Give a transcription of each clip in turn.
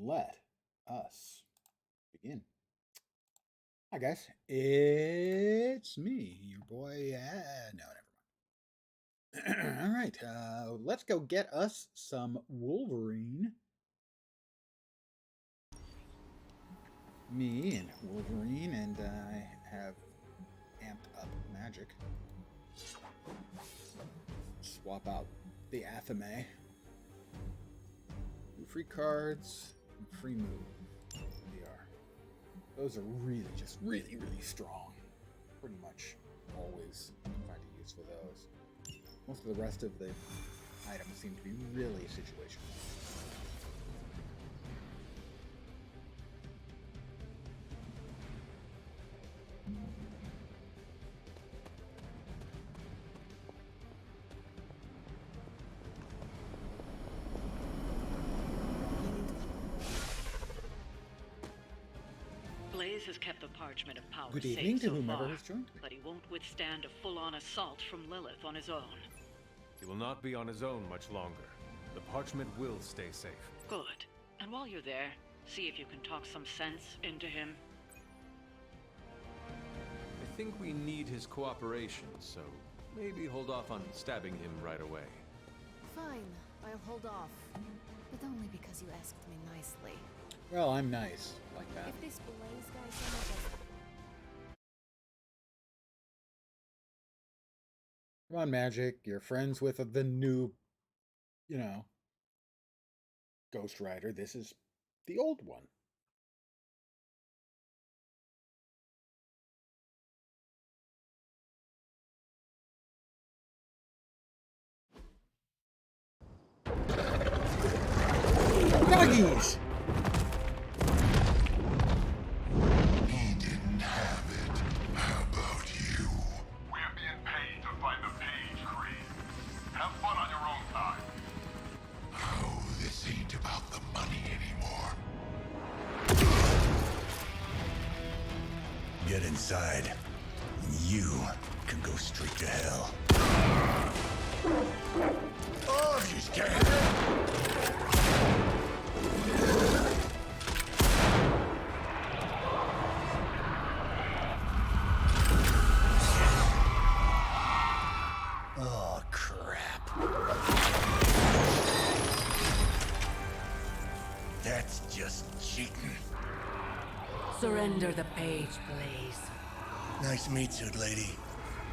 let us begin. Hi, guys. It's me, your boy. No, never mind. All right. Let's go get us some Wolverine. Me and Wolverine, and I have amped up magic. Swap out the Athame. 2 free cards, and free move. VR. Those are really strong. Pretty much always find a use for those. Most of the rest of the items seem to be really situational. Blaze has kept the parchment of power Good safe evening to so whomever far, has joined me. but he won't withstand a full-on assault from Lilith on his own. He will not be on his own much longer. The parchment will stay safe. Good. And while you're there, see if you can talk some sense into him. I think we need his cooperation, so maybe hold off on stabbing him right away. Fine, I'll hold off. But only because you asked me nicely. Well, I'm nice like that. If this Blaze guy so much as... Come on, Magic. You're friends with the new, Ghost Rider. This is the old one. Doggies! He didn't have it. How about you? We're being paid to find the Page Creed. Have fun on your own time. Oh, this ain't about the money anymore. Get inside. You can go straight to hell. Oh, if you can. Oh, crap. That's just cheating. Surrender the page, Blaze. Nice meat suit, lady.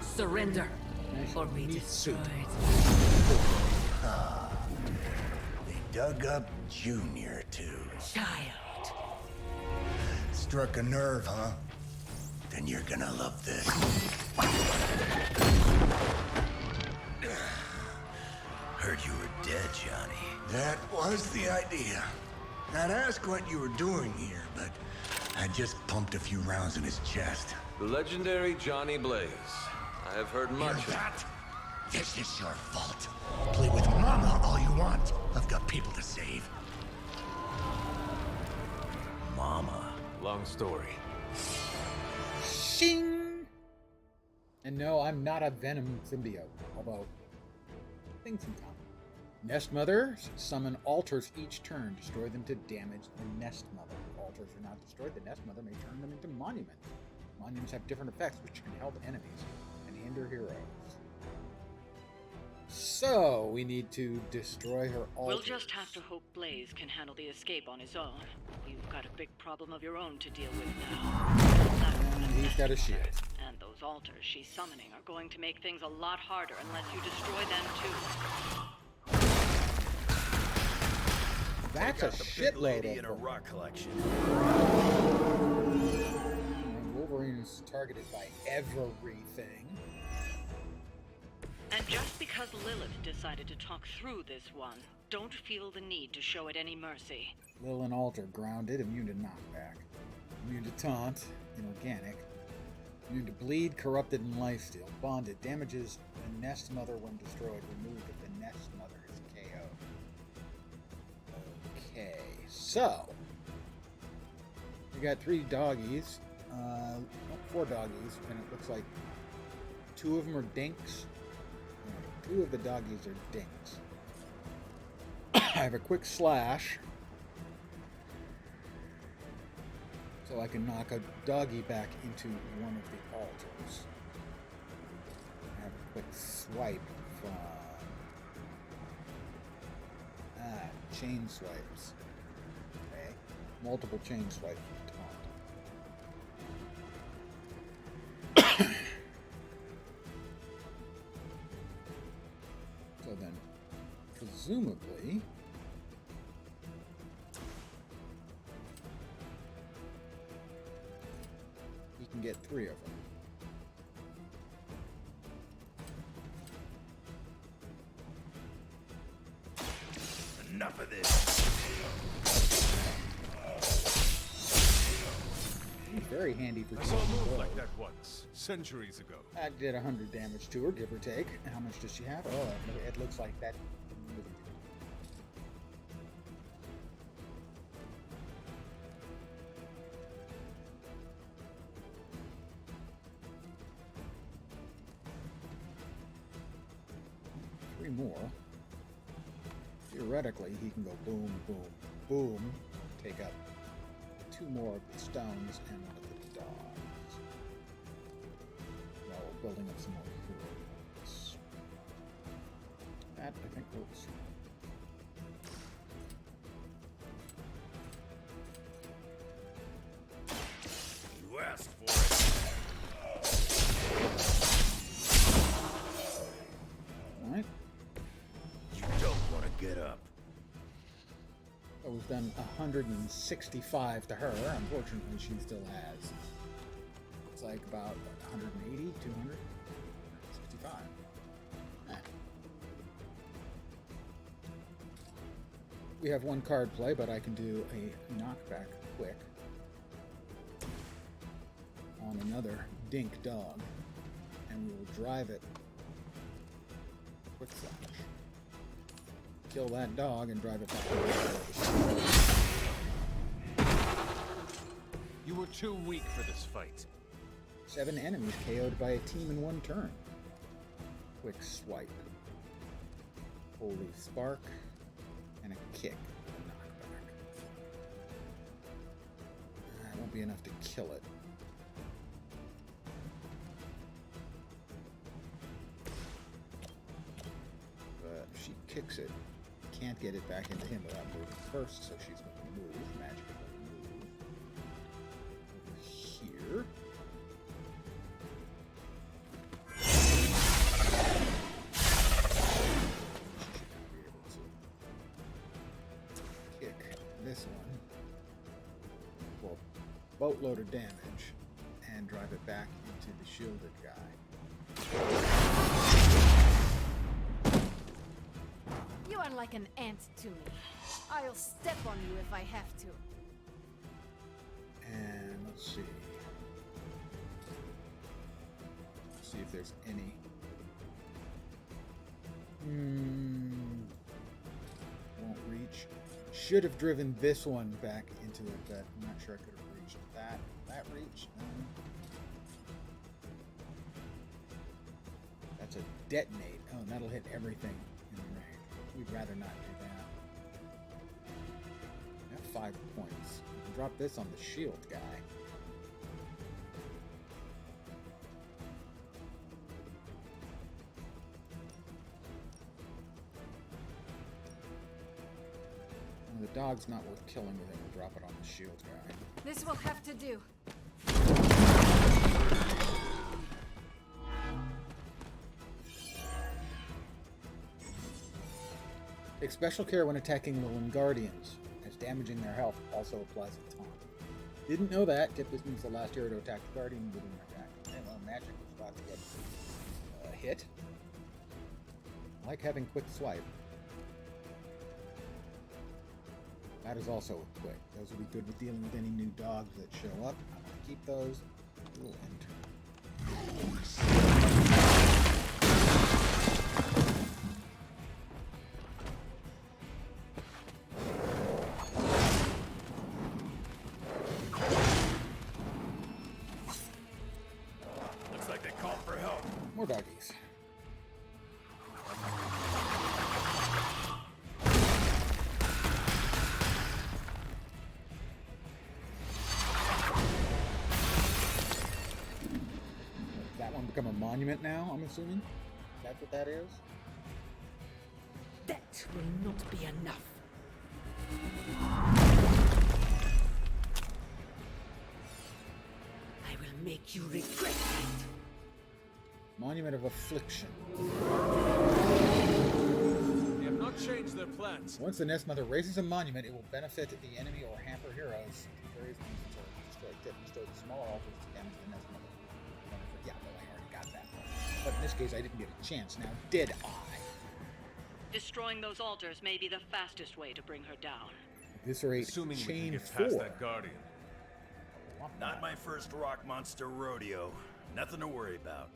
Surrender, Nice or be meat suit. destroyed. They dug up Junior, too. Child. Struck a nerve, huh? Then you're gonna love this. Heard you were dead, Johnny. That was the idea. I'd ask what you were doing here, but I just pumped a few rounds in his chest. The legendary Johnny Blaze. I have heard much. Hear that? This is your fault. Play with Mama all you want. I've got people to save. Mama. Long story. Shing! And no, I'm not a Venom symbiote, although things in common. Nest Mothers summon altars each turn. Destroy them to damage the Nest Mother. If altars are not destroyed, the Nest Mother may turn them into monuments. Monuments have different effects which can help enemies and hinder heroes. So, we need to destroy her altars. We'll just have to hope Blaze can handle the escape on his own. You've got a big problem of your own to deal with now. And he's got a shield. And those altars she's summoning are going to make things a lot harder unless you destroy them too. That's a shitload of in a them. rock collection. And Wolverine is targeted by everything. And just because Lilith decided to talk through this one, don't feel the need to show it any mercy. Lil and Alter grounded, immune to knockback. Immune to taunt, inorganic. Immune to bleed, corrupted, and lifesteal. Bonded, damages the Nest Mother when destroyed. Removed if the Nest Mother is KO. Okay, so we got 3 doggies. 4 doggies, and it looks like 2 of them are dinks. 2 of the doggies are dinks. I have a quick slash. So I can knock a doggy back into one of the altars. Have a quick swipe from... chain swipes. Okay. Multiple chain swipes with taunt. So then, presumably... he can get 3 of them. Enough of this. He's very handy for I saw a taking move blows. like that once, centuries ago. I did 100 damage to her, give or take. How much does she have? Oh, it looks like that really did. Three more. Theoretically, he can go boom, boom, boom. Take out 2 more of the stones and one of the dogs. While we're building up some more heroes. That, I think, works. You asked for Alright. it. You don't want to get up. That was done 165 to her. Unfortunately, she still has. It's like about 180, 200, 65. We have 1 card play, but I can do a knockback quick on another dink dog, and we will drive it quick slash. Kill that dog and drive it back. You were too weak for this fight. 7 enemies KO'd by a team in 1 turn. Quick swipe. Holy spark. And a kick with a knockback. That won't be enough to kill it. But if she kicks it, can't get it back into him without moving first, so she's going to move, magically move over here. Kick this one for boatload of damage and drive it back into the shielded guy. You are like an ant to me. I'll step on you if I have to. And let's see. See if there's any. Won't reach. Should have driven this one back into it, but I'm not sure I could have reached that. That reach? No. That's a detonate. Oh, that'll hit everything in the range. We'd rather not do that. I have 5 points. I can drop this on the shield guy. The dog's not worth killing with it. We'll drop it on the shield guy. This will have to do. Take special care when attacking the Wingardians, as damaging their health also applies a taunt. Didn't know that. Get this means the last hero to attack the Guardian with an attack. And well, magic was about to get hit. I like having quick swipe. That is also a quick. Those will be good with dealing with any new dogs that show up. I'm going to keep those. We'll enter. Looks like they called for help. More doggies. become a monument now, I'm assuming? That's what that is? That will not be enough. I will make you regret it. Monument of Affliction. They have not changed their plans. Once the Nest Mother raises a monument, it will benefit the enemy or hamper heroes. Various means to destroy the smaller altars to damage the Nest Mother. Yeah, well, I already got that one. But in this case, I didn't get a chance. Now, did I? Destroying those altars may be the fastest way to bring her down. Eviscerate Assuming we can Chain get 4. past that Guardian. Not my first rock monster rodeo. Nothing to worry about.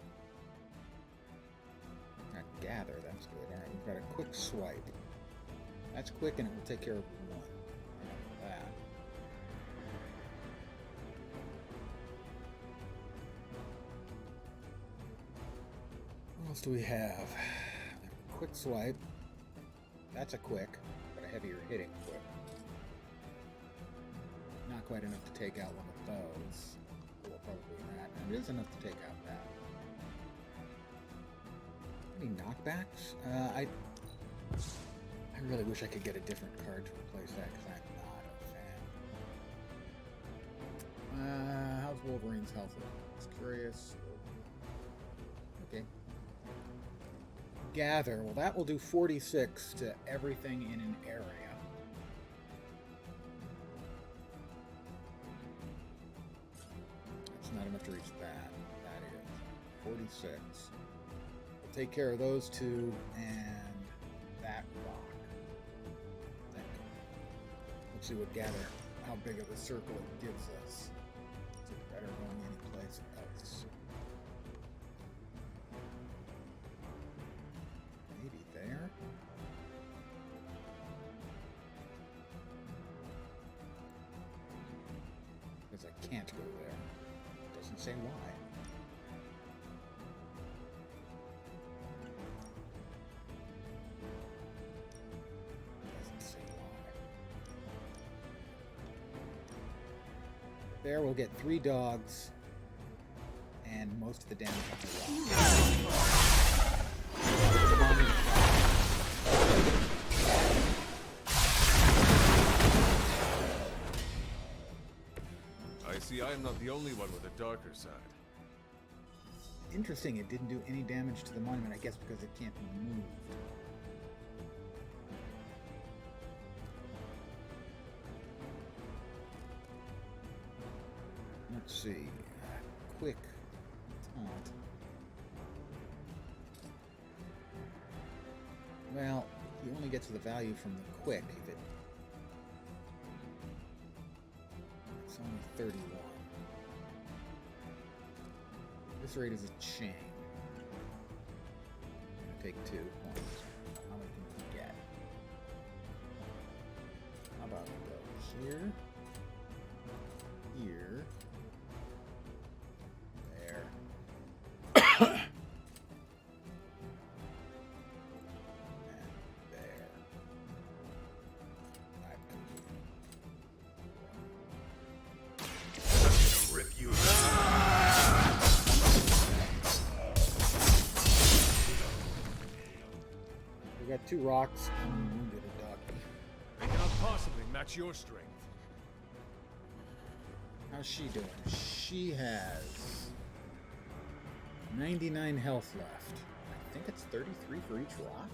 Gather, that's good. Alright, we've got a quick swipe. That's quick and it will take care of one. That. What else do we have? Quick swipe. That's a quick, but a heavier hitting quick. Not quite enough to take out one of those. Or probably that. And it is enough to take out that. Any knockbacks? I really wish I could get a different card to replace that because I'm not a fan. How's Wolverine's health? Just curious. Okay. Gather. Well, that will do 46 to everything in an area. That's not enough to reach that. That is 46. Take care of those two and that rock. Let's see what gather, how big of a circle it gives us. Is it better going anyplace else? Maybe there? Because I can't go there. Doesn't say why. There, we'll get 3 dogs and most of the damage on the rock. I see I am not the only one with a darker side. Interesting, it didn't do any damage to the monument, I guess because it can't be moved. Let's see. Quick taunt. Well, he only gets the value from the quick if it. It's only 31. This rate is a chain. I'm gonna take 2 points. How many can we get? How about we go here? Here. There. And there. Rip you. We got 2 rocks and we wounded a doggy. I cannot possibly match your strength. How's she doing? She has 99 health left. I think it's 33 for each rock.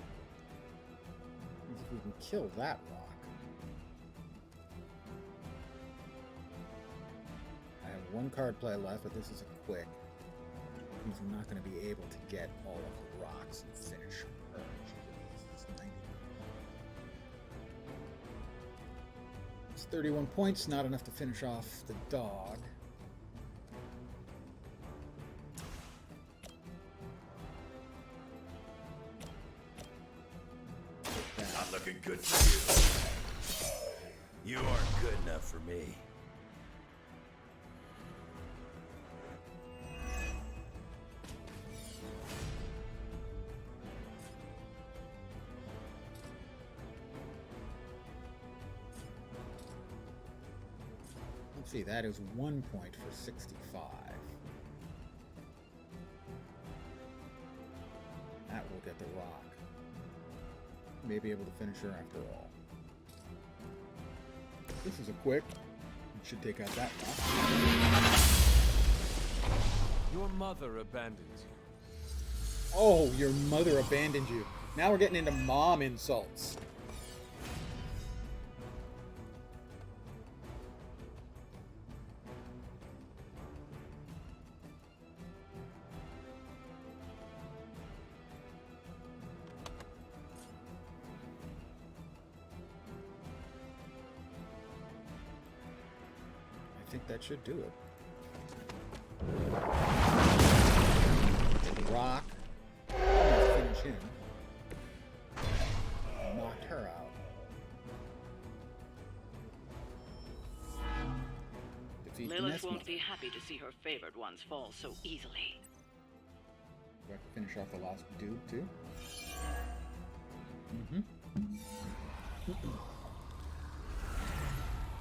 Means if we can kill that rock. I have 1 card play left, but this is a quick. Means I'm not going to be able to get all of the rocks and finish her. It's 90. It's 31 points, not enough to finish off the dog. Not looking good for you. You aren't good enough for me. Let's see, that is 1 point for 65. look at the rock. Maybe able to finish her after all. This is a quick. It should take out that rock. Your mother abandons you. Oh, your mother abandoned you. Now we're getting into mom insults. I think that should do it. Rock. Almost finish him. Knocked her out. Defeat the Lilith Nest won't Mother. be happy to see her favored ones fall so easily. Do I have to finish off the last dude too?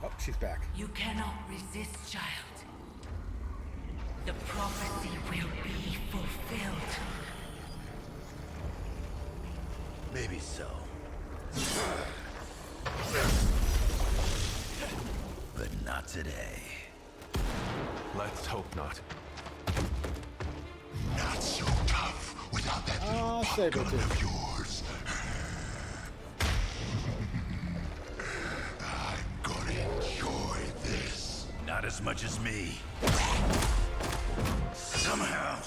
Oh, she's back. You cannot resist, child. The prophecy will be fulfilled. Maybe so. But not today. Let's hope not. Not so tough without that Oh, little gun Sabretooth. of yours. I'm gonna enjoy this. Not as much as me. Somehow,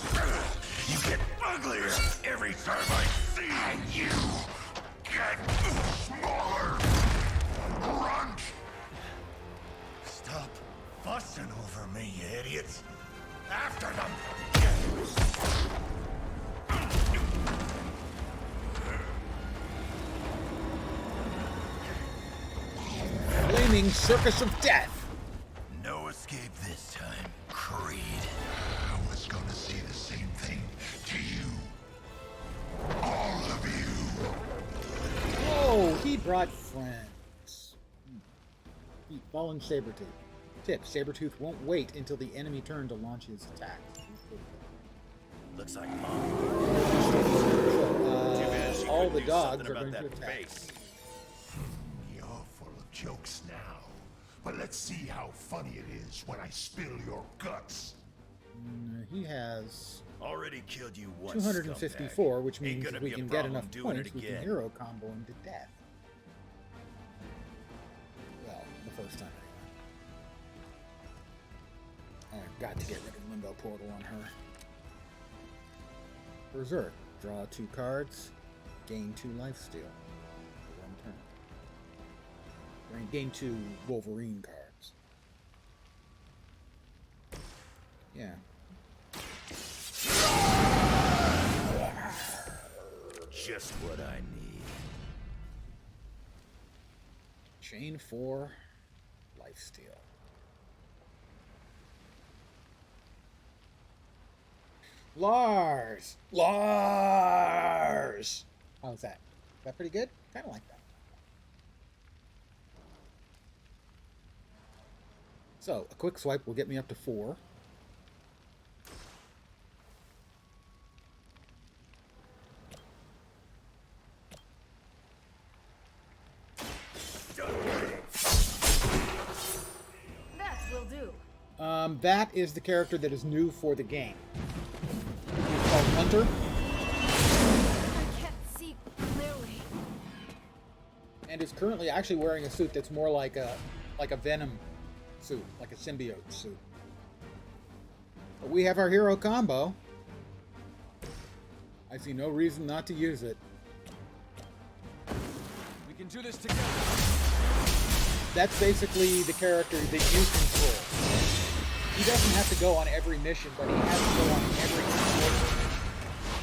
you get uglier every time I see you. And you get smaller. Grunt. Stop fussing over me, you idiots. After them. Flaming Circus of Death. No escape this time, Creed. I was gonna say the same thing to you. All of you. Oh, he brought friends. Fallen Sabretooth. Tip, Sabretooth won't wait until the enemy turn to launch his attacks. Looks like Mom. So, Too bad she all couldn't the do dogs something are going about to that attack. face. You're full of jokes now. But let's see how funny it is when I spill your guts. He has Already killed you once. 254, which Ain't means gonna if we be a can get problem enough doing points, it we can again. hero combo him to death. Well, the first time anyway. I've got to get rid of Limbo Portal on her. Berserk. Draw 2 cards. Gain 2 lifesteal. For 1 turn. Gain 2 Wolverine cards. Yeah. Just what I need. Chain 4 lifesteal. Lars! Lars! How's that? Is that pretty good? Kind of like that. So, a quick swipe will get me up to 4. That will do. That is the character that is new for the game. He's called Hunter. I can't see clearly. And is currently actually wearing a suit that's more like a Venom suit, like a symbiote suit. But we have our hero combo. I see no reason not to use it. We can do this together. That's basically the character that you control. He doesn't have to go on every mission, but he has to go on every mission.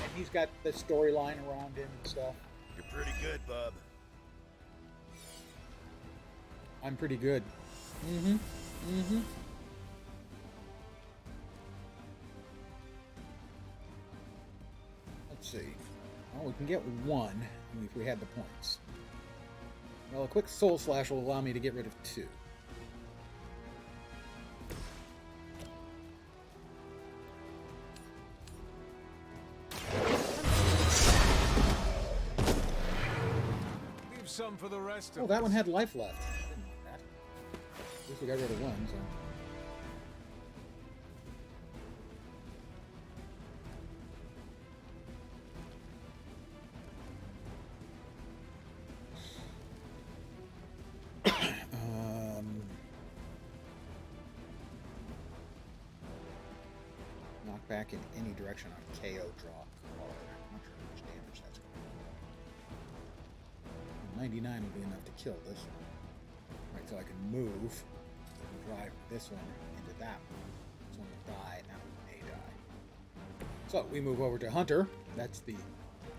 And he's got the storyline around him and stuff. You're pretty good, bub. I'm pretty good. Let's see. Well, we can get 1 if we had the points. Well, a quick soul slash will allow me to get rid of 2. Save some for the rest Oh, of that us. one had life left. I didn't know that. At least we got rid of one, so. Knock back in any direction on KO draw card. I'm not sure how much damage that's going to do. 99 will be enough to kill this one. Right, so I can move and drive this one into that one. This one will die, and that one may die. So we move over to Hunter. That's the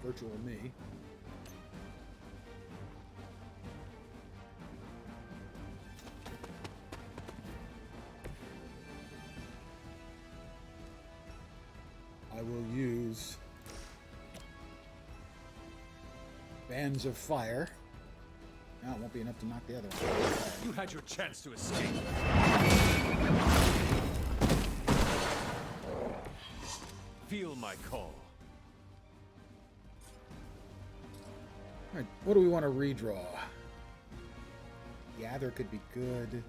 virtual me. I will use Bands of Fire. No, it won't be enough to knock the other one. You had your chance to escape. Feel my call. Alright, what do we want to redraw? Gather could be good.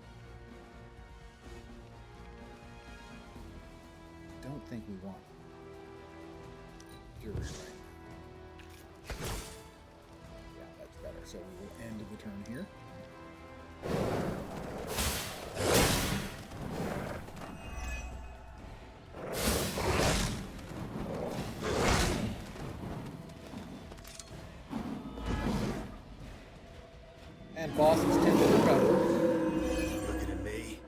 Don't think we want Fury right now. Yeah, that's better. So we will end the turn here. And bosses tend to recover. Looking at me?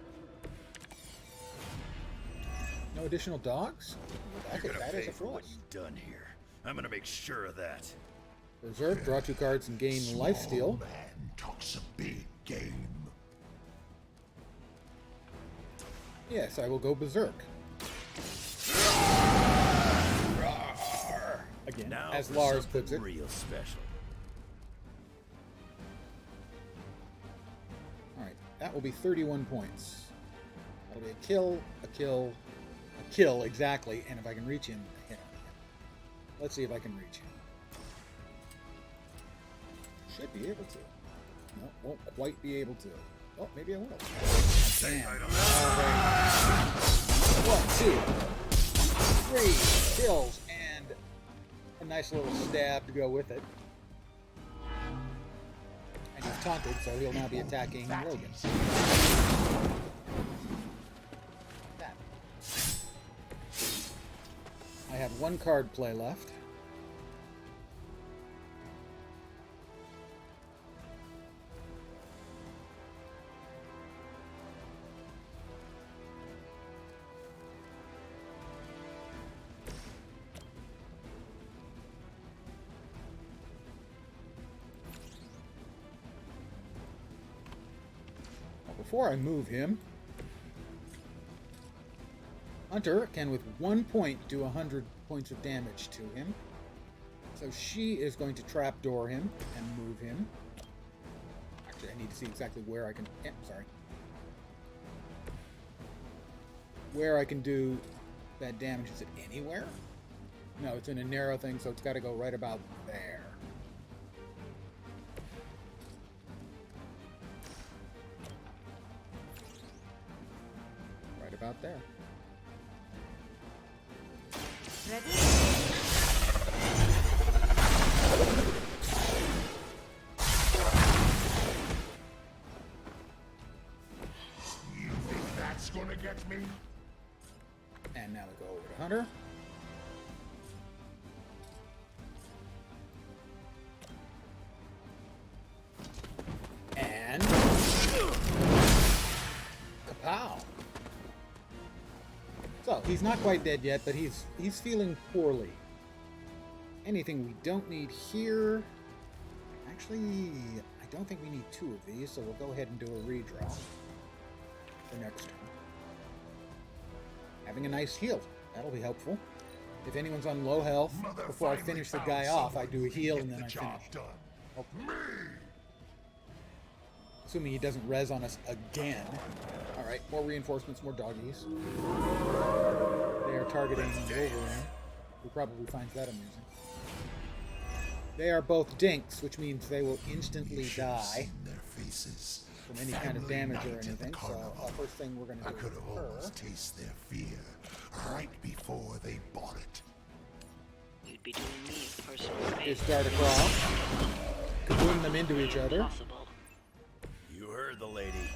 No additional dogs? Well, You're gonna that pay is a for what flaws. you've done here. I'm gonna make sure of that. Berserk, draw 2 cards and gain lifesteal. Man talks a big game. Yes, I will go Berserk. Again, Now as for Lars something puts it. real special. Alright, that will be 31 points. That'll be a kill, a kill, a kill, exactly. And if I can reach him, a hit on him. Let's see if I can reach him. Should be able to. No, won't quite be able to. Oh, maybe I will. Damn. Alright. 1, 2, 3 kills and a nice little stab to go with it. And he's taunted, so he'll now be attacking Logan. That. I have 1 card play left. Before I move him, Hunter can with 1 point do 100 points of damage to him. So she is going to trapdoor him and move him. Actually, I need to see exactly where I can... sorry. Where I can do that damage. Is it anywhere? No, it's in a narrow thing, so it's got to go right about there. About there. Ready? You think that's gonna get me? And now we go over to Hunter. And kapow! So, he's not quite dead yet, but he's feeling poorly. Anything we don't need here... Actually, I don't think we need 2 of these, so we'll go ahead and do a redraw for next turn. Having a nice heal. That'll be helpful. If anyone's on low health, Mother before I finally finish the found guy off, I someone do a who can heal get and then the I job finish. done. Okay. Me! Assuming he doesn't res on us again. Alright, more reinforcements, more doggies. They are targeting Wolverine, who probably finds that amusing. They are both dinks, which means they will instantly die Their faces. from any kind of Family damage or night at the anything. So carnival. first thing we're going to I do could have with her almost tasted their fear right before they bought it. You'd be doing me a personal favor. is dart across, kaboom them into each other. Impossible. You heard the lady.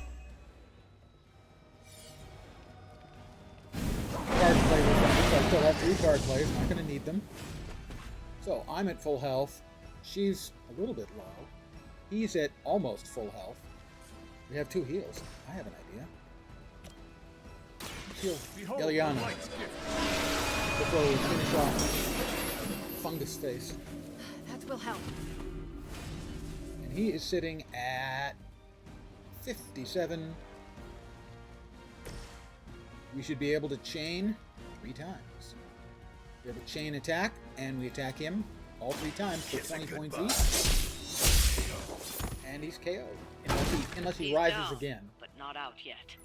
Card play with them, so I still have 3 card plays, not going to need them. So I'm at full health. She's a little bit low. He's at almost full health. We have 2 heals. I have an idea. Heal Ileana before we finish off Fungus Face. That will help. And he is sitting at 57. We should be able to chain 3 times. We have a chain attack, and we attack him all 3 times for 20 points each. And he's KO'd. Unless he He's rises down, again. but not out yet.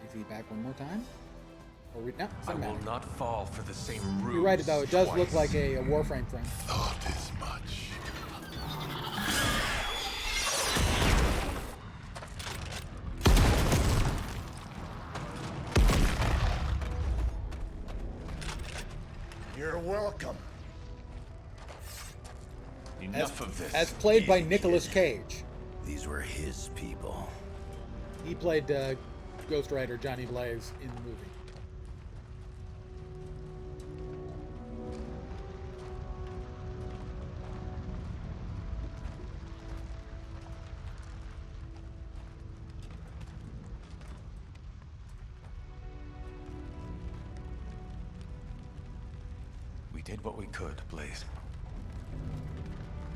Is he back one more time? Or we, no, I doesn't will matter. not fall for the same ruse. You're right, though. It does look twice. like a Warframe thing. Thought as much. You're welcome. Enough of this. As played by Easy, Nicolas kid. Cage. These were his people. He played Ghost Rider Johnny Blaze in the movie. We did what we could, Blaze.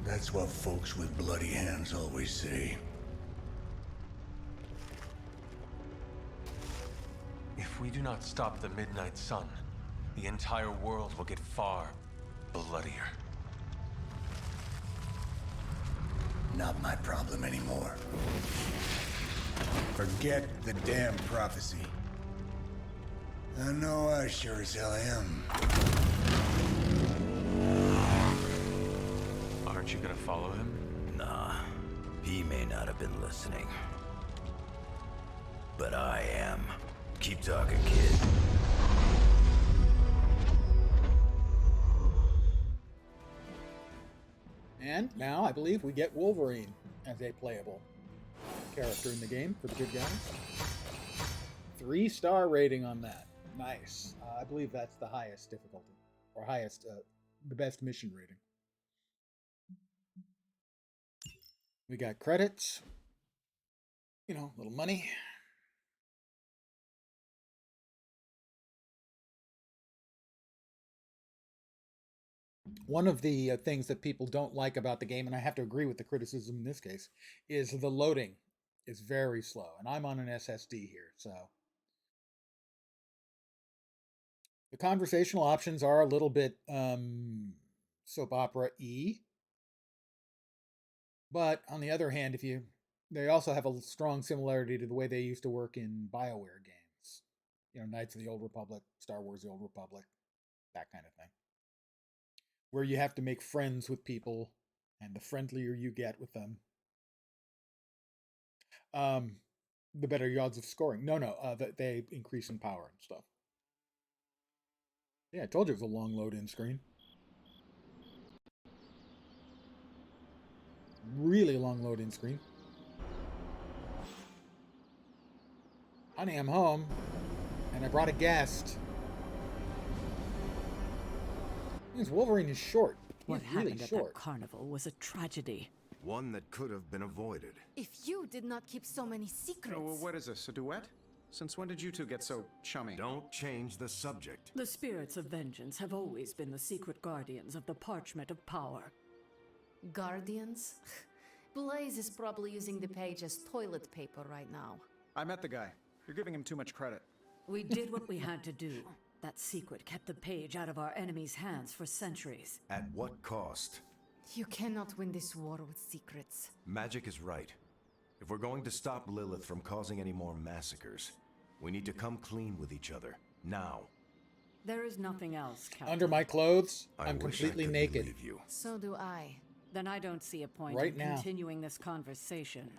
That's what folks with bloody hands always say. If we do not stop the Midnight Sun, the entire world will get far bloodier. Not my problem anymore. Forget the damn prophecy. I know I sure as hell am. Aren't you gonna follow him? Nah, he may not have been listening. But I am. Keep talking, kid. And now I believe we get Wolverine as a playable character in the game for the good guys. 3-star rating on that. Nice. I believe that's the highest difficulty, or highest, the best mission rating. We got credits. You know, a little money. One of the things that people don't like about the game, and I have to agree with the criticism in this case, is the loading is very slow. And I'm on an SSD here, so. The conversational options are a little bit soap opera-y. But on the other hand, they also have a strong similarity to the way they used to work in BioWare games. You know, Knights of the Old Republic, Star Wars The Old Republic, that kind of thing. Where you have to make friends with people, and the friendlier you get with them, the better your odds of scoring. They increase in power and stuff. Yeah, I told you it was a long load-in screen. Really long load-in screen. Honey, I'm home, and I brought a guest. Because Wolverine is short. What He's really happened at short. that carnival was a tragedy. One that could have been avoided. If you did not keep so many secrets. Oh, what is this, a duet? Since when did you two get so chummy? Don't change the subject. The spirits of vengeance have always been the secret guardians of the parchment of power. Guardians? Blaze is probably using the page as toilet paper right now. I met the guy. You're giving him too much credit. We did what we had to do. That secret kept the page out of our enemies' hands for centuries. At what cost? You cannot win this war with secrets. Magic is right. If we're going to stop Lilith from causing any more massacres, we need to come clean with each other. Now. There is nothing else, Captain. Under my clothes, I I'm wish completely I could naked. believe you. So do I. Then I don't see a point Right in now. continuing this conversation.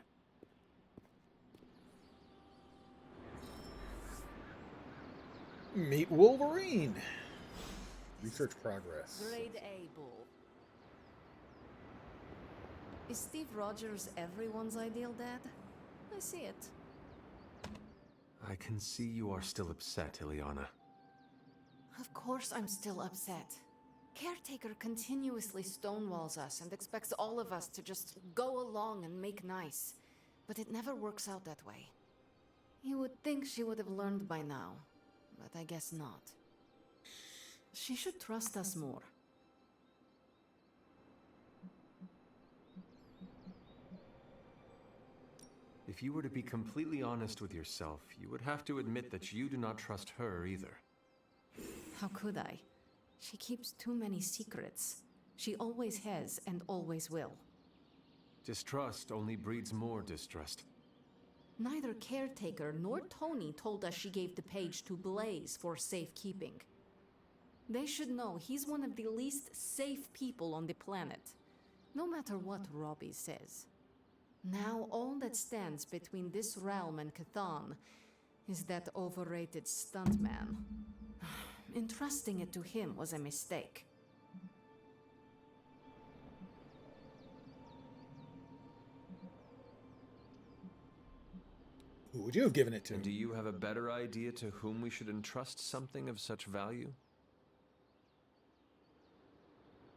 Meet Wolverine. Research progress. Grade A, Bull. Is Steve Rogers everyone's ideal dad? I see it. I can see you are still upset, Ileana. Of course I'm still upset. Caretaker continuously stonewalls us and expects all of us to just go along and make nice. But it never works out that way. You would think she would have learned by now, but I guess not. She should trust us more. If you were to be completely honest with yourself, you would have to admit that you do not trust her either. How could I? She keeps too many secrets. She always has and always will. Distrust only breeds more distrust. Neither Caretaker nor Tony told us she gave the page to Blaze for safekeeping. They should know he's one of the least safe people on the planet, no matter what Robbie says. Now all that stands between this realm and Cathan is that overrated stuntman. Entrusting it to him was a mistake. Who would you have given it to? And do you have a better idea to whom we should entrust something of such value?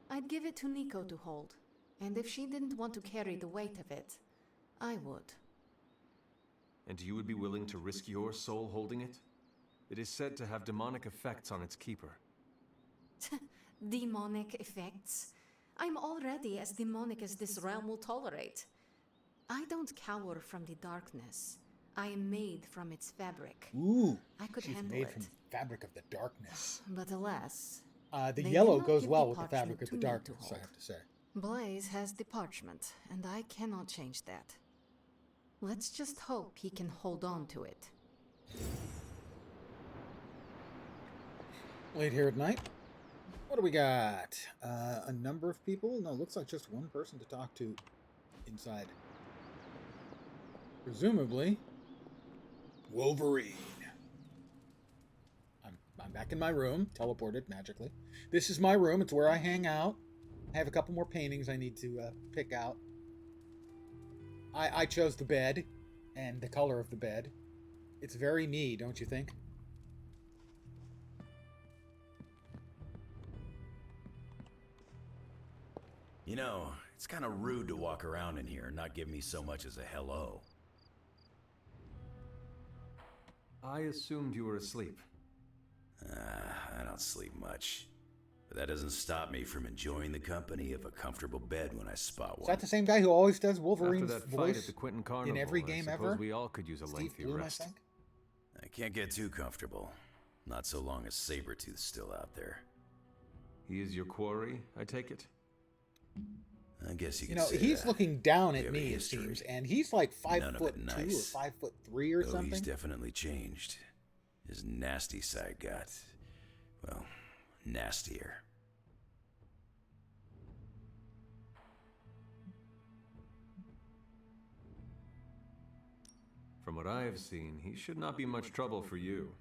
I'd give it to Nico to hold, and if she didn't want to carry the weight of it, I would. And you would be willing to risk your soul holding it? It is said to have demonic effects on its keeper. Demonic effects? I'm already as demonic as this realm will tolerate. I don't cower from the darkness. I am made from its fabric. Ooh, I could she's handle made it. from fabric of the darkness. But alas, The they yellow did not goes give well the with the parchment fabric of to the me to darkness, I hold. have to say. Blaze has the parchment, and I cannot change that. Let's just hope he can hold on to it. Late here at night. What do we got? A number of people? No, looks like just one person to talk to inside. Presumably, Wolverine. I'm back in my room, teleported magically. This is my room. It's where I hang out. I have a couple more paintings I need to pick out. I chose the bed and the color of the bed. It's very me, don't you think? You know, it's kind of rude to walk around in here and not give me so much as a hello. I assumed you were asleep. I don't sleep much. But that doesn't stop me from enjoying the company of a comfortable bed when I spot one. Is that the same guy who always does Wolverine's After that fight voice at the Quentin Carnival, in every I game suppose ever? we all could use a Steve lengthy Bloom, rest. I think. I can't get too comfortable. Not so long as Sabretooth's still out there. He is your quarry, I take it? I guess you You could know, say he's that. looking down We at have a me, it history. seems, and he's like None of 5'2" it nice. or 5'3" or Though something. he's definitely changed. His nasty side got, well, nastier. From what I have seen, he should not be much trouble for you.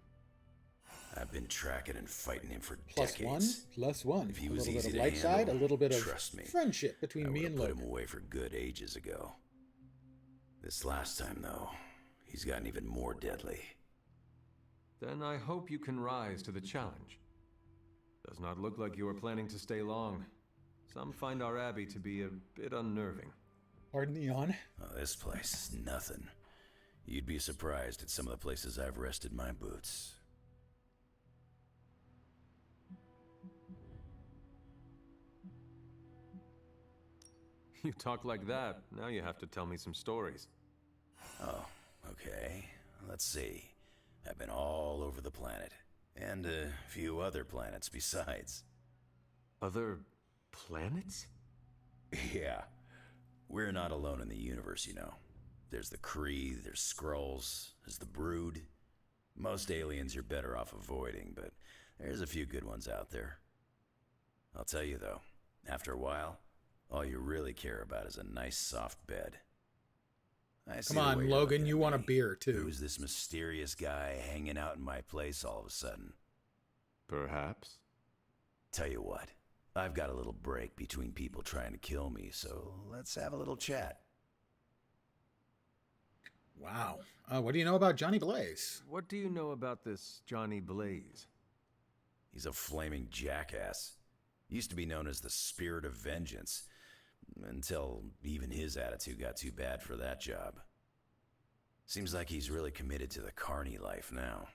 I've been tracking and fighting him for Plus decades. one. If he A was little bit easy of to light side, a handle, little bit of trust me, friendship between I me would and have put Logan. him away for good ages ago. This last time, though, he's gotten even more deadly. Then I hope you can rise to the challenge. Does not look like you are planning to stay long. Some find our abbey to be a bit unnerving. Pardon the yawn. Oh, this place is nothing. You'd be surprised at some of the places I've rested my boots. You talk like that, now you have to tell me some stories. Oh, okay. Let's see. I've been all over the planet. And a few other planets besides. Other planets? Yeah. We're not alone in the universe, you know. There's the Kree, there's Skrulls, there's the Brood. Most aliens you're better off avoiding, but There's a few good ones out there. I'll tell you though, after a while, all you really care about is a nice soft bed. Come on, Logan, you want a beer too. Who's this mysterious guy hanging out in my place all of a sudden? Perhaps. Tell you what, I've got a little break between people trying to kill me, so let's have a little chat. Wow. What do you know about Johnny Blaze? What do you know about this Johnny Blaze? He's a flaming jackass. Used to be known as the Spirit of Vengeance, until even his attitude got too bad for that job. Seems like he's really committed to the carny life now.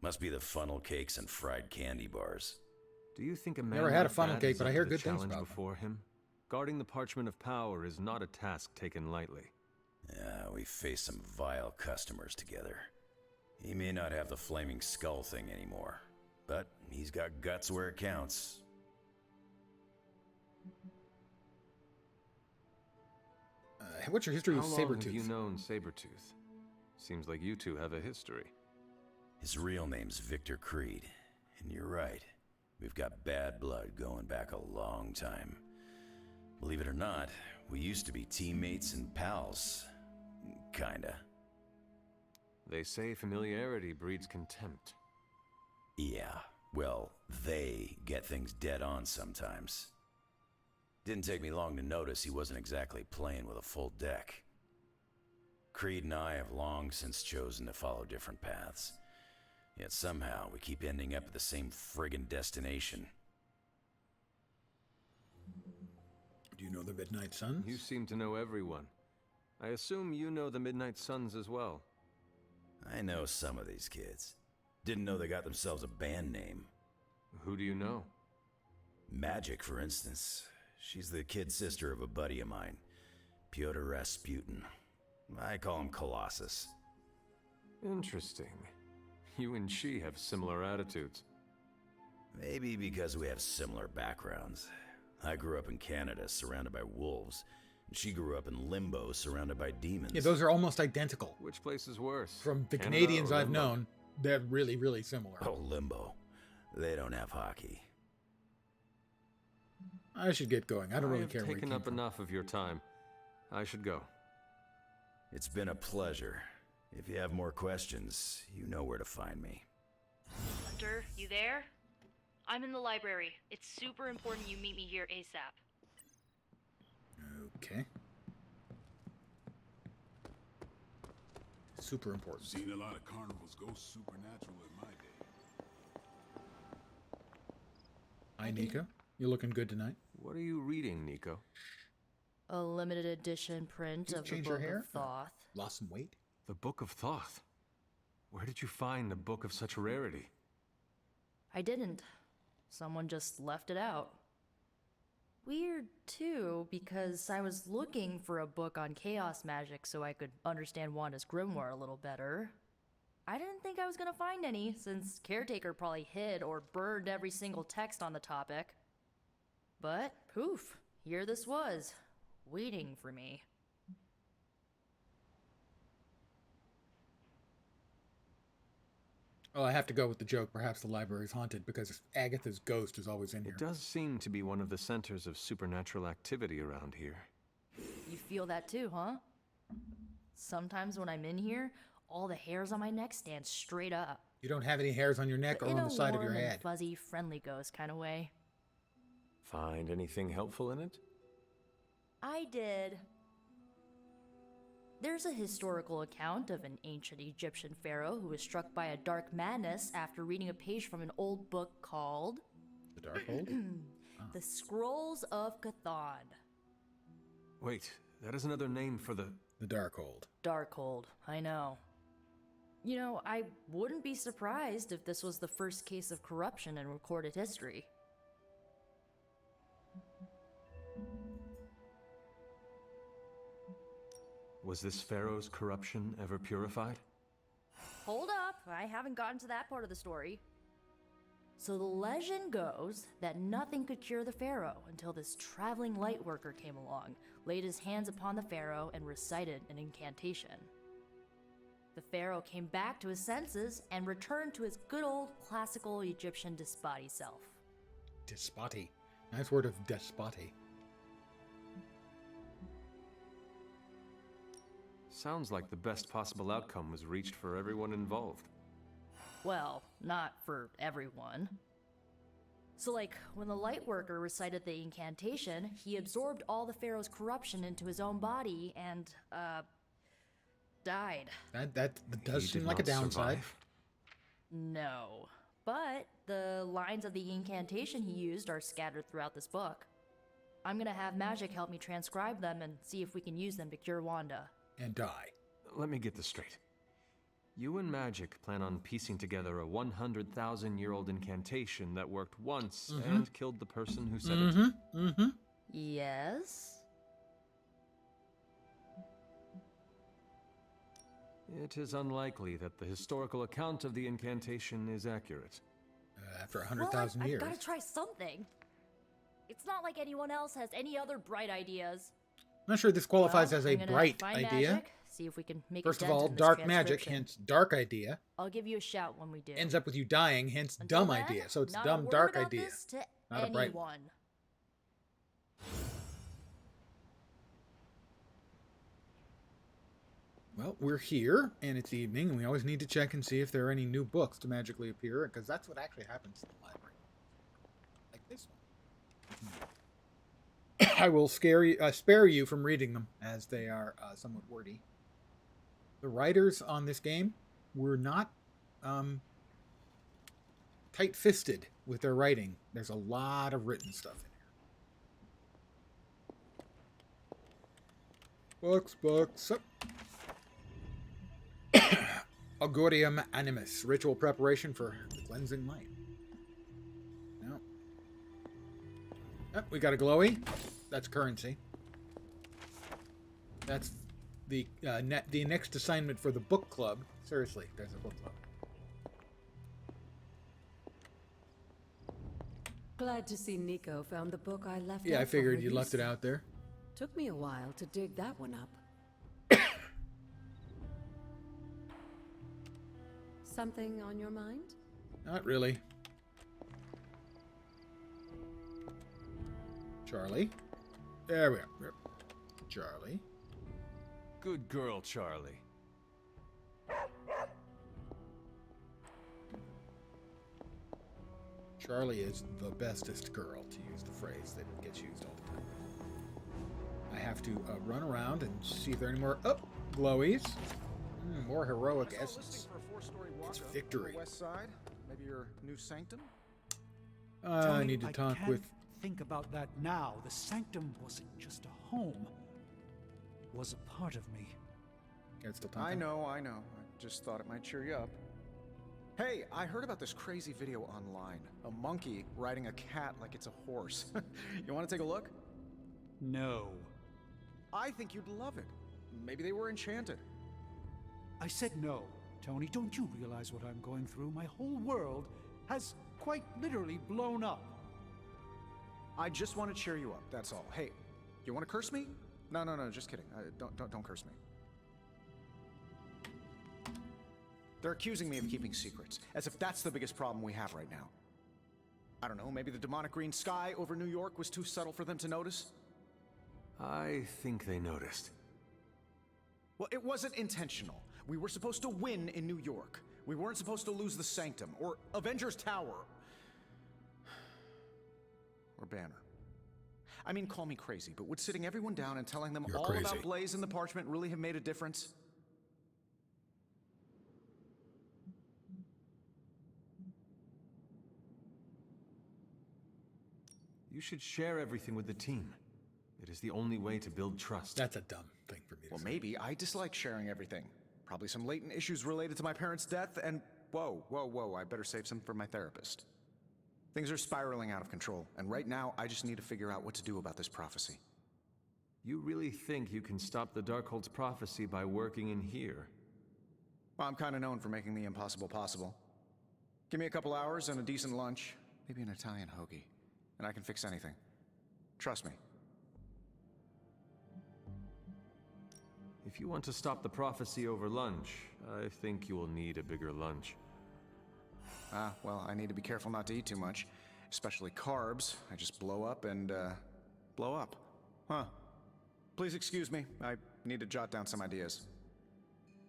Must be the funnel cakes and fried candy bars. Do you think a man Never had a like funnel that cake, is but I up hear to the good things challenge about before him? Guarding the Parchment of Power is not a task taken lightly. Yeah, we faced some vile customers together. He may not have the flaming skull thing anymore, but he's got guts where it counts. What's your history with How long Sabretooth? have you known Sabretooth? Seems like you two have a history. His real name's Victor Creed, and you're right. We've got bad blood going back a long time. Believe it or not, we used to be teammates and pals. Kinda. They say familiarity breeds contempt. Yeah, well, they get things dead on sometimes. Didn't take me long to notice he wasn't exactly playing with a full deck. Creed and I have long since chosen to follow different paths. Yet somehow we keep ending up at the same friggin' destination. Do you know the Midnight Suns? You seem to know everyone. I assume you know the Midnight Suns as well. I know some of these kids. Didn't know they got themselves a band name. Who do you know? Magic, for instance. She's the kid sister of a buddy of mine, Pyotr Rasputin. I call him Colossus. Interesting. You and she have similar attitudes. Maybe because we have similar backgrounds. I grew up in Canada, surrounded by wolves. And she grew up in Limbo, surrounded by demons. Yeah, those are almost identical. Which place is worse? From the Canada Canadians or I've Limbo? known, they're really, really similar. Oh, Limbo. They don't have hockey. I should get going. I don't really care I've where you taken came up from. enough of your time. I should go. It's been a pleasure. If you have more questions, you know where to find me. Hunter, you there? I'm in the library. It's super important you meet me here ASAP. Okay. Super important. Seen a lot of carnivals go supernatural in my day. Hi, Nico. You looking good tonight? What are you reading, Nico? A limited edition print Did you of the change your Book hair? of Thoth. Lost some weight? The Book of Thoth? Where did you find a book of such rarity? I didn't. Someone just left it out. Weird, too, because I was looking for a book on chaos magic so I could understand Wanda's grimoire a little better. I didn't think I was gonna find any, since Caretaker probably hid or burned every single text on the topic. But, poof, here this was, waiting for me. Oh, I have to go with the joke. Perhaps the library is haunted because Agatha's ghost is always in here. It does seem to be one of the centers of supernatural activity around here. You feel that too, huh? Sometimes when I'm in here, all the hairs on my neck stand straight up. You don't have any hairs on your neck But or in on the side of your a warm head. and fuzzy, friendly ghost kind of way. Find anything helpful in it? I did. There's a historical account of an ancient Egyptian pharaoh who was struck by a dark madness after reading a page from an old book called The Darkhold? The Scrolls of Cthon. Wait, that is another name for the Darkhold. Darkhold, I know. You know, I wouldn't be surprised if this was the first case of corruption in recorded history. Was this pharaoh's corruption ever purified? Hold up, I haven't gotten to that part of the story. So the legend goes that nothing could cure the pharaoh until this traveling light worker came along, laid his hands upon the pharaoh, and recited an incantation. the pharaoh came back to his senses and returned to his good old classical Egyptian despoti self. Despoti. Nice word of despoti. Sounds like the best possible outcome was reached for everyone involved. Well, not for everyone. So like, when the Lightworker recited the incantation, he absorbed all the pharaoh's corruption into his own body and, died. That does seem like a downside. No. But the lines of the incantation he used are scattered throughout this book. I'm gonna have Magic help me transcribe them and see if we can use them to cure Wanda. And die. Let me get this straight. You and Magic plan on piecing together a 100,000-year-old incantation that worked once and killed the person who said it? Yes? It is unlikely that the historical account of the incantation is accurate. After 100,000 years. I've gotta try something. It's not like anyone else has any other bright ideas. I'm not sure this qualifies as a I'm gonna bright find idea. Magic, see if we can make First a of dent all, in this dark magic, transcription. hence dark idea. I'll give you a shout when we do. Ends up with you dying, hence Until dumb then, idea. So it's not dumb, a word dark about idea. this to Not a bright anyone. Well, we're here, and it's evening, and we always need to check and see if there are any new books to magically appear, because that's what actually happens in the library. Like this one. I will spare you from reading them, as they are somewhat wordy. The writers on this game were not tight-fisted with their writing. There's a lot of written stuff in here. Books. Augurium Animus, ritual preparation for the cleansing light. No. Oh, we got a glowy. That's currency. That's the next assignment for the book club. Seriously, there's a book club. Glad to see Nico found the book I left. Yeah, out I for figured her you left it use. out there. Took me a while to dig that one up. Something on your mind? Not really. Charlie. There we are. Charlie. Good girl, Charlie. Charlie is the bestest girl, to use the phrase that gets used all the time. I have to run around and see if there are any more glowies. More heroic essence. It's victory. West Side, maybe your new sanctum. I need to talk with. Think about that now. The sanctum wasn't just a home; it was a part of me. I know. I just thought it might cheer you up. Hey, I heard about this crazy video online. A monkey riding a cat like it's a horse. You want to take a look? No. I think you'd love it. Maybe they were enchanted. I said no. Tony, don't you realize what I'm going through? My whole world has quite literally blown up. I just want to cheer you up, that's all. Hey, you want to curse me? No, just kidding. Don't curse me. They're accusing me of keeping secrets, as if that's the biggest problem we have right now. I don't know, maybe the demonic green sky over New York was too subtle for them to notice? I think they noticed. Well, it wasn't intentional. We were supposed to win in New York. We weren't supposed to lose the Sanctum, or Avengers Tower. Or Banner. I mean, call me crazy, but would sitting everyone down and telling them all about Blaze and the Parchment really have made a difference? You should share everything with the team. It is the only way to build trust. That's a dumb thing for me to say. Well, maybe. I dislike sharing everything. Probably some latent issues related to my parents' death, and whoa, I better save some for my therapist. Things are spiraling out of control, and right now, I just need to figure out what to do about this prophecy. You really think you can stop the Darkhold's prophecy by working in here? Well, I'm kind of known for making the impossible possible. Give me a couple hours and a decent lunch, maybe an Italian hoagie, and I can fix anything. Trust me. If you want to stop the prophecy over lunch, I think you will need a bigger lunch. Well, I need to be careful not to eat too much. Especially carbs. I just blow up and, blow up. Huh. Please excuse me. I need to jot down some ideas.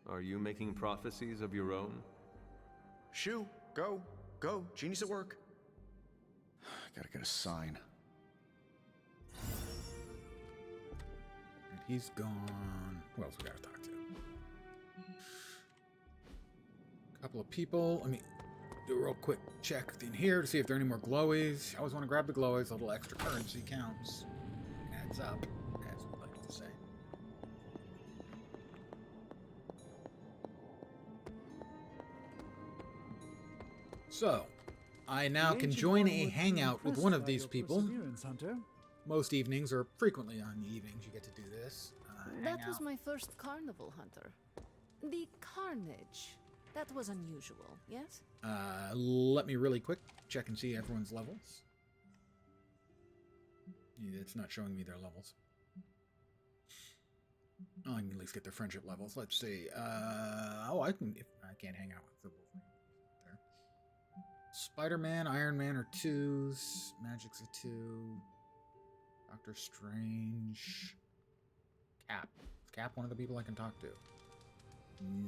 Are you making prophecies of your own? Shoo! Go! Go! Genius at work! Gotta get a sign. And he's gone. Who else we gotta talk to? A couple of people. Let me do a real quick check in here to see if there are any more glowies. I always want to grab the glowies. A little extra currency counts. Adds up, as we like to say. So, I now can join a hangout with one of these people. Hunter. Most evenings, or frequently on the evenings, you get to do this. That was my first carnival, Hunter. The carnage. That was unusual, yes? Let me really quick check and see everyone's levels. Yeah, it's not showing me their levels. Oh, I can at least get their friendship levels. Let's see. I can. If I can't hang out with the Wolverine. There. Spider-Man, Iron Man are 2s. Magic's a 2. Doctor Strange. Cap. Is Cap one of the people I can talk to?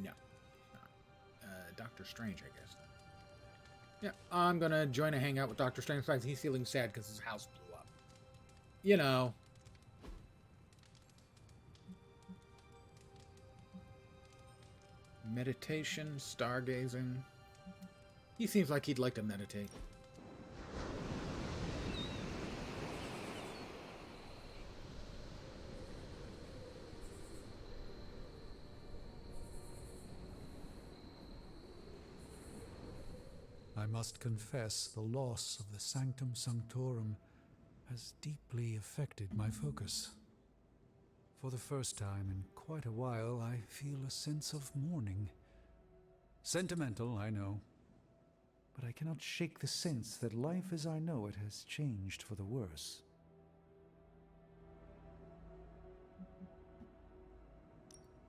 No. Doctor Strange, I guess. Yeah, I'm gonna join a hangout with Doctor Strange. Besides, he's feeling sad because his house blew up. You know. Meditation, stargazing. He seems like he'd like to meditate. I must confess the loss of the Sanctum Sanctorum has deeply affected my focus. For the first time in quite a while, I feel a sense of mourning. Sentimental, I know, but I cannot shake the sense that life as I know it has changed for the worse.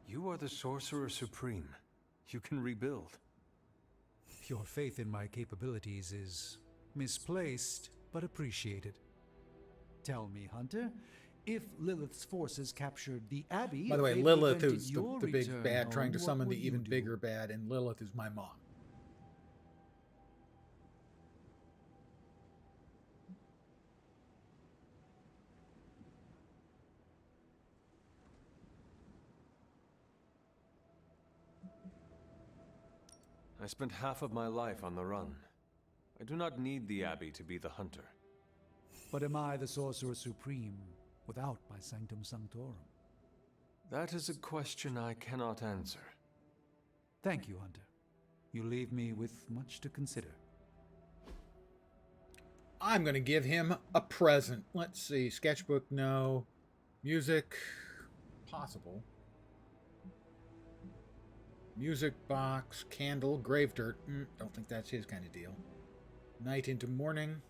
You are the Sorcerer Supreme. You can rebuild. Your faith in my capabilities is misplaced, but appreciated. Tell me, Hunter, if Lilith's forces captured the Abbey... By the way, they Lilith prevented is your the big return bad trying to home, summon what the would even you do? bigger bad, and Lilith is my mom. I spent half of my life on the run. I do not need the Abbey to be the hunter. But am I the Sorcerer Supreme without my Sanctum Sanctorum? That is a question I cannot answer. Thank you, Hunter. You leave me with much to consider. I'm going to give him a present. Let's see. Sketchbook, no. Music, possible. Music box, candle, grave dirt. Don't think that's his kind of deal. Night into morning.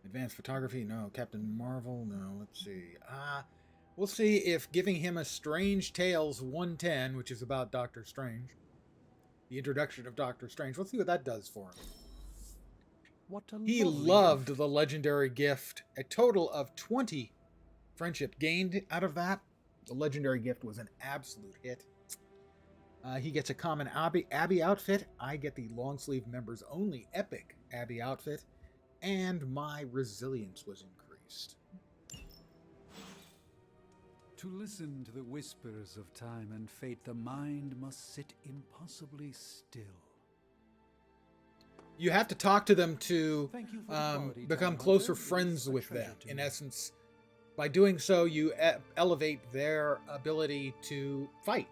Advanced photography, no. Captain Marvel, no. Let's see. We'll see if giving him a Strange Tales 110, which is about Doctor Strange. The introduction of Doctor Strange. Let's see what that does for him. What a He lovely loved gift. the legendary gift. A total of 20 friendship gained out of that. The legendary gift was an absolute hit. He gets a common Abbey outfit. I get the long sleeve members only epic Abbey outfit. And my resilience was increased. To listen to the whispers of time and fate, the mind must sit impossibly still. You have to talk to them to Thank you for the quality become time, closer Hunter. friends It's a with treasure them. to In me. essence, by doing so, you elevate their ability to fight.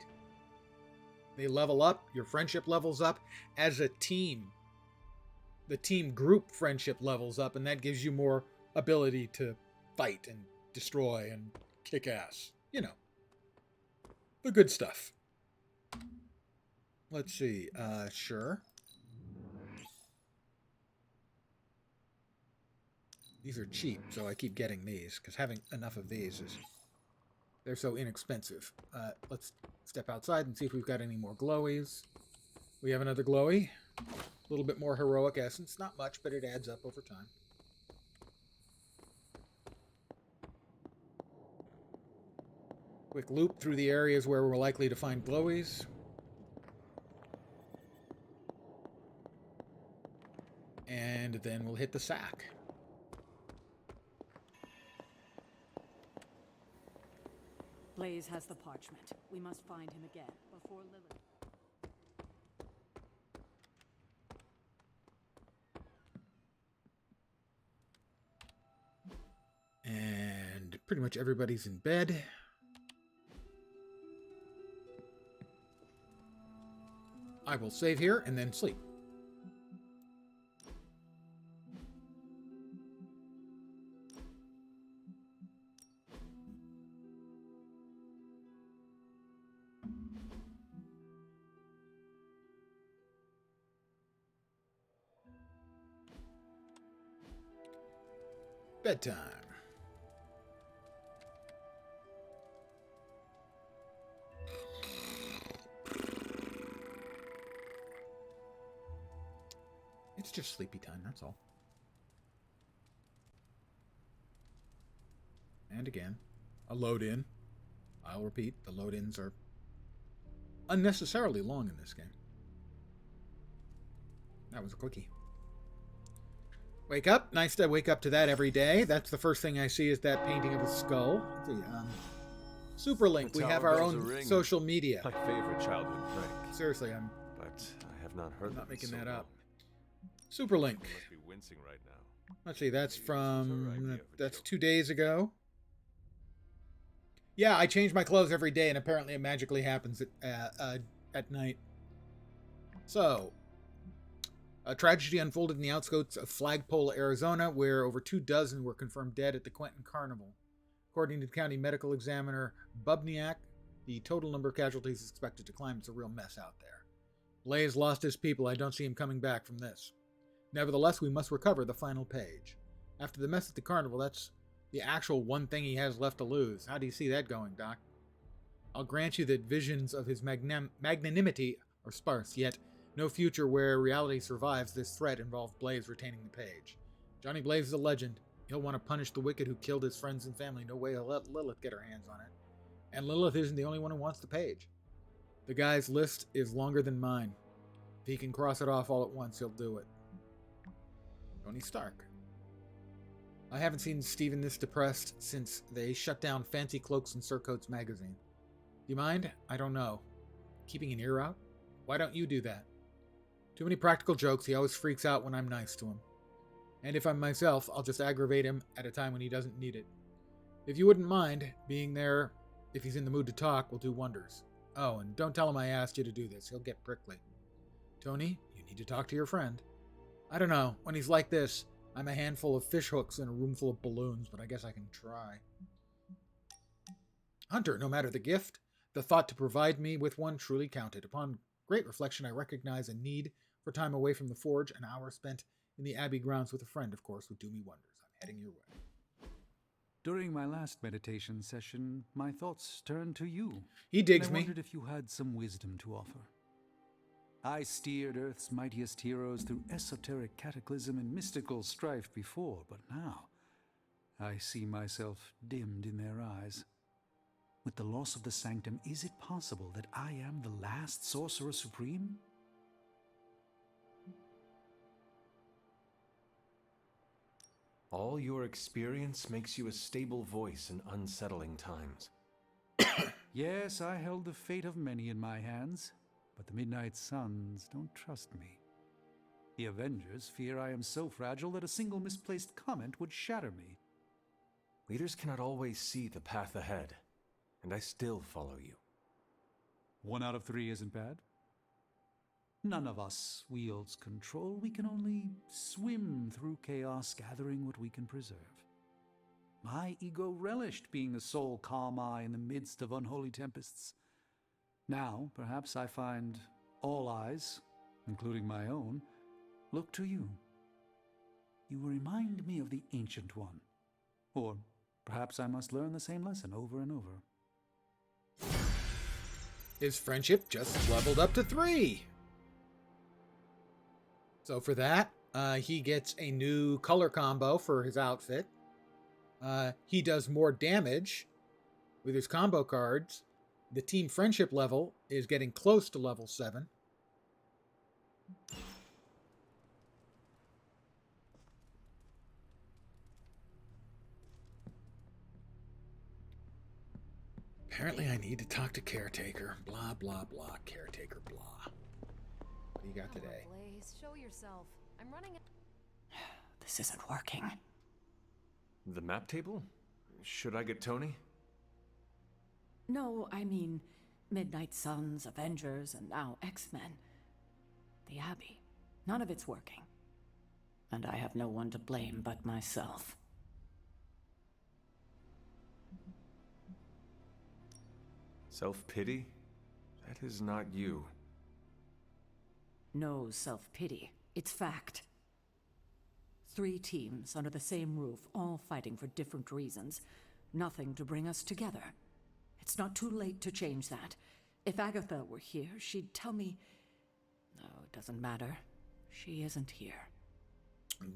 They level up, your friendship levels up. As a team, the team group friendship levels up, and that gives you more ability to fight and destroy and kick ass. You know, the good stuff. Let's see. Sure. These are cheap, so I keep getting these, because having enough of these is They're so inexpensive. Let's step outside and see if we've got any more glowies. We have another glowy. A little bit more heroic essence. Not much, but it adds up over time. Quick loop through the areas where we're likely to find glowies. And then we'll hit the sack. Blaze has the parchment. We must find him again before Lilith. And pretty much everybody's in bed. I will save here and then sleep. Bedtime. It's just sleepy time, that's all. And again, a load in. I'll repeat, the load ins are unnecessarily long in this game. That was a quickie. Wake up. Nice to wake up to that every day. That's the first thing I see is that painting of a skull. The Superlink. We have our own social media. My favorite childhood prank. Seriously, But I have not heard. I'm not making that up. Superlink. You must be wincing right now. Let's see. That's from. That's 2 days ago. Yeah, I change my clothes every day, and apparently it magically happens at night. So. A tragedy unfolded in the outskirts of Flagpole, Arizona, where over 24 were confirmed dead at the Quentin Carnival. According to the county medical examiner Bubniak, the total number of casualties is expected to climb. It's a real mess out there. Blaze lost his people. I don't see him coming back from this. Nevertheless, we must recover the final page. After the mess at the carnival, that's the actual one thing he has left to lose. How do you see that going, Doc? I'll grant you that visions of his magnanimity are sparse, yet no future where reality survives this threat involved Blaze retaining the page. Johnny Blaze is a legend. He'll want to punish the wicked who killed his friends and family. No way he'll let Lilith get her hands on it. And Lilith isn't the only one who wants the page. The guy's list is longer than mine. If he can cross it off all at once, he'll do it. Tony Stark. I haven't seen Steven this depressed since they shut down Fancy Cloaks and Surcoats magazine. Do you mind? I don't know. Keeping an ear out? Why don't you do that? Too many practical jokes. He always freaks out when I'm nice to him. And if I'm myself, I'll just aggravate him at a time when he doesn't need it. If you wouldn't mind, being there, if he's in the mood to talk, will do wonders. Oh, and don't tell him I asked you to do this. He'll get prickly. Tony, you need to talk to your friend. I don't know. When he's like this, I'm a handful of fish hooks in a room full of balloons, but I guess I can try. Hunter, no matter the gift, the thought to provide me with one truly counted. Upon great reflection, I recognize a need for time away from the forge. An hour spent in the Abbey grounds with a friend, of course, would do me wonders. I'm heading your way. During my last meditation session, my thoughts turned to you. He digs I me. wondered if you had some wisdom to offer. I steered Earth's mightiest heroes through esoteric cataclysm and mystical strife before, but now I see myself dimmed in their eyes. With the loss of the sanctum, is it possible that I am the last Sorcerer Supreme? All your experience makes you a stable voice in unsettling times. Yes, I held the fate of many in my hands, but the Midnight Suns don't trust me. The Avengers fear I am so fragile that a single misplaced comment would shatter me. Leaders cannot always see the path ahead, and I still follow you. 1 out of 3 isn't bad. None of us wields control. We can only swim through chaos, gathering what we can preserve. My ego relished being the sole calm eye in the midst of unholy tempests. Now, perhaps I find all eyes, including my own, look to you. You remind me of the Ancient One. Or perhaps I must learn the same lesson over and over. his friendship just leveled up to 3. So for that, he gets a new color combo for his outfit. He does more damage with his combo cards. The team friendship level is getting close to level 7. Apparently I need to talk to Caretaker. Blah, blah, blah. Caretaker, blah. What do you got today? Blaze, show yourself. I'm running. This isn't working. The map table? Should I get Tony? No, I mean Midnight Suns, Avengers, and now X-Men. The Abbey. None of it's working. And I have no one to blame but myself. Self-pity? That is not you. No self-pity. It's fact. 3 teams under the same roof, all fighting for different reasons. Nothing to bring us together. It's not too late to change that. If Agatha were here, she'd tell me... No, it doesn't matter. She isn't here.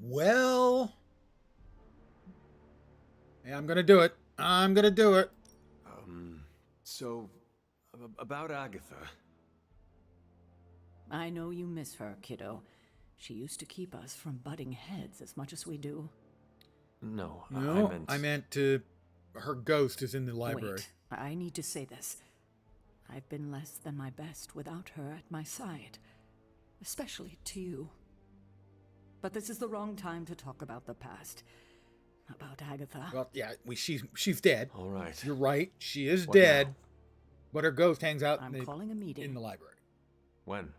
Well... Yeah, I'm gonna do it. I'm gonna do it. So, about Agatha. I know you miss her, kiddo. She used to keep us from butting heads as much as we do. No, No, I meant... her ghost is in the library. Wait, I need to say this. I've been less than my best without her at my side. Especially to you. But this is the wrong time to talk about the past. About Agatha. Well, yeah, she's dead. All right. You're right. She is What dead. now? But her ghost hangs out Calling a meeting. in the library. When?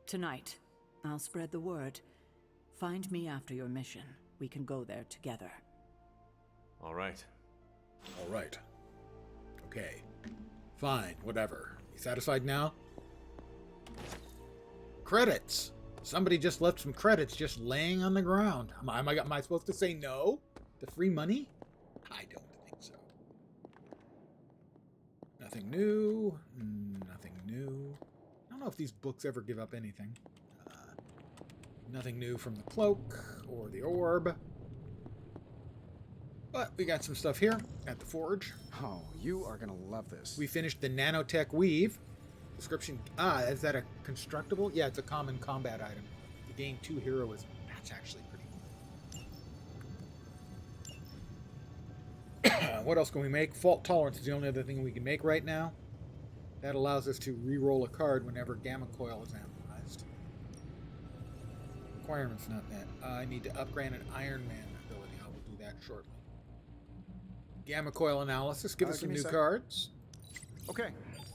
Tonight. I'll spread the word. Find me after your mission. We can go there together. All right. All right. Okay. Fine. Whatever. You satisfied now? Credits. Somebody just left some credits just laying on the ground. Am I supposed to say no to free money? I don't think so. Nothing new. Nothing new. I don't know if these books ever give up anything. Nothing new from the cloak or the orb. But we got some stuff here at the forge. Oh, you are gonna love this. We finished the nanotech weave. Description. Is that a constructible? Yeah, it's a common combat item. To gain 2 heroism. That's actually pretty cool. What else can we make? Fault tolerance is the only other thing we can make right now. That allows us to re-roll a card whenever gamma coil is analyzed. Requirements not met. I need to upgrade an Iron Man ability. I will do that shortly. Gamma coil analysis. Give us some new cards. Okay.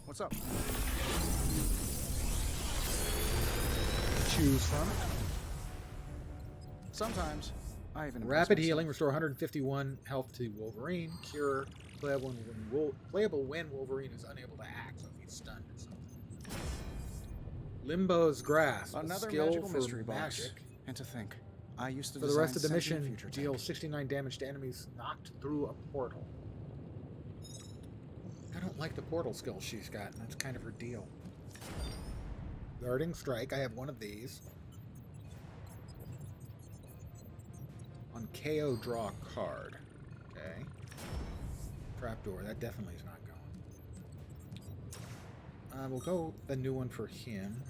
What's up? Choose from. Sometimes I even Rapid healing, restore 151 health to Wolverine. Cure playable when Wolverine is unable to act, so if he's stunned or something. Limbo's Grasp, Another skill magical for mystery magic. box. And to think, I used to For the rest of the design mission, sentient future deal tech. 69 damage to enemies knocked through a portal. I don't like the portal skill she's got, and that's kind of her deal. Guarding Strike, I have one of these. On KO, draw a card. Okay. Trapdoor, that definitely is not going. We'll go the new one for him.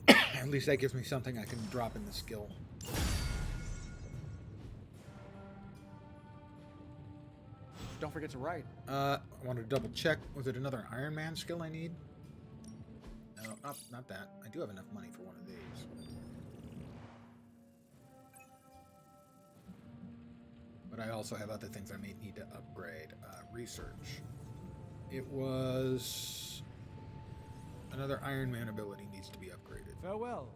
And at least that gives me something I can drop in the skill. Don't forget to write. I want to double check. Was it another Iron Man skill I need? No, not that. I do have enough money for one of these. But I also have other things I may need to upgrade. Research. It was... Another Iron Man ability needs to be upgraded. Farewell.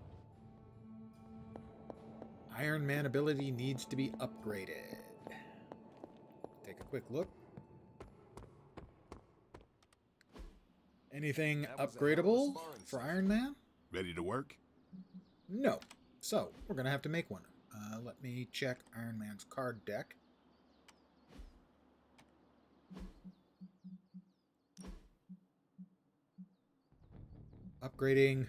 Iron Man ability needs to be upgraded. Take a quick look. Anything upgradable for Iron Man? Ready to work? No. So, we're going to have to make one. Let me check Iron Man's card deck. Upgrading.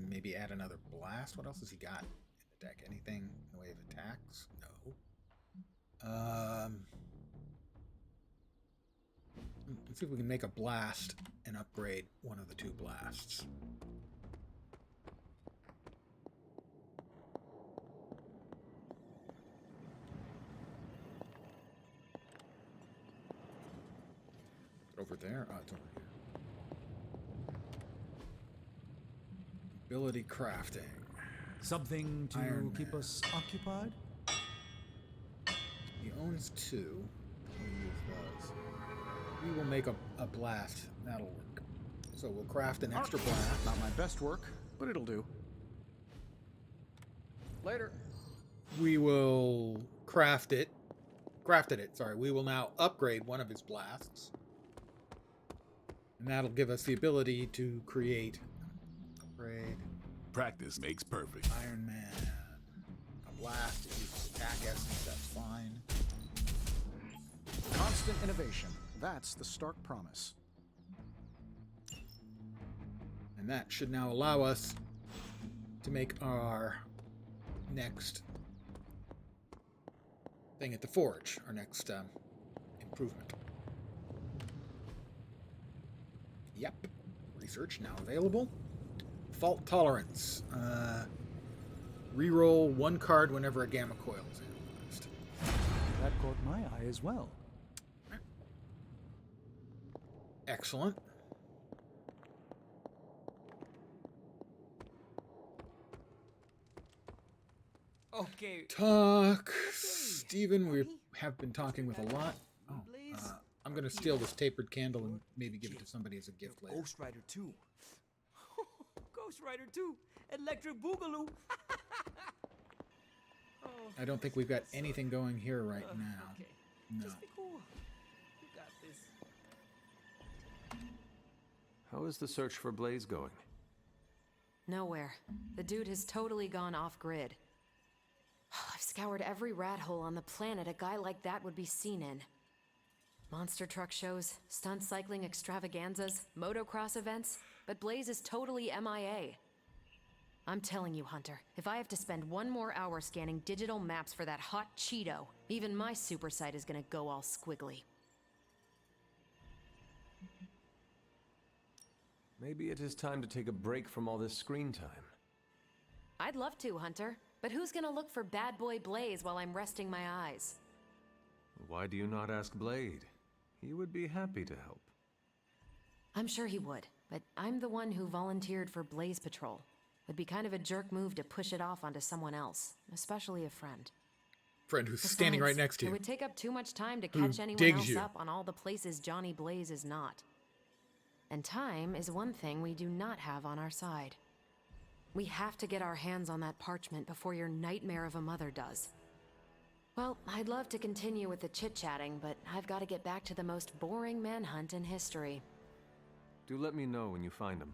Maybe add another blast. What else has he got in the deck? Anything in the way of attacks? No. Let's see if we can make a blast and upgrade one of the two blasts. Over there? Oh, it's over here. Ability crafting. Something to Iron keep Man. us occupied? He owns two. We'll use those. We will make a blast. That'll work. So we'll craft an extra blast. Not my best work, but it'll do. Later. We will craft it. Crafted it, sorry. We will now upgrade one of his blasts. And that'll give us the ability to create. Upgrade. Practice makes perfect. Iron Man. A blast. It uses attack essence. That's fine. Constant innovation. That's the stark promise. And that should now allow us to make our next thing at the forge. Our next improvement. Yep. Research now available. Fault tolerance. Reroll one card whenever a gamma coil is analyzed. That caught my eye as well. Excellent. Okay. Talk. Stephen, we have been talking with a lot. Oh, I'm going to steal this tapered candle and maybe give it to somebody as a gift later. Ghost Rider 2. Ghost Rider 2. Electric Boogaloo. I don't think we've got anything going here right now. Okay. No. Just be cool. You got this. How is the search for Blaze going? Nowhere. The dude has totally gone off-grid. I've scoured every rat hole on the planet a guy like that would be seen in. Monster truck shows, stunt cycling extravaganzas, motocross events, but Blaze is totally MIA. I'm telling you, Hunter, if I have to spend one more hour scanning digital maps for that hot Cheeto, even my super sight is gonna go all squiggly. Maybe it is time to take a break from all this screen time. I'd love to, Hunter, but who's gonna look for bad boy Blaze while I'm resting my eyes? Why do you not ask Blade? He would be happy to help. I'm sure he would, but I'm the one who volunteered for Blaze Patrol. Would be kind of a jerk move to push it off onto someone else, especially a friend. Friend who's standing right next to you. It would take up too much time to Who catch anyone digs else you. up on all the places Johnny Blaze is not. And time is one thing we do not have on our side. We have to get our hands on that parchment before your nightmare of a mother does. Well, I'd love to continue with the chit-chatting, but I've got to get back to the most boring manhunt in history. Do let me know when you find him.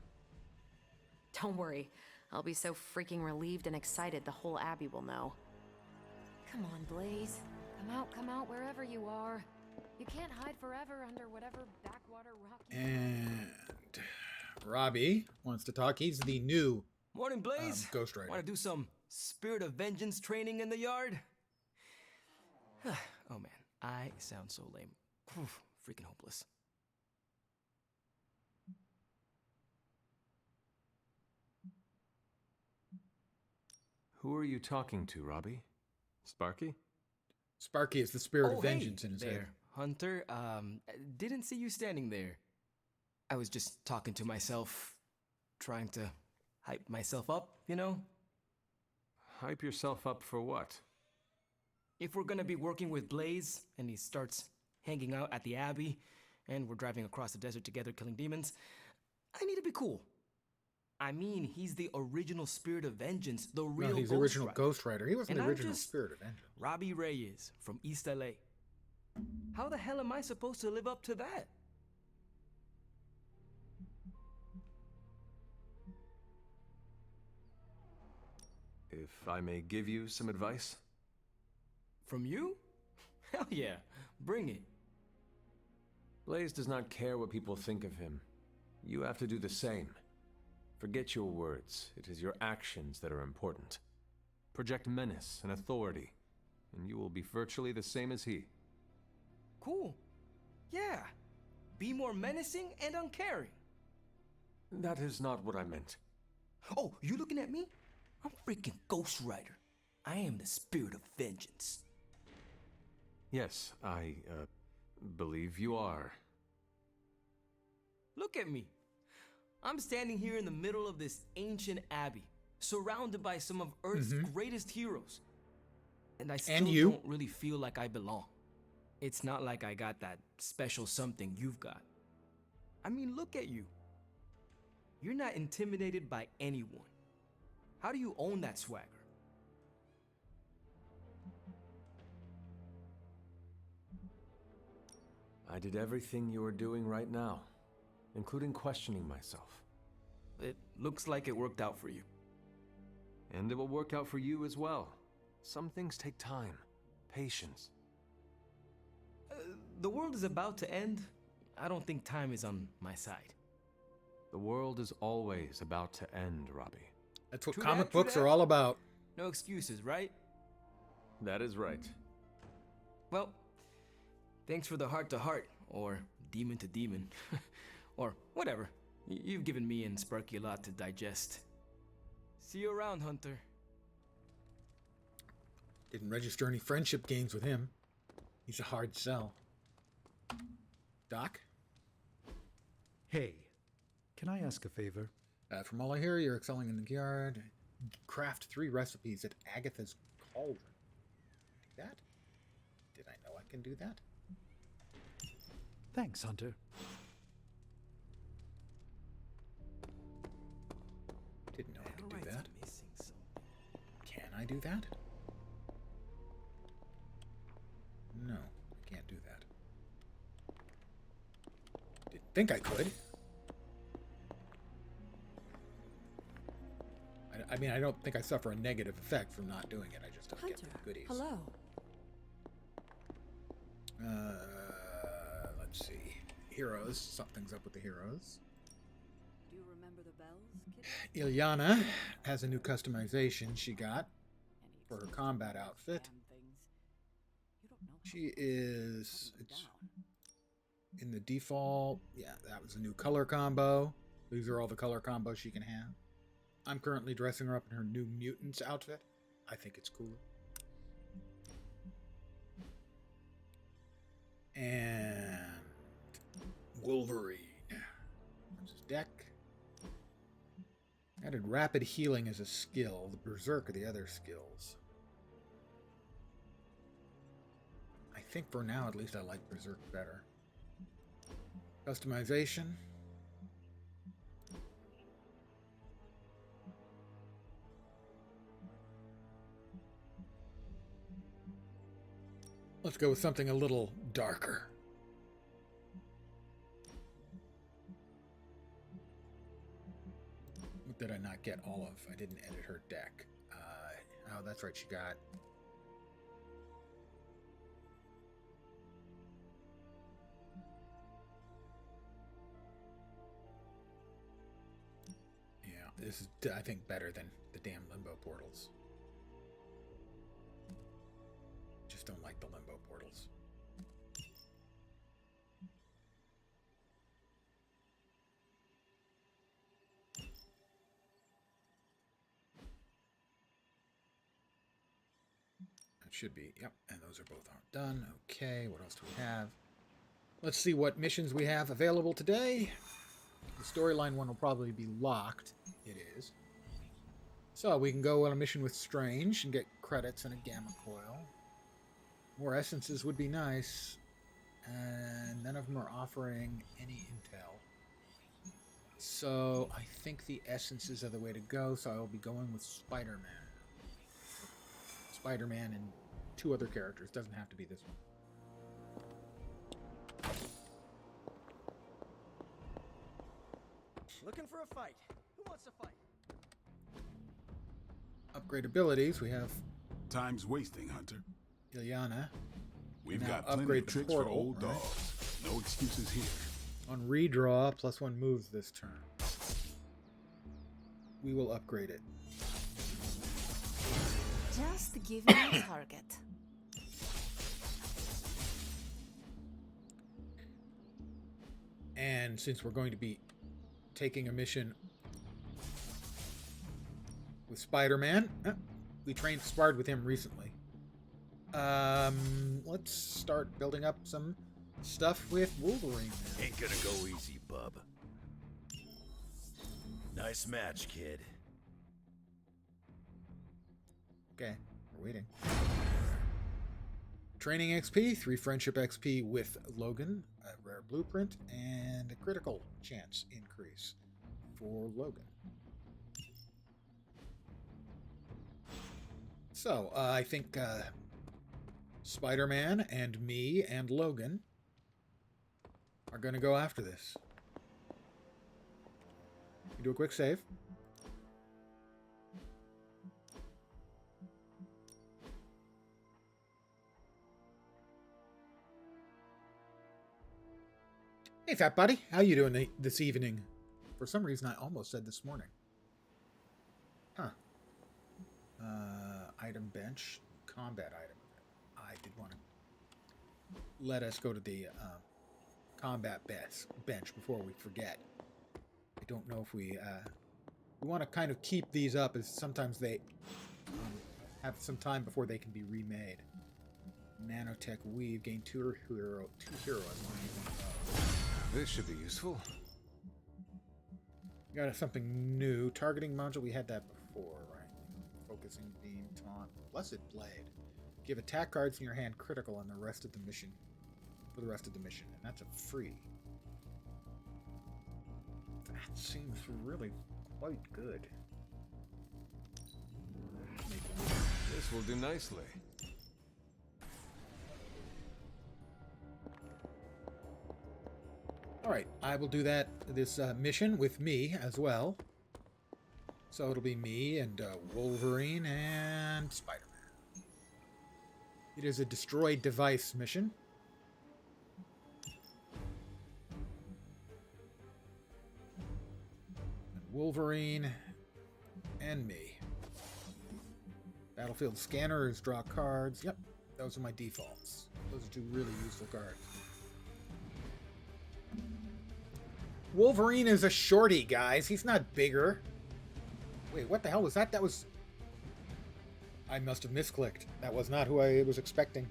Don't worry. I'll be so freaking relieved and excited the whole Abbey will know. Come on, Blaze. Come out wherever you are. You can't hide forever under whatever backwater rock you And Robbie wants to talk. He's the new Morning, Blaze. Ghost Rider. Want to do some Spirit of Vengeance training in the yard? Oh man, I sound so lame. Whew, freaking hopeless. Who are you talking to, Robbie? Sparky? Sparky is the spirit Oh, of vengeance hey, in his there, head. Hunter. Didn't see you standing there. I was just talking to myself, trying to hype myself up, you know? Hype yourself up for what? If we're gonna be working with Blaze, and he starts hanging out at the Abbey, and we're driving across the desert together killing demons, I need to be cool. I mean, he's the original Spirit of Vengeance, the real No, he's the Ghost original Rider. Ghost Rider. He wasn't And the I'm original just Spirit of Vengeance. Robbie Reyes from East LA. How the hell am I supposed to live up to that? If I may give you some advice? From you? Hell yeah, bring it. Blaze does not care what people think of him. You have to do the same. Forget your words. It is your actions that are important. Project menace and authority, and you will be virtually the same as he. Cool. Yeah. Be more menacing and uncaring. That is not what I meant. Oh, you looking at me? I'm freaking Ghost Rider. I am the spirit of vengeance. Yes, I, believe you are. Look at me. I'm standing here in the middle of this ancient abbey, surrounded by some of Earth's greatest heroes. And I still don't really feel like I belong. It's not like I got that special something you've got. I mean, look at you. You're not intimidated by anyone. How do you own that swagger? I did everything you are doing right now, including questioning myself. It looks like it worked out for you. And it will work out for you as well. Some things take time, patience. The world is about to end. I don't think time is on my side. The world is always about to end, Robbie. That's what comic books are all about. No excuses, right? That is right. Well, thanks for the heart-to-heart, or demon-to-demon, or whatever. You've given me and Sparky a lot to digest. See you around, Hunter. Didn't register any friendship games with him. He's a hard sell. Doc? Hey, can I ask a favor? From all I hear, you're excelling in the yard. Craft 3 recipes at Agatha's Cauldron. Do that? Did I know I can do that? Thanks, Hunter. Didn't know I could do that. Can I do that? No, I can't do that. Didn't think I could. I mean, I don't think I suffer a negative effect from not doing it. I just don't Hunter, get the goodies. hello. Let's see. Heroes. Something's up with the heroes. Do you remember the bells, kid? Ilyana has a new customization she got for her combat outfit. She is in the default. Yeah, that was a new color combo. These are all the color combos she can have. I'm currently dressing her up in her new mutants outfit. I think it's cool. And Wolverine. That's his deck. Added rapid healing as a skill. The Berserk are the other skills. I think for now, at least, I like Berserk better. Customization. Let's go with something a little darker. What did I not get all of? I didn't edit her deck. Oh, that's right, she got... Yeah, this is, I think, better than the damn limbo portals. Just don't like the limbo portals. That should be, yep, and those are both aren't done. Okay, what else do we have? Let's see what missions we have available today. The storyline one will probably be locked. It is. So we can go on a mission with Strange and get credits and a gamma coil. More essences would be nice, and none of them are offering any intel. So I think the essences are the way to go, so I'll be going with Spider-Man. Spider-Man and 2 other characters. Doesn't have to be this one. Looking for a fight. Who wants to fight? Upgrade abilities. We have... Time's wasting, Hunter. Ilyana. We've Now got plenty upgrade of the tricks portal, for old right? dogs. No excuses here. On redraw, +1 moves this turn. We will upgrade it. Just give me a target. And since we're going to be taking a mission with Spider-Man, we sparred with him recently. Let's start building up some stuff with Wolverine now. Ain't gonna go easy, bub. Nice match, kid. Okay, we're waiting. Training XP, 3 friendship XP with Logan, a rare blueprint, and a critical chance increase for Logan. So, I think Spider-Man and me and Logan are going to go after this. You do a quick save. Hey, fat buddy. How you doing this evening? For some reason, I almost said this morning. Huh. Item bench. Combat item. I did want to let us go to the combat bench before we forget. I don't know if we want to kind of keep these up, as sometimes they have some time before they can be remade. Nanotech weave, gain two heroes. This should be useful. Got something new. Targeting module, we had that before, right? Focusing beam, taunt, blessed blade. Give attack cards in your hand critical on the rest of the mission. For the rest of the mission, and that's a free. That seems really quite good. This will do nicely. Alright, I will do this mission with me as well. So it'll be me and Wolverine and Spider-Man. It is a destroy device mission. And Wolverine and me. Battlefield scanners, draw cards. Yep, those are my defaults. Those are 2 really useful cards. Wolverine is a shorty, guys. He's not bigger. Wait, what the hell was that? That was... I must have misclicked. That was not who I was expecting.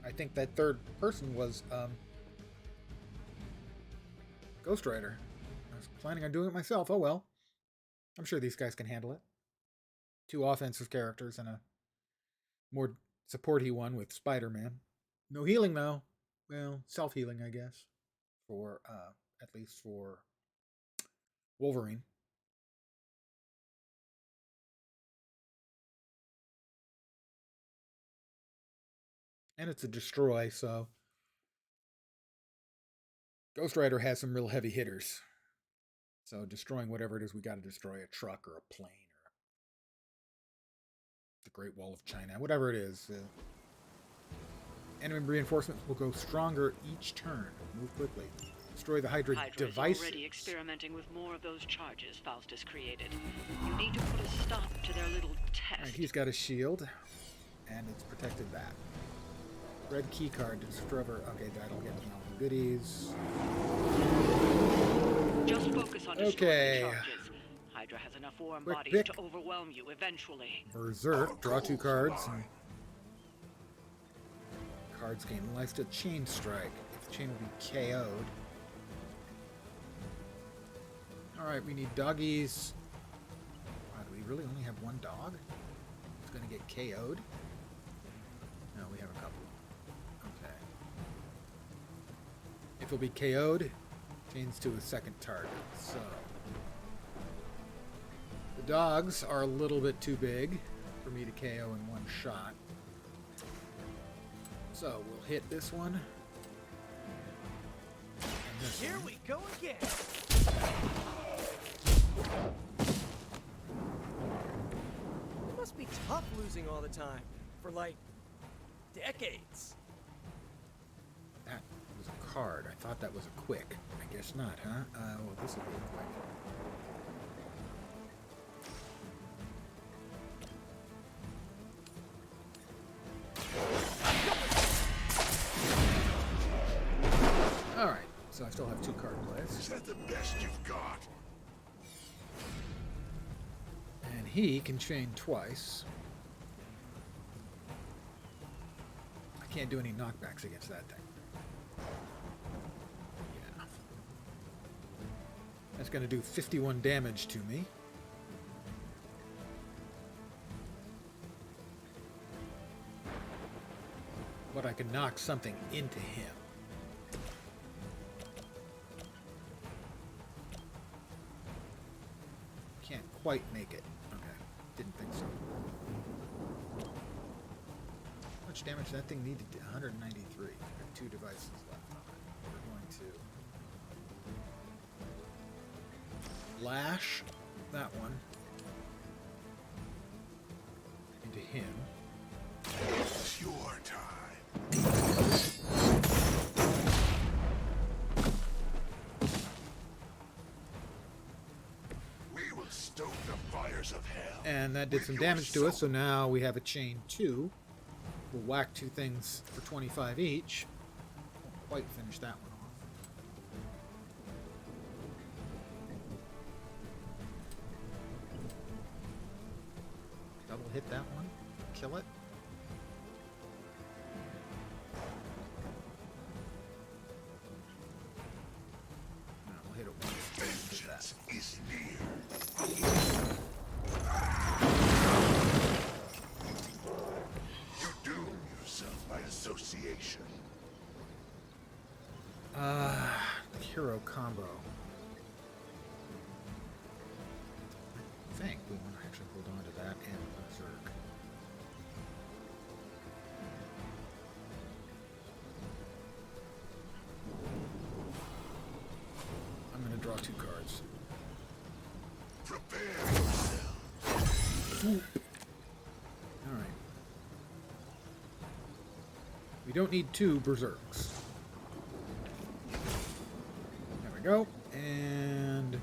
I think that third person was, Ghost Rider. I was planning on doing it myself. Oh well. I'm sure these guys can handle it. 2 offensive characters and a more supporty one with Spider-Man. No healing, though. Well, self-healing, I guess. For, at least for Wolverine. And it's a destroy, so Ghost Rider has some real heavy hitters. So destroying whatever it is we got to destroy, a truck or a plane or the Great Wall of China, whatever it is. Enemy reinforcements will go stronger each turn. Move quickly. Destroy the Hydra devices. Is already experimenting with more of those charges Faustus created. You need to put a stop to their little test. Right, he's got a shield, and it's protected that. Red key card to destroy. Okay, that'll get me all the goodies. Just focus on destroying the charges. Hydra has enough warm bodies to overwhelm you eventually. Berserk. Draw 2 cards. Cards gain life to chain strike. If the chain will be KO'd. Alright, we need doggies. Wow, do we really only have 1 dog? It's gonna get KO'd? No, we have a couple. Okay. If it'll be KO'd, chains to a second target. So the dogs are a little bit too big for me to KO in 1 shot. So we'll hit this one. And this Here one. we go again. It must be tough losing all the time. For like decades. That was a card. I thought that was a quick. I guess not, huh? Well, this will be a quick. Alright, so I still have 2 card plays. Is that the best you've got? And he can chain twice. I can't do any knockbacks against that thing. Yeah. That's going to do 51 damage to me. But I can knock something into him. Can't quite make it. Okay, didn't think so. How much damage that thing needed? 193. I have 2 devices left on it. We're going to lash that one into him. It's your time. We will stoke the fires of hell. And that did some damage to us, so now we have a chain 2. We'll whack 2 things for 25 each. Won't quite finish that one off. Double hit that one. Kill it. No, we'll hit it once. Vengeance is near. You doom yourself by association. The hero combo. I think we want to actually hold on to that and Berserk. I'm going to draw 2 cards. Prepare yourself. Alright. We don't need 2 Berserks. There we go. And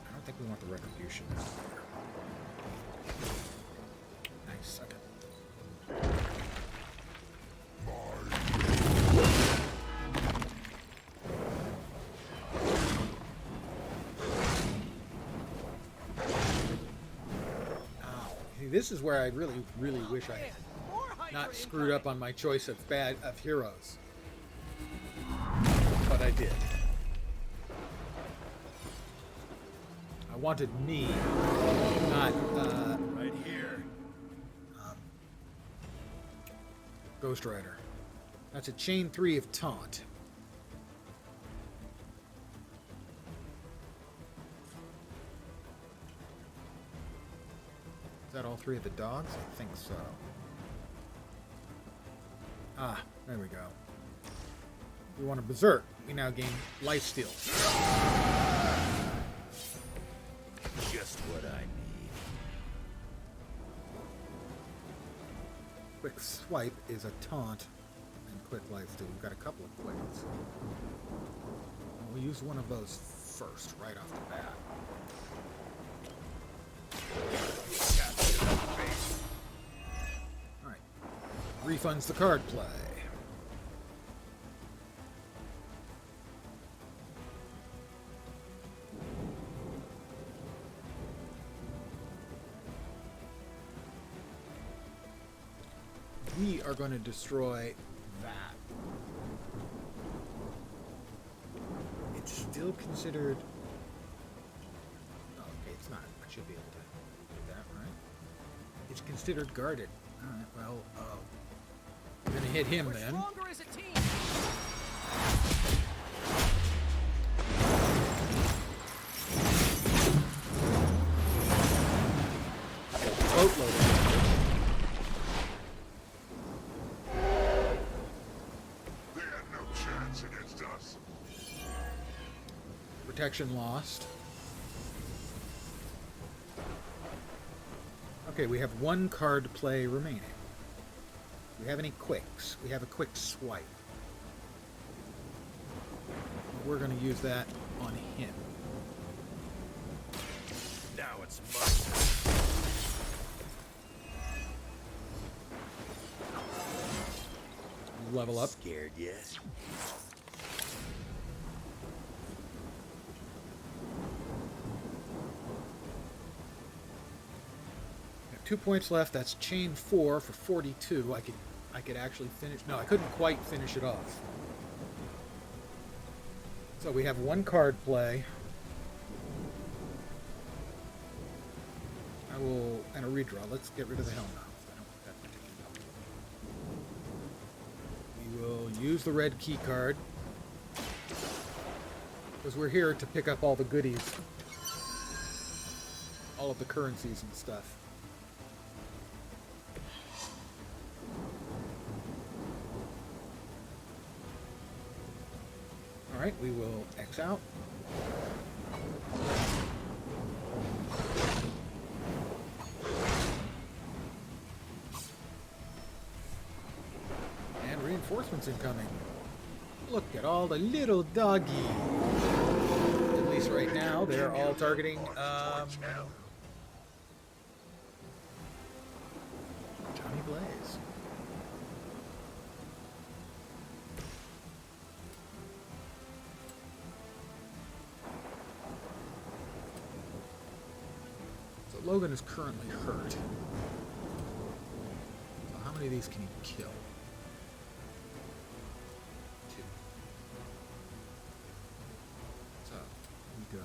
I don't think we want the Retribution out there. Nice. Okay. This is where I really, really wish I had not screwed up on my choice of heroes. But I did. I wanted me, not right here. Ghost Rider. That's a chain 3 of taunt. Is that all 3 of the dogs? I think so. Ah, there we go. We want a Berserk. We now gain lifesteal. Just what I need. Quick Swipe is a taunt, and Quick Lifesteal. We've got a couple of quicks. We'll use one of those first, right off the bat. Alright. Refunds the card play. We are going to destroy that. It's still considered... Oh, okay, it's not. I should be able to do that, right? It's considered guarded. Alright, well, I'm going to hit him then. Stronger as a team. Boatload of damage. They had no chance against us. Protection lost. Okay, we have one card play remaining. Do we have any quicks? We have a quick swipe. We're going to use that on him. Now it's my turn. Level up. Scared yet? 2 points left. That's chain 4 for 42. I could actually finish. No, I couldn't quite finish it off. So we have one card play. And a redraw. Let's get rid of the Hell Mouth. I don't want that particular. We will use the red key card. Because we're here to pick up all the goodies. All of the currencies and stuff. Alright, we will X out. And reinforcements incoming. Look at all the little doggies. At least right now, they're all targeting, Johnny Blaze. Logan is currently hurt. So how many of these can he kill? 2. So, we go.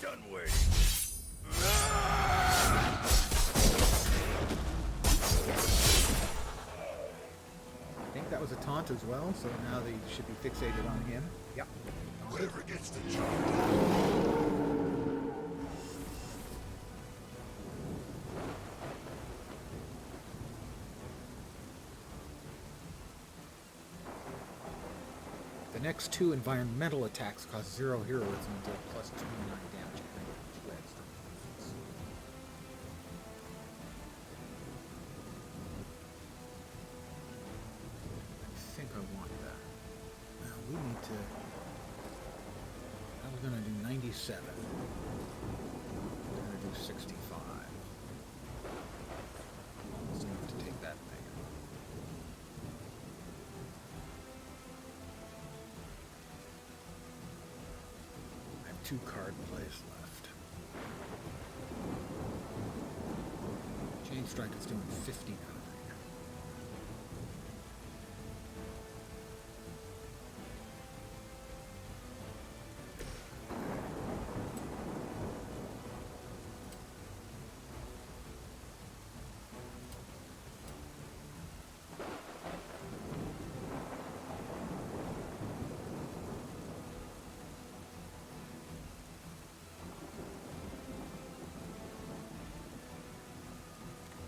Done waiting. I think that was a taunt as well, so now they should be fixated on him. Yep. Whatever gets the job done. The next 2 environmental attacks cost 0 heroism until plus 29 damage. I think I want that. Now we need to. I was going to do 97. I'm going to do 65. Almost enough to take that thing. I have 2 card plays left. Chain Strike is doing 59.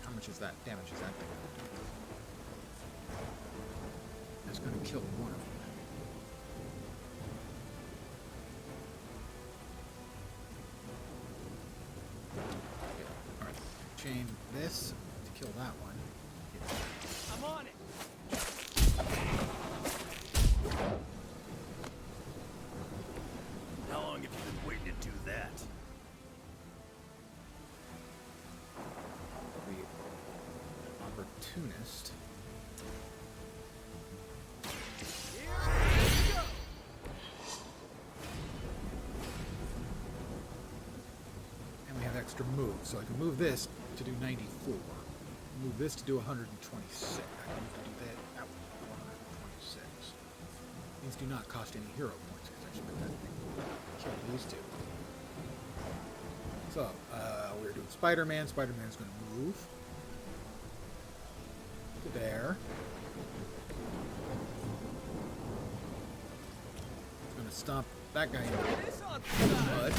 How much is that damage is that thing going to do? That's going to kill one of them. Yeah. Alright. Chain this to kill that one. I'm on it. How long have you been waiting to do that? Opportunist. And we have extra moves, so I can move this to do 94. Move this to do 126. I can move to do that one, 126. These do not cost any hero points because I should make that thing kill these 2. So, we're doing Spider-Man. Spider-Man's going to move to there. He's going to stomp that guy in the mud.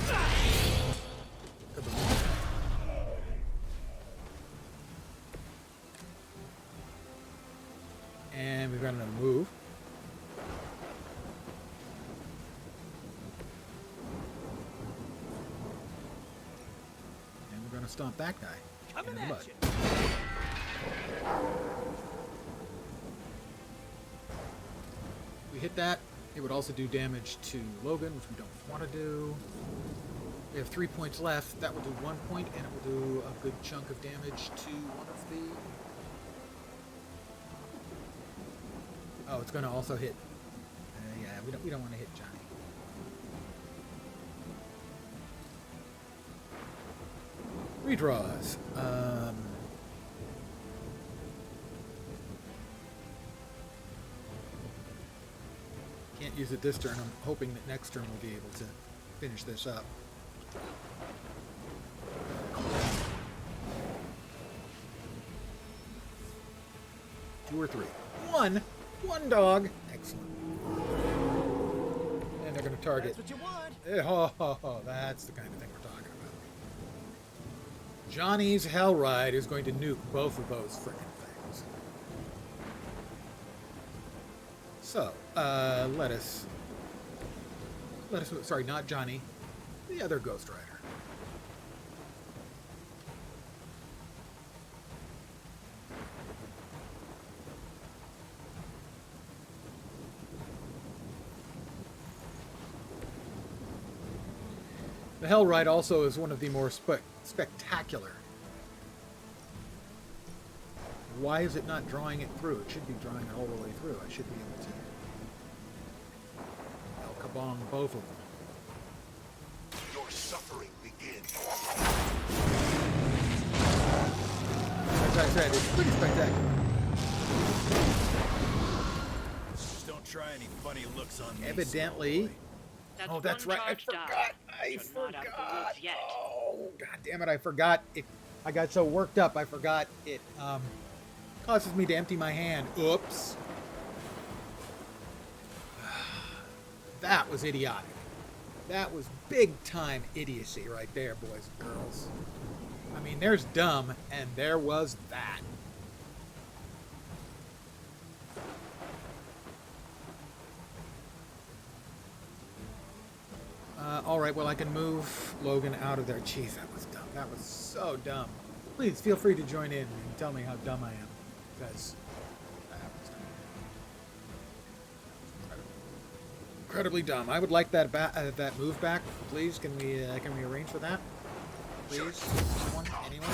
And we've got another move. stomp that guy into the mud. If we hit that, it would also do damage to Logan, which we don't want to do. We have 3 points left. That will do 1 point, and it will do a good chunk of damage to one of the... Oh, it's going to also hit... yeah, we don't want to hit Johnny. Redraws. Can't use it this turn. I'm hoping that next turn we'll be able to finish this up. Two or three. One dog. Excellent. And they're going to target. That's what you want. That's the kind of thing we're talking about. Johnny's Hell Ride is going to nuke both of those frickin' things. So, let us, sorry, not Johnny, the other Ghost Rider. The Hell Ride also is one of the more spectacular. Why is it not drawing it through? It should be drawing it all the way through. I should be able to El Kabong both of them. Your suffering begins. As I said, it's pretty spectacular. Just don't try any funny looks on me. Evidently. That's That's right. I forgot. Oh, god damn it! I forgot it. I got so worked up. I forgot it. Causes me to empty my hand. Oops. That was idiotic. That was big time idiocy right there, boys and girls. I mean, there's dumb, and there was that. All right, well, I can move Logan out of there. Jeez, that was dumb. That was so dumb. Please feel free to join in and tell me how dumb I am, because that was incredibly dumb. I would like that that move back, please. Can we arrange for that, please? Someone, anyone?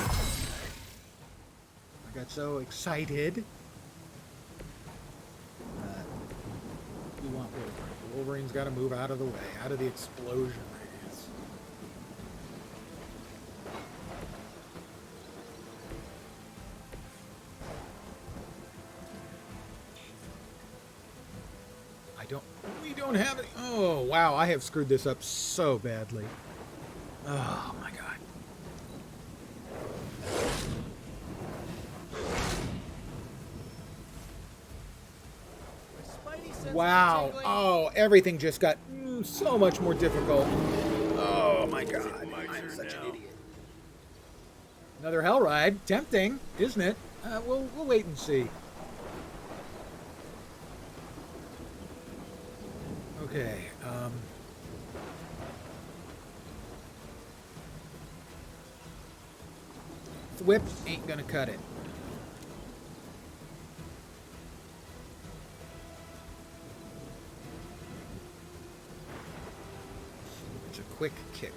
I got so excited. We want Wolverine. Wolverine's got to move out of the way, out of the explosion radius. We don't have it. Oh, wow, I have screwed this up so badly. Oh, my God. Wow. Oh, everything just got so much more difficult. Oh, my God. I'm such an idiot. Another Hell Ride. Tempting, isn't it? We'll wait and see. Okay. Whip ain't gonna cut it. It's a quick kick.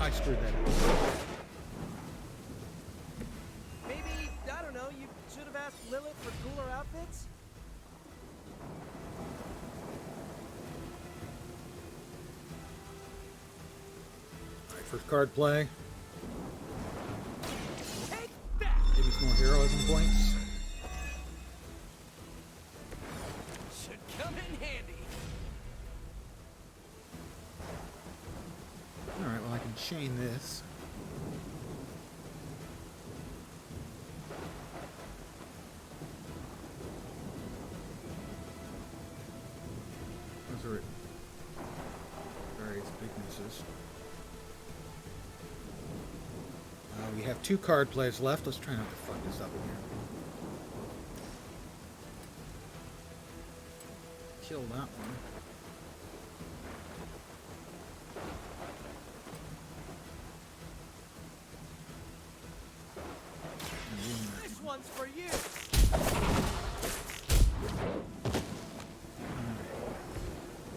I screwed that up. Maybe, I don't know, you should have asked Lilith for cooler outfits? Alright, first card play. Take that! Give me some more heroism points. Should come in handy. Alright, well I can chain this. Those are various weaknesses. We have 2 card plays left. Let's try not to fuck this up again. Kill that one. This one's for you.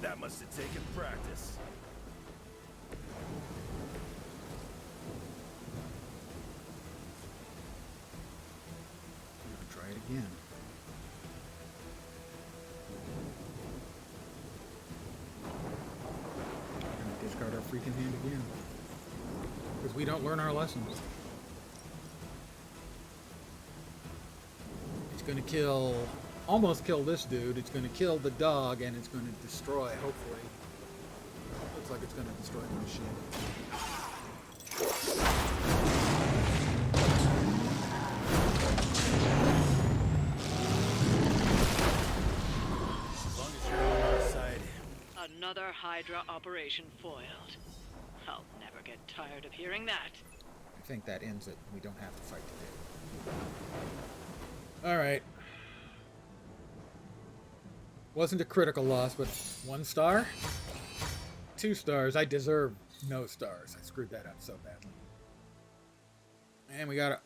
That must have taken practice. Try it again. We're gonna discard our freaking hand again. Because we don't learn our lessons. It's gonna kill, almost kill this dude. It's gonna kill the dog, and it's gonna destroy, hopefully. Looks like it's gonna destroy the machine. Another Hydra operation foiled. I'll never get tired of hearing that. I think that ends it. We don't have to fight today. Alright. Wasn't a critical loss, but 1 star? 2 stars. I deserve no stars. I screwed that up so badly. And we got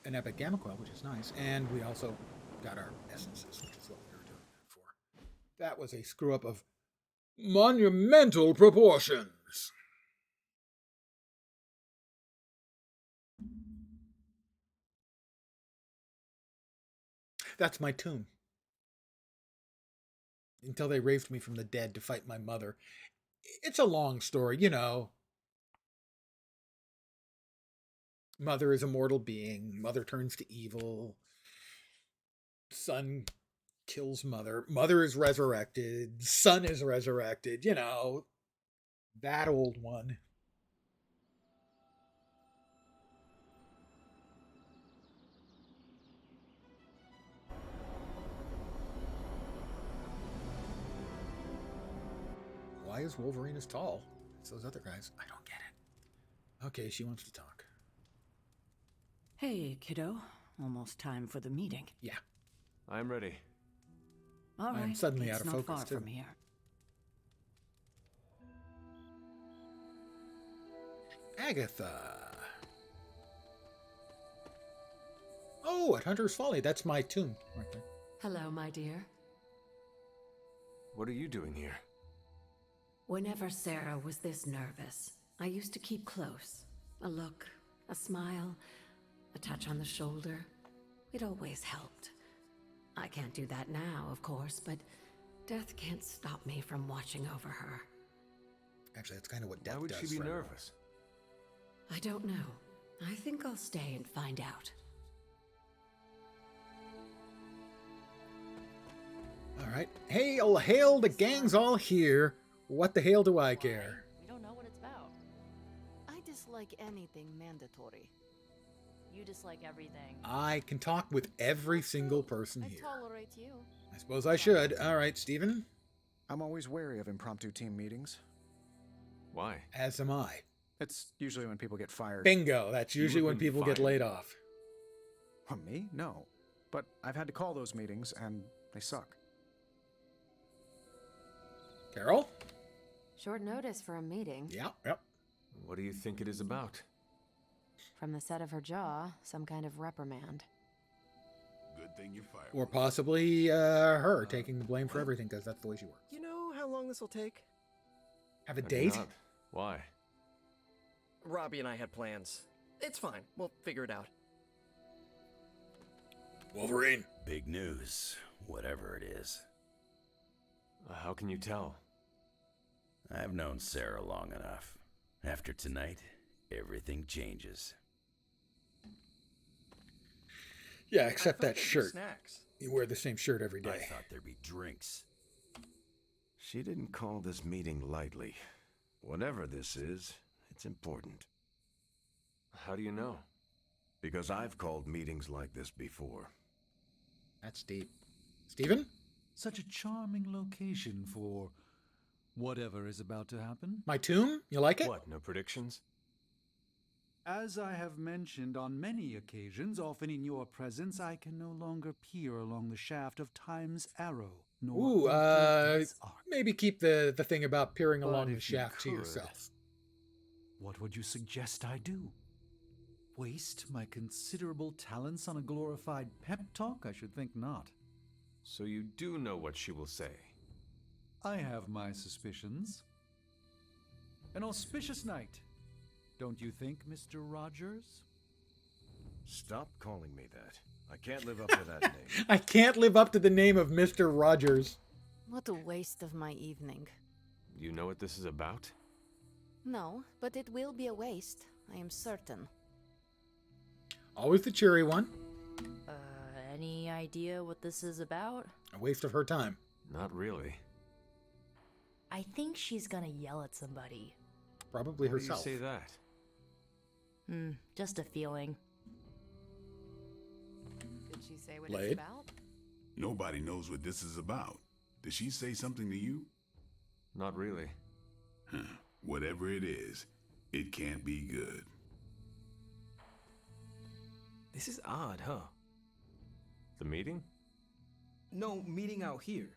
an Epic Gamma Coil, which is nice. And we also got our essences, which is what we were doing that for. That was a screw up of monumental proportions. That's my tomb. Until they raised me from the dead to fight my mother. It's a long story, you know. Mother is a mortal being. Mother turns to evil. Son kills mother. Mother is resurrected. Son is resurrected. You know, that old one. Why is Wolverine as tall as those other guys? I don't get it. Okay, she wants to talk. Hey, kiddo. Almost time for the meeting. Yeah. I'm ready. All right. I'm suddenly it's out of not focus, far too. from here. Agatha. Oh, at Hunter's Folly. That's my tomb right there. Hello, my dear. What are you doing here? Whenever Sarah was this nervous, I used to keep close. A look, a smile, a touch on the shoulder. It always helped. I can't do that now, of course, but death can't stop me from watching over her. Actually, that's kind of what death Why would does she be for everyone. nervous? I don't know. I think I'll stay and find out. All right. Hail, hail, the gang's all here. What the hell do I care? We don't know what it's about. I dislike anything mandatory. You dislike everything. I can talk with every single person I here. tolerate you. I suppose I should. All right, Steven. I'm always wary of impromptu team meetings. Why? As am I. It's usually when people get fired. Bingo. That's usually when have been people get fired. laid off. Me? No. But I've had to call those meetings, and they suck. Carol? Short notice for a meeting. Yep. What do you think it is about? From the set of her jaw, some kind of reprimand. Good thing you fired. Or possibly her taking the blame for everything, because that's the way she works. You know how long this will take? Have a I do date? not. Why? Robbie and I had plans. It's fine. We'll figure it out. Wolverine. Big news, whatever it is. How can you tell? I've known Sarah long enough. After tonight, everything changes. Yeah, except that there'd be shirt. Snacks. You wear the same shirt every I day. thought there'd be drinks. She didn't call this meeting lightly. Whatever this is, it's important. How do you know? Because I've called meetings like this before. That's deep. Steven? Such a charming location for whatever is about to happen. My tomb? You like it? What, no predictions? As I have mentioned on many occasions, often in your presence, I can no longer peer along the shaft of time's arrow, nor Ooh, alter its arc. maybe keep the thing about peering But along the if you shaft to could, yourself. What would you suggest I do? Waste my considerable talents on a glorified pep talk? I should think not. So you do know what she will say. I have my suspicions. An auspicious night, don't you think, Mr. Rogers? Stop calling me that. I can't live up to that name. I can't live up to the name of Mr. Rogers. What a waste of my evening. You know what this is about? No, but it will be a waste, I am certain. Always the cheery one. Any idea what this is about? A waste of her time. Not really. I think she's gonna yell at somebody. Probably Why herself. do you say that? Just a feeling. Did she say what Blade? it's about? Nobody knows what this is about. Did she say something to you? Not really. Whatever it is, it can't be good. This is odd, huh? The meeting? No, meeting out here.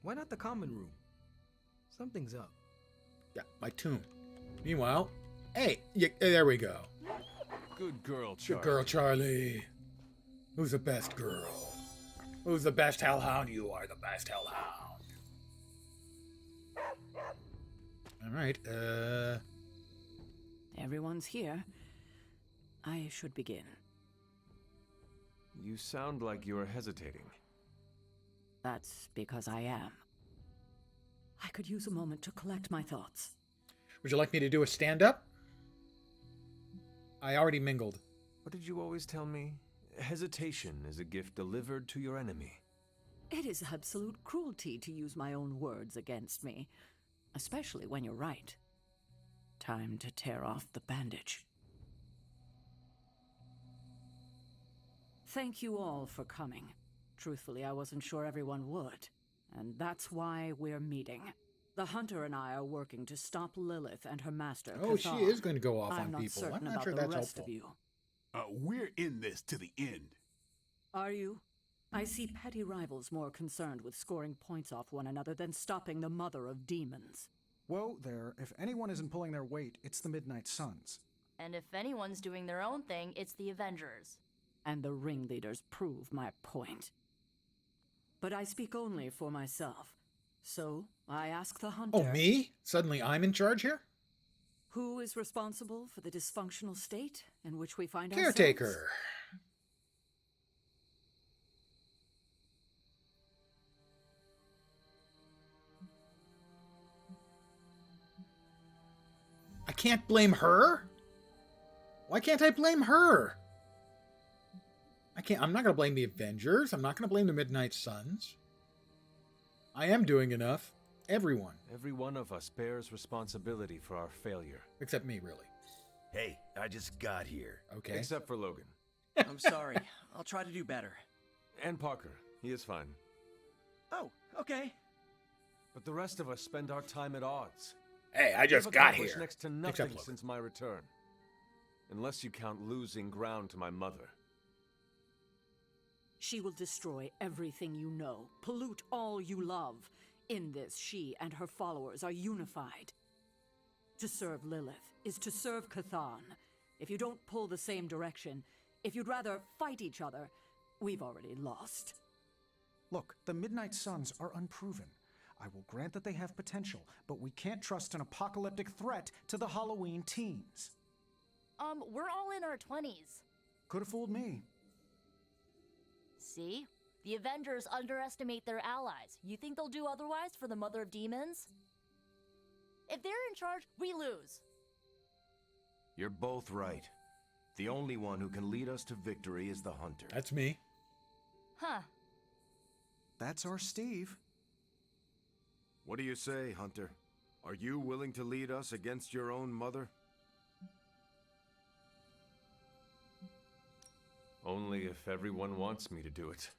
Why not the common room? Something's up. Yeah, my tomb. Meanwhile, hey, there we go. Good girl, Charlie. Good girl, Charlie. Who's the best girl? Who's the best hellhound? You are the best hellhound. All right, Everyone's here. I should begin. You sound like you're hesitating. That's because I am. I could use a moment to collect my thoughts. Would you like me to do a stand-up? I already mingled. What did you always tell me? Hesitation is a gift delivered to your enemy. It is absolute cruelty to use my own words against me, especially when you're right. Time to tear off the bandage. Thank you all for coming. Truthfully, I wasn't sure everyone would, and that's why we're meeting. The Hunter and I are working to stop Lilith and her master, Oh, she Cathar. is going to go off I'm on not people. certain I'm not about sure the that's rest helpful. of you. We're in this to the end. Are you? I see petty rivals more concerned with scoring points off one another than stopping the mother of demons. Whoa there, if anyone isn't pulling their weight, it's the Midnight Suns. And if anyone's doing their own thing, it's the Avengers. And the ringleaders prove my point. But I speak only for myself. So, I ask the Hunter... Oh, me? Suddenly I'm in charge here? Who is responsible for the dysfunctional state in which we find Caretaker. ourselves? I can't blame her? Why can't I blame her? I'm not going to blame the Avengers. I'm not going to blame the Midnight Suns. I am doing enough. Everyone. Every one of us bears responsibility for our failure. Except me, really. Hey, I just got here. Okay. Except for Logan. I'm sorry. I'll try to do better. And Parker. He is fine. Oh, okay. But the rest of us spend our time at odds. Hey, I just We've got accomplished here. next to Except nothing Logan. since my return. Unless you count losing ground to my mother. She will destroy everything you know, pollute all you love. In this, she and her followers are unified. To serve Lilith is to serve Cathan. If you don't pull the same direction, if you'd rather fight each other, we've already lost. Look, the Midnight Suns are unproven. I will grant that they have potential, but we can't trust an apocalyptic threat to the Halloween teens. We're all in our 20s. Could have fooled me. See? The Avengers underestimate their allies. You think they'll do otherwise for the Mother of Demons? If they're in charge, we lose. You're both right. The only one who can lead us to victory is the Hunter. That's me. Huh. That's our Steve. What do you say, Hunter? Are you willing to lead us against your own mother? Only if everyone wants me to do it.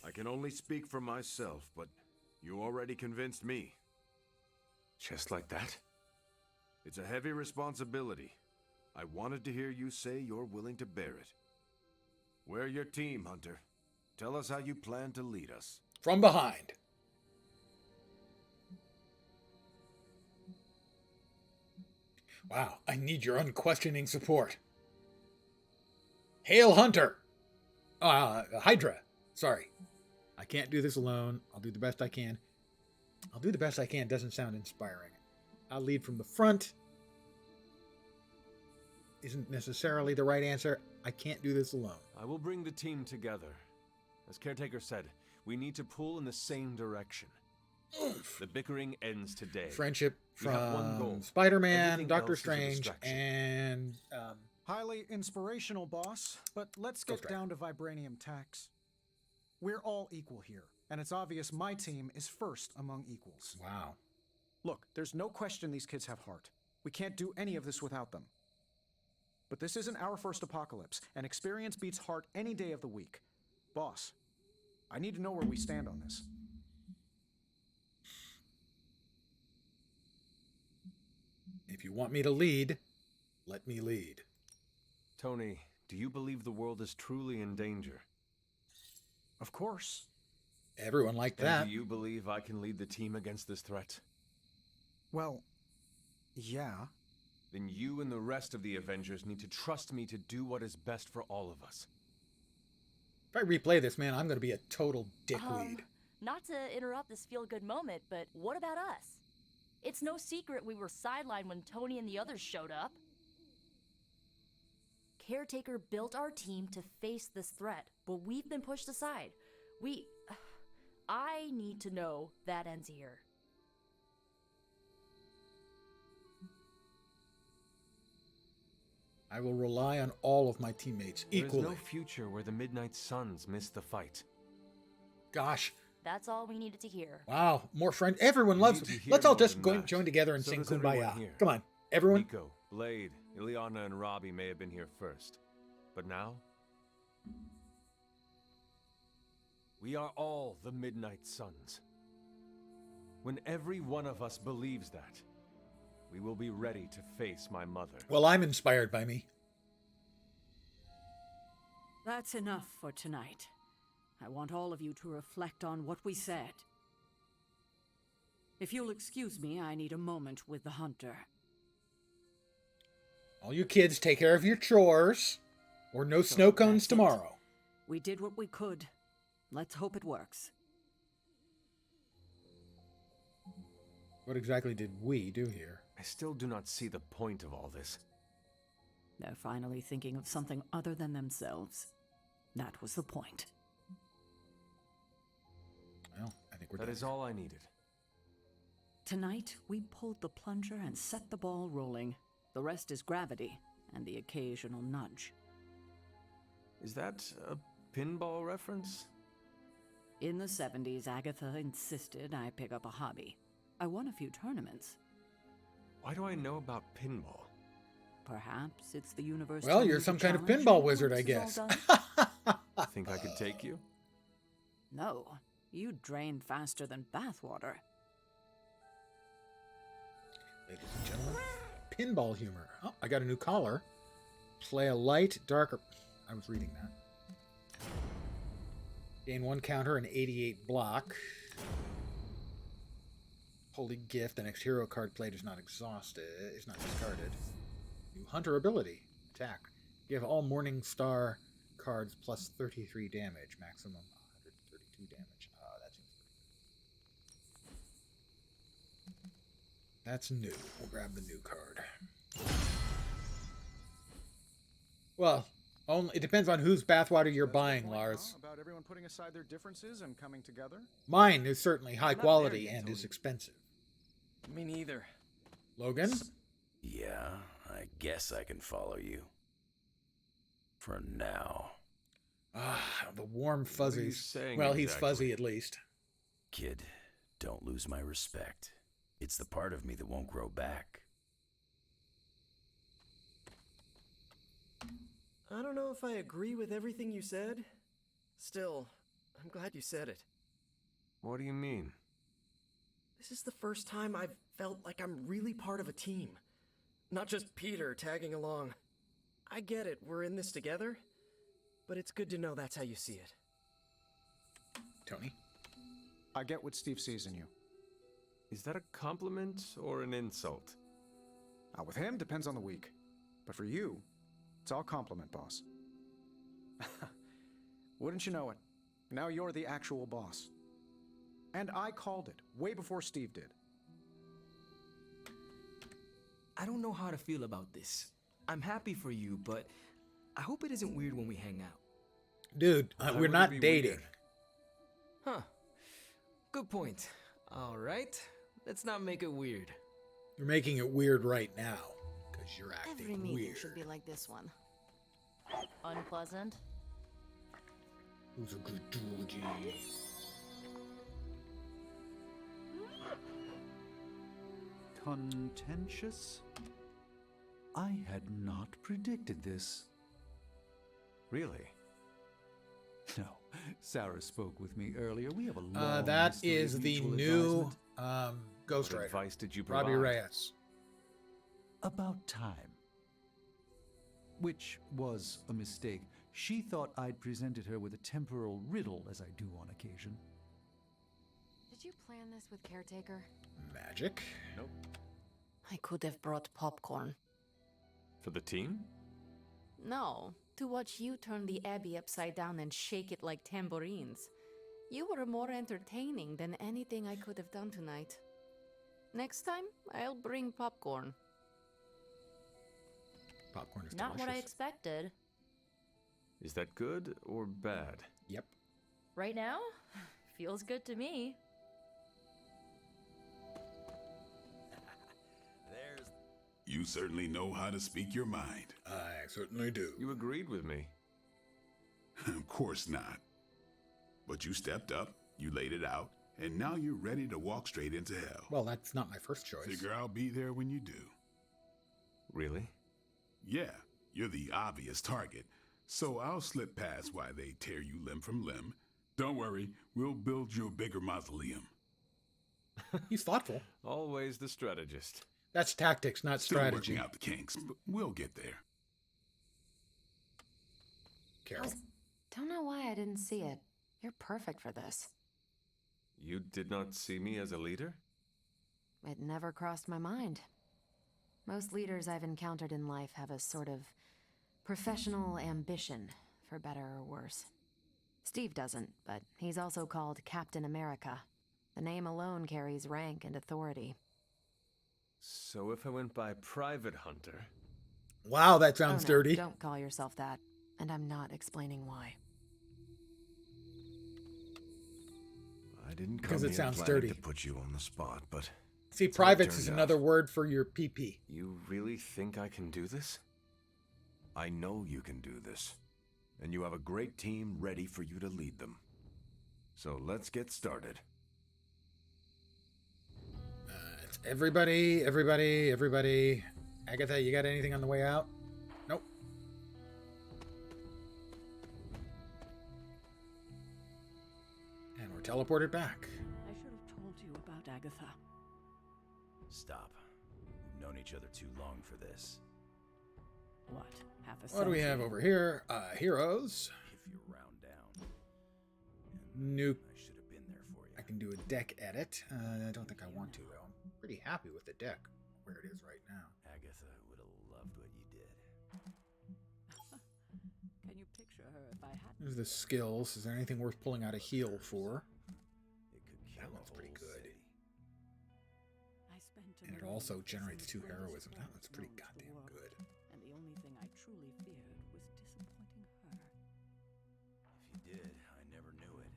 I can only speak for myself, but you already convinced me. Just like that? It's a heavy responsibility, I wanted to hear you say you're willing to bear it. We're your team, Hunter. Tell us how you plan to lead us. From behind. Wow, I need your unquestioning support. Hail Hunter! Hydra. Sorry. I can't do this alone. I'll do the best I can. I'll do the best I can doesn't sound inspiring. I'll lead from the front. Isn't necessarily the right answer. I can't do this alone. I will bring the team together. As Caretaker said, we need to pull in the same direction. The bickering ends today. Friendship We have one goal. from Spider-Man, Everything Doctor else is a Strange, distraction. and... Highly inspirational, boss, but let's get down to vibranium tax. We're all equal here, and it's obvious my team is first among equals. Wow. Look, there's no question these kids have heart. We can't do any of this without them. But this isn't our first apocalypse, and experience beats heart any day of the week. Boss, I need to know where we stand on this. If you want me to lead, let me lead. Tony, do you believe the world is truly in danger? Of course. Everyone like And that. do you believe I can lead the team against this threat? Well, yeah. Then you and the rest of the Avengers need to trust me to do what is best for all of us. If I replay this, man, I'm going to be a total dickweed. Not to interrupt this feel-good moment, but what about us? It's no secret we were sidelined when Tony and the others showed up. Caretaker built our team to face this threat, but we've been pushed aside. I need to know that ends here. I will rely on all of my teammates equally. There is no future where the Midnight Suns miss the fight. Gosh. That's all we needed to hear. Wow, more friends. Everyone loves. Let's all just join together and sing Kumbaya. Come on, everyone. Nico, Blade, Ileana, and Robbie may have been here first, but now we are all the Midnight Suns. When every one of us believes that, we will be ready to face my mother. Well, I'm inspired by me. That's enough for tonight. I want all of you to reflect on what we said. If you'll excuse me, I need a moment with the Hunter. All you kids take care of your chores, or no snow cones tomorrow. We did what we could. Let's hope it works. What exactly did we do here? I still do not see the point of all this. They're finally thinking of something other than themselves. That was the point. Well, I think we're That done. is all I needed. Tonight, we pulled the plunger and set the ball rolling. The rest is gravity and the occasional nudge. Is that a pinball reference? In the 70s, Agatha insisted I pick up a hobby. I won a few tournaments. Why do I know about pinball? Perhaps it's the universe. Well, you're some kind of pinball wizard, I guess. Think I could take you? No, you drain faster than bathwater. Ladies and gentlemen, pinball humor. Oh, I got a new collar. Play a light, darker. I was reading that. Gain 1 counter and 88 block. Holy gift. The next hero card played is not exhausted. Is not discarded. New hunter ability. Attack. Give all Morning Star cards plus 33 damage. Maximum 132 damage. That seems pretty good. That's new. We'll grab the new card. Well, it depends on whose bathwater you're buying, Lars. About everyone putting aside their differences and coming together? Mine is certainly high quality and is expensive. Me neither. Logan? Yeah, I guess I can follow you. For now. The warm fuzzies. saying Well, he's exactly? fuzzy at least. Kid, don't lose my respect. It's the part of me that won't grow back. I don't know if I agree with everything you said. Still, I'm glad you said it. What do you mean? This is the first time I've felt like I'm really part of a team. not just Peter tagging along. I get it, we're in this together, but it's good to know that's how you see it. Tony? I get what Steve sees in you. Is that a compliment or an insult? With him, depends on the week. But for you, it's all compliment, boss. Wouldn't you know it? Now you're the actual boss. And I called it, way before Steve did. I don't know how to feel about this. I'm happy for you, but I hope it isn't weird when we hang out. Dude, we're not dating. Huh. Good point. All right. Let's not make it weird. You're making it weird right now, because you're acting Every meeting weird. should be like this one. Unpleasant? Who's a good dude? Contentious? I had not predicted this. Really? No. Sarah spoke with me earlier. We have a long That history is of the mutual new advisement. Ghost What Rider. advice did you provide? Robbie Reyes. About time. Which was a mistake. She thought I'd presented her with a temporal riddle, as I do on occasion. Did you plan this with Caretaker? Magic. Nope. I could have brought popcorn. For the team? No, to watch you turn the Abbey upside down and shake it like tambourines. You were more entertaining than anything I could have done tonight. Next time, I'll bring popcorn. Popcorn is Not delicious. what I expected. Is that good or bad? Yep. Right now? Feels good to me. You certainly know how to speak your mind. I certainly do. You agreed with me. Of course not. But you stepped up, you laid it out, and now you're ready to walk straight into hell. Well, that's not my first choice. Figure I'll be there when you do. Really? Yeah, you're the obvious target, so I'll slip past why they tear you limb from limb. Don't worry, we'll build you a bigger mausoleum. He's thoughtful. Always the strategist. That's tactics, not Still strategy. working out the kinks, but we'll get there. Carol. Don't know why I didn't see it. You're perfect for this. You did not see me as a leader? It never crossed my mind. Most leaders I've encountered in life have a sort of professional ambition, for better or worse. Steve doesn't, but he's also called Captain America. The name alone carries rank and authority. So if I went by Private Hunter... Wow, that sounds no, dirty. Don't call yourself that, and I'm not explaining why. I didn't come Because it here sounds planning dirty. to put you on the spot, but See, it's how it privates is turned another out. word for your PP. You really think I can do this? I know you can do this, and you have a great team ready for you to lead them. So let's get started. It's everybody. Agatha, you got anything on the way out? Nope. And we're teleported back. I should have told you about Agatha. Stop. We've known each other too long for this. What? Half a What do we have century? over here? Heroes. If you're round down. Nuke. I should have been there for you. I can do a deck edit. I don't think I want to, though. I'm pretty happy with the deck where it is right now. Agatha would have loved what you did. Can you picture her if I hadn't? There's the skills. Is there anything worth pulling out a heal for? It could kill That one's a pretty whole good. city. I spent a And it million also years generates in 2 the heroism. world's That one's pretty known to the goddamn world, good. And the only thing I truly feared was disappointing her. If you did, I never knew it.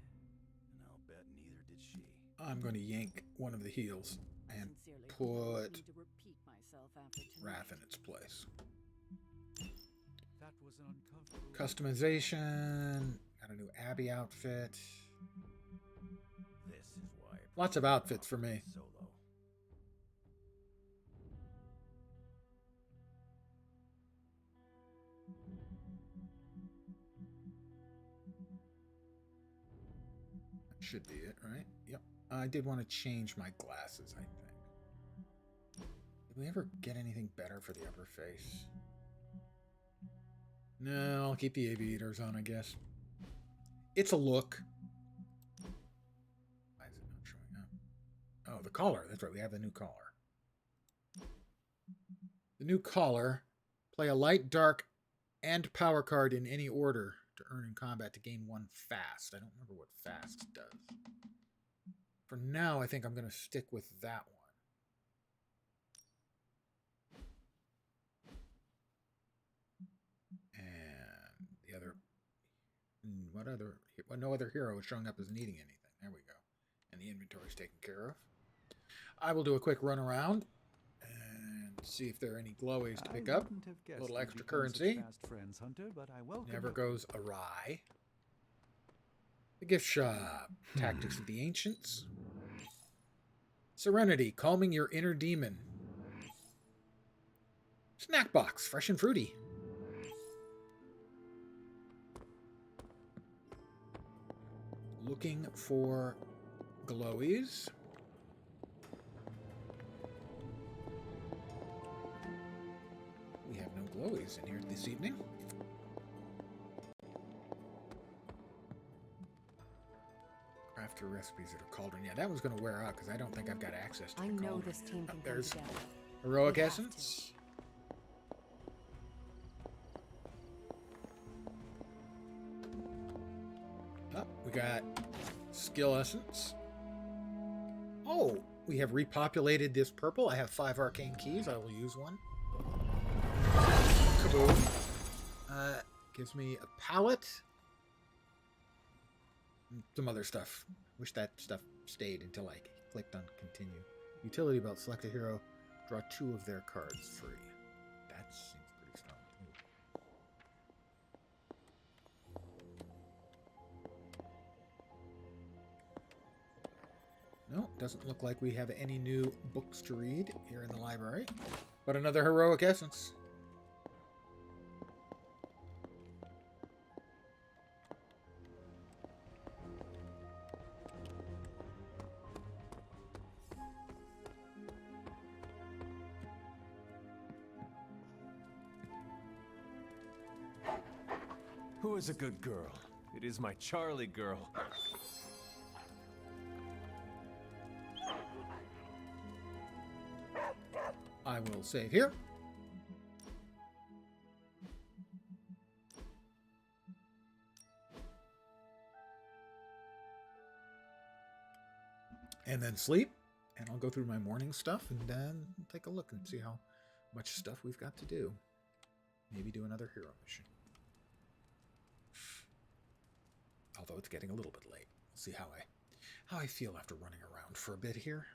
And I'll bet neither did she. I'm going to yank one of the heals and Sincerely, I put need to repeat myself after tonight. Wrath in its place. That was an uncomfortable... Customization. Got a new Abby outfit. This is why I Lots of outfits for me. solo. That should be it, right? Yep. I did want to change my glasses, I think. Did we ever get anything better for the upper face? No, I'll keep the aviators on, I guess. It's a look. Why is it not showing up? Oh, the collar. That's right. We have the new collar. The new collar. Play a light, dark, and power card in any order to earn in combat to gain 1 fast. I don't remember what fast does. For now, I think I'm going to stick with that one. And the other... What other... Well, no other hero is showing up as needing anything. There we go. And the inventory is taken care of. I will do a quick run around and see if there are any glowies to pick up. A little extra currency. Friends, Hunter, but I Never goes awry. The gift shop. Tactics of the Ancients. Serenity. Calming your inner demon. Snack box. Fresh and fruity. Looking for glowies. We have no glowies in here this evening. Crafter recipes at a cauldron. Yeah, that one's going to wear out because I don't think I've got access to the cauldron. I know this team can come There's together. Heroic Essence. Oh, we got Skill Essence. Oh, we have repopulated this purple. I have 5 arcane keys. I will use one. Kaboom. Gives me a palette. And some other stuff. Wish that stuff stayed until I clicked on continue. Utility belt. Select a hero. Draw 2 of their cards free. That seems pretty strong. No, doesn't look like we have any new books to read here in the library. But another Heroic Essence. Who is a good girl? It is my Charlie girl. I will save here. And then sleep. And I'll go through my morning stuff and then take a look and see how much stuff we've got to do. Maybe do another hero mission. Although it's getting a little bit late. We'll see how I feel after running around for a bit here.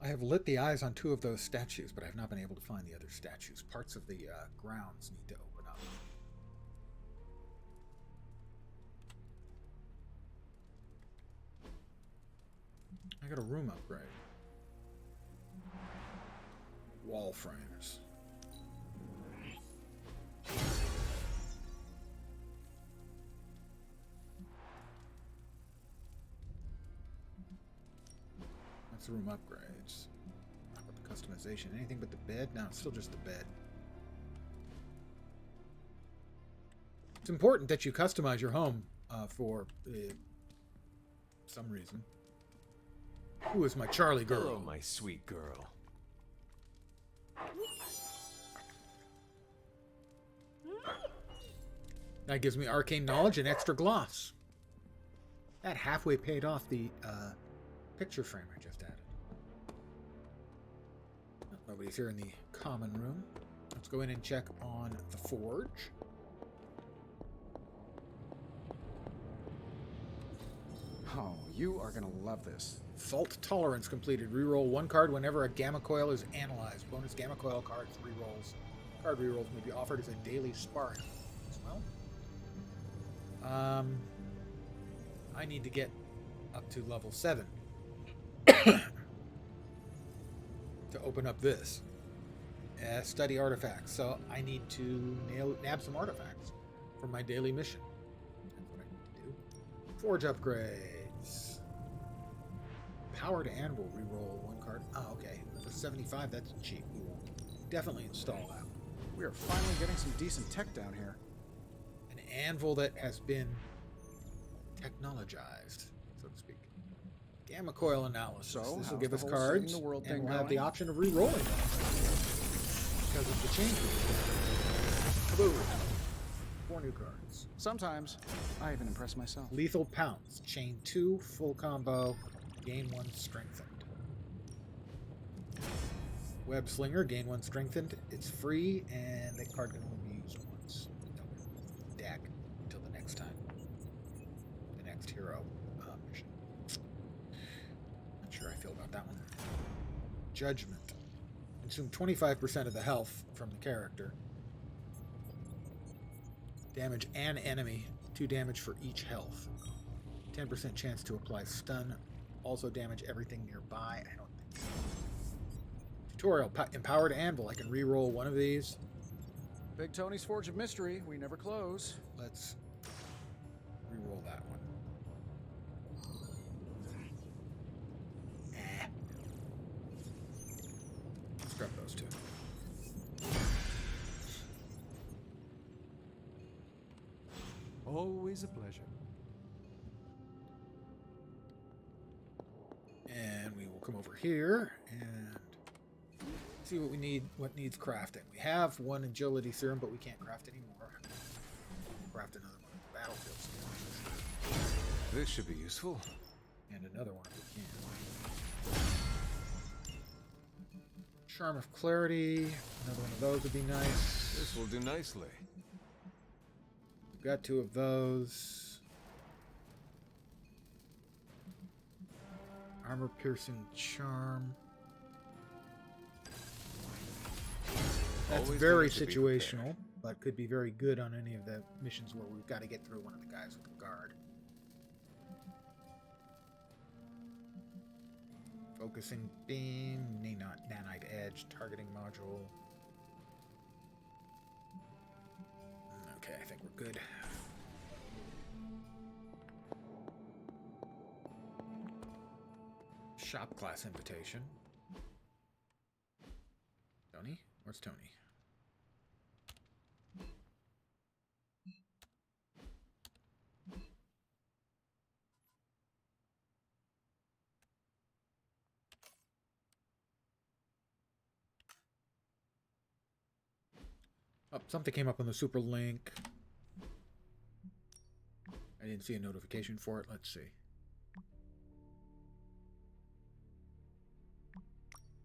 I have lit the eyes on 2 of those statues, but I have not been able to find the other statues. Parts of the grounds need to open up. I got a room upgrade. Wall frames. That's the room upgrades. Not with the customization. Anything but the bed? No, it's still just the bed. It's important that you customize your home for some reason. Who is my Charlie girl? Hello, my sweet girl. That gives me arcane knowledge and extra gloss. That halfway paid off the picture frame I just added. Nobody's here in the common room. Let's go in and check on the forge. Oh, you are gonna love this. Fault tolerance completed. Reroll 1 card whenever a gamma coil is analyzed. Bonus gamma coil cards rerolls. Card rerolls may be offered as a daily spark as well. I need to get up to level 7 to open up this. Study artifacts. So I need to nab some artifacts. for my daily mission. That's what I need to do. Forge upgrades. Powered anvil, reroll 1 card. Oh, okay. For 75, that's cheap. We will definitely install that. We are finally getting some decent tech down here. An anvil that has been technologized, so to speak. Gamma coil analysis. So, this will how's give the us whole cards, saving the world and thing we'll have the going? option of re-rolling them because of the change. Kaboom! 4 new cards. Sometimes, I even impress myself. Lethal Pounce. Chain 2, full combo. Gain 1 strengthened. Web Slinger. Gain 1 strengthened. It's free, and the card can only be used once. Don't deck until the next time. The next hero mission. Not sure how I feel about that one. Judgment. Consume 25% of the health from the character. Damage an enemy. 2 damage for each health. 10% chance to apply stun. Also damage everything nearby. I don't think so. Tutorial. Empowered Anvil. I can re-roll 1 of these. Big Tony's Forge of Mystery. We never close. Let's re-roll that one. Let's grab those 2. Always a pleasure. And we will come over here and see what we need, what needs crafting. We have 1 agility serum, but we can't craft anymore. Craft another one on the battlefield. This should be useful. And another one if we can. Charm of Clarity. Another one of those would be nice. This will do nicely. We've got 2 of those. Armor Piercing Charm. That's Always very good to be situational, but could be very good on any of the missions where we've got to get through one of the guys with the guard. Focusing Beam, Nanite Edge, Targeting Module. Okay, I think we're good. Shop class invitation. Tony? Where's Tony? Oh, something came up on the super link. I didn't see a notification for it. Let's see.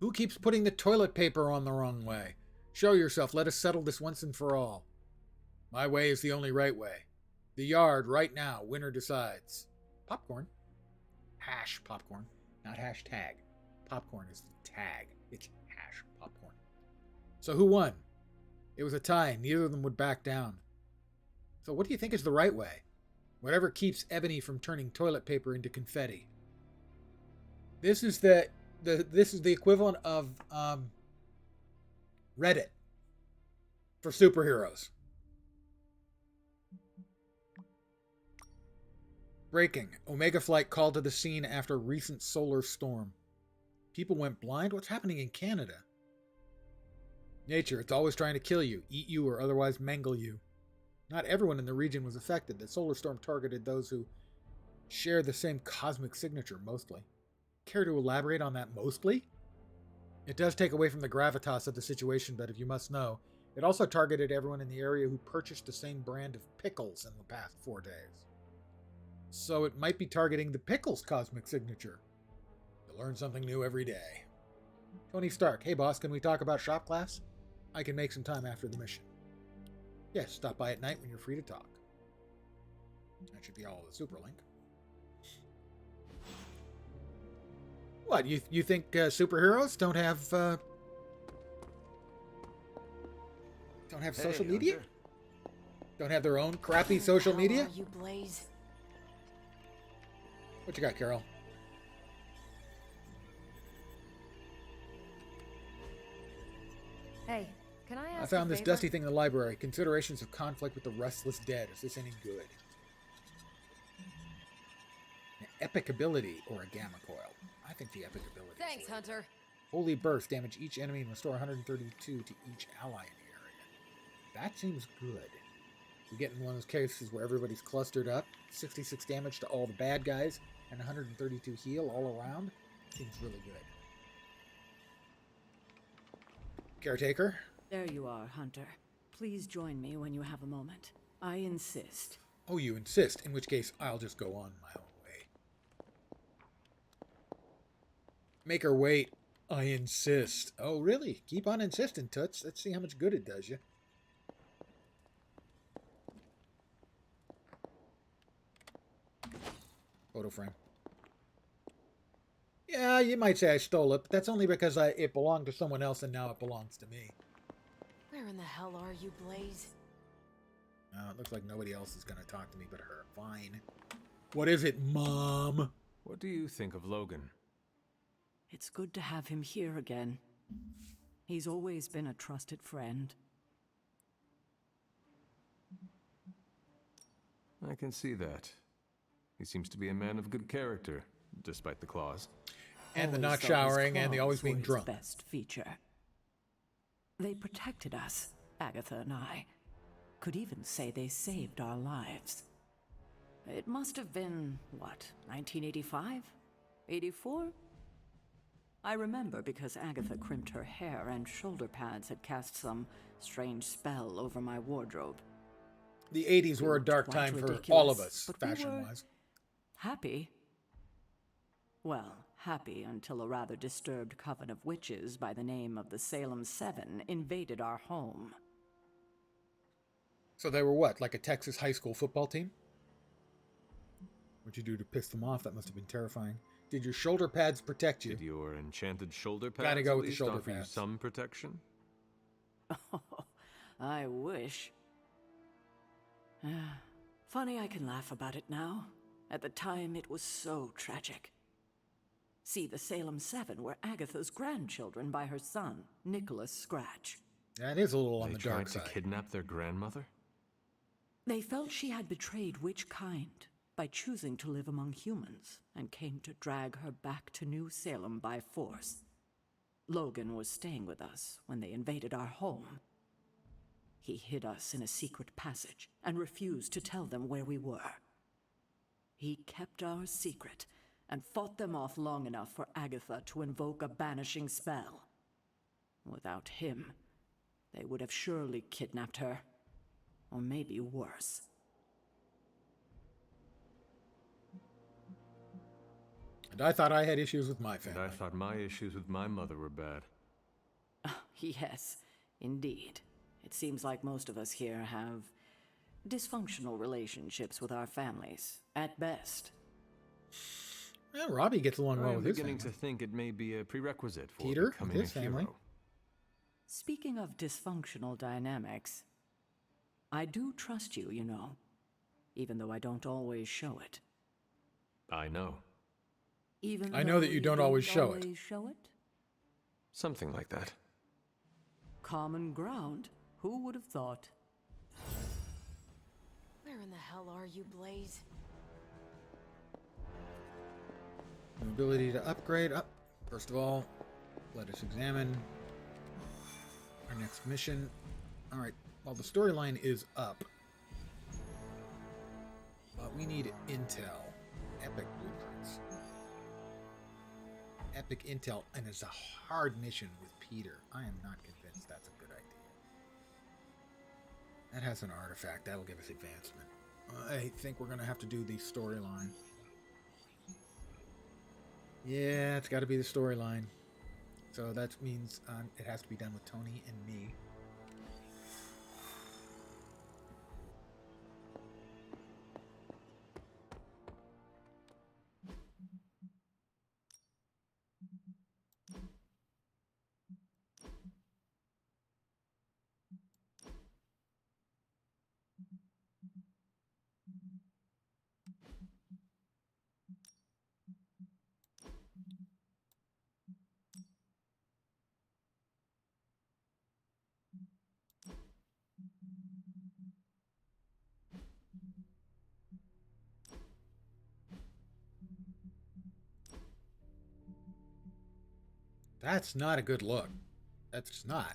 Who keeps putting the toilet paper on the wrong way? Show yourself. Let us settle this once and for all. My way is the only right way. The yard, right now. Winner decides. Popcorn. Hash popcorn. Not hashtag. Popcorn is the tag. It's hash popcorn. So who won? It was a tie. Neither of them would back down. So what do you think is the right way? Whatever keeps Ebony from turning toilet paper into confetti. This is the equivalent of Reddit for superheroes. Breaking. Omega Flight called to the scene after recent solar storm. People went blind? What's happening in Canada? Nature, it's always trying to kill you, eat you, or otherwise mangle you. Not everyone in the region was affected. The solar storm targeted those who share the same cosmic signature, mostly. Care to elaborate on that mostly? It does take away from the gravitas of the situation, but if you must know, it also targeted everyone in the area who purchased the same brand of pickles in the past 4 days. So it might be targeting the pickles cosmic signature. You learn something new every day. Tony Stark, hey boss, can we talk about shop class? I can make some time after the mission. Yes, stop by at night when you're free to talk. That should be all of the super link. What, you think superheroes don't have social media? Hunter. Don't have their own crappy social media? Are you Blaze? What you got, Carol? Hey, can I ask found this favor? dusty thing in the library. Considerations of conflict with the restless dead. Is this any good? An epic ability or a gamma coil? I think the epic ability. Thanks, Hunter. Holy Burst. Damage each enemy and restore 132 to each ally in the area. That seems good. We get in one of those cases where everybody's clustered up. 66 damage to all the bad guys and 132 heal all around. Seems really good. Caretaker? There you are, Hunter. Please join me when you have a moment. I insist. Oh, you insist, in which case I'll just go on my own way. Make her wait. I insist. Oh, really? Keep on insisting, Toots. Let's see how much good it does you. Photo frame. Yeah, you might say I stole it, but that's only because it belonged to someone else and now it belongs to me. Where in the hell are you, Blaze? It looks like nobody else is going to talk to me but her. Fine. What is it, Mom? What do you think of Logan? It's good to have him here again. He's always been a trusted friend. I can see that. He seems to be a man of good character, despite the claws. And the Always not thought his showering and the claws always being were his drunk. Best feature. They protected us, Agatha and I. Could even say they saved our lives. It must have been, what, 1985? 84? I remember because Agatha crimped her hair and shoulder pads had cast some strange spell over my wardrobe. The 80s were a dark Quite time for ridiculous, all of us, but we were fashion-wise. happy. Well, happy until a rather disturbed coven of witches by the name of the Salem Seven invaded our home. So they were what, like a Texas high school football team? What'd you do to piss them off? That must have been terrifying. Did your shoulder pads protect you? Did your enchanted shoulder pads Gotta go at with the least shoulder offer you pads. some protection? Oh, I wish. Funny I can laugh about it now. At the time, it was so tragic. See, the Salem Seven were Agatha's grandchildren by her son, Nicholas Scratch. That is a little on the dark They side. tried to kidnap their grandmother? They felt she had betrayed which kind by choosing to live among humans and came to drag her back to New Salem by force. Logan was staying with us when they invaded our home. He hid us in a secret passage and refused to tell them where we were. He kept our secret and fought them off long enough for Agatha to invoke a banishing spell. Without him, they would have surely kidnapped her, or maybe worse. And I thought I had issues with my family. And I thought my issues with my mother were bad. Yes, indeed. It seems like most of us here have dysfunctional relationships with our families, at best. Yeah, Robbie gets along well I'm with his beginning family. to think it may be a prerequisite for Peter, becoming with his a family. hero. Speaking of dysfunctional dynamics, I do trust you, you know, even though I don't always show it. I know. Even I know though that you don't always show it. show it? Something like that. Common ground. Who would have thought? Where in the hell are you, Blaze? Ability to upgrade. Up. First of all, let us examine our next mission. All right. Well, the storyline is up, but we need intel. Epic blueprints. Epic intel, and it's a hard mission with Peter. I am not convinced that's a good idea. That has an artifact. That'll give us advancement. I think we're going to have to do the storyline. Yeah, it's got to be the storyline. So that means it has to be done with Tony and me. That's not a good look. That's just not.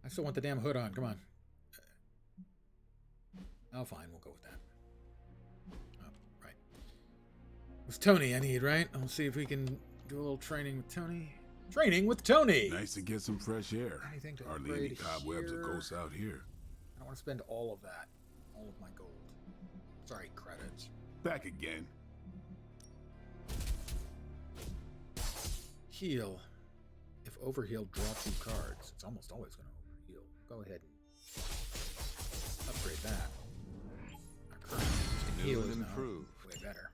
I still want the damn hood on. Come on. Oh, fine. We'll go with that. Oh, right. It's Tony I need, right? I'll see if we can do a little training with Tony. Training with Tony! Nice to get some fresh air. Anything to Hardly any upgrade cobwebs or here. ghosts out here. I don't want to spend all of that. All of my gold. Sorry, credits. Back again. Heal. If overhealed, draw 2 cards. It's almost always going to overheal. Go ahead and upgrade that. Our current existing heal is now way better.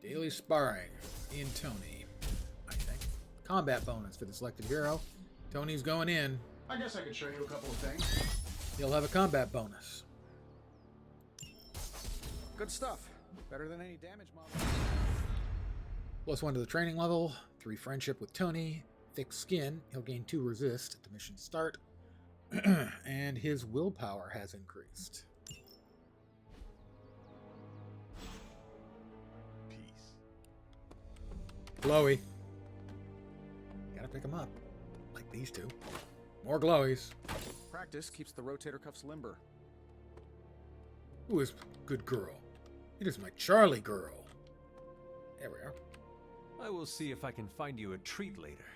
Daily sparring. In Tony, I think. Combat bonus for the selected hero. Tony's going in. I guess I could show you a couple of things. He'll have a combat bonus. Good stuff. Better than any damage model. +1 to the training level. 3 friendship with Tony. Thick skin. He'll gain 2 resist at the mission start. And his willpower has increased. Glowy. Gotta pick them up. Like these two. More glowies. Practice keeps the rotator cuffs limber. Who is good girl? It is my Charlie girl. There we are. I will see if I can find you a treat later.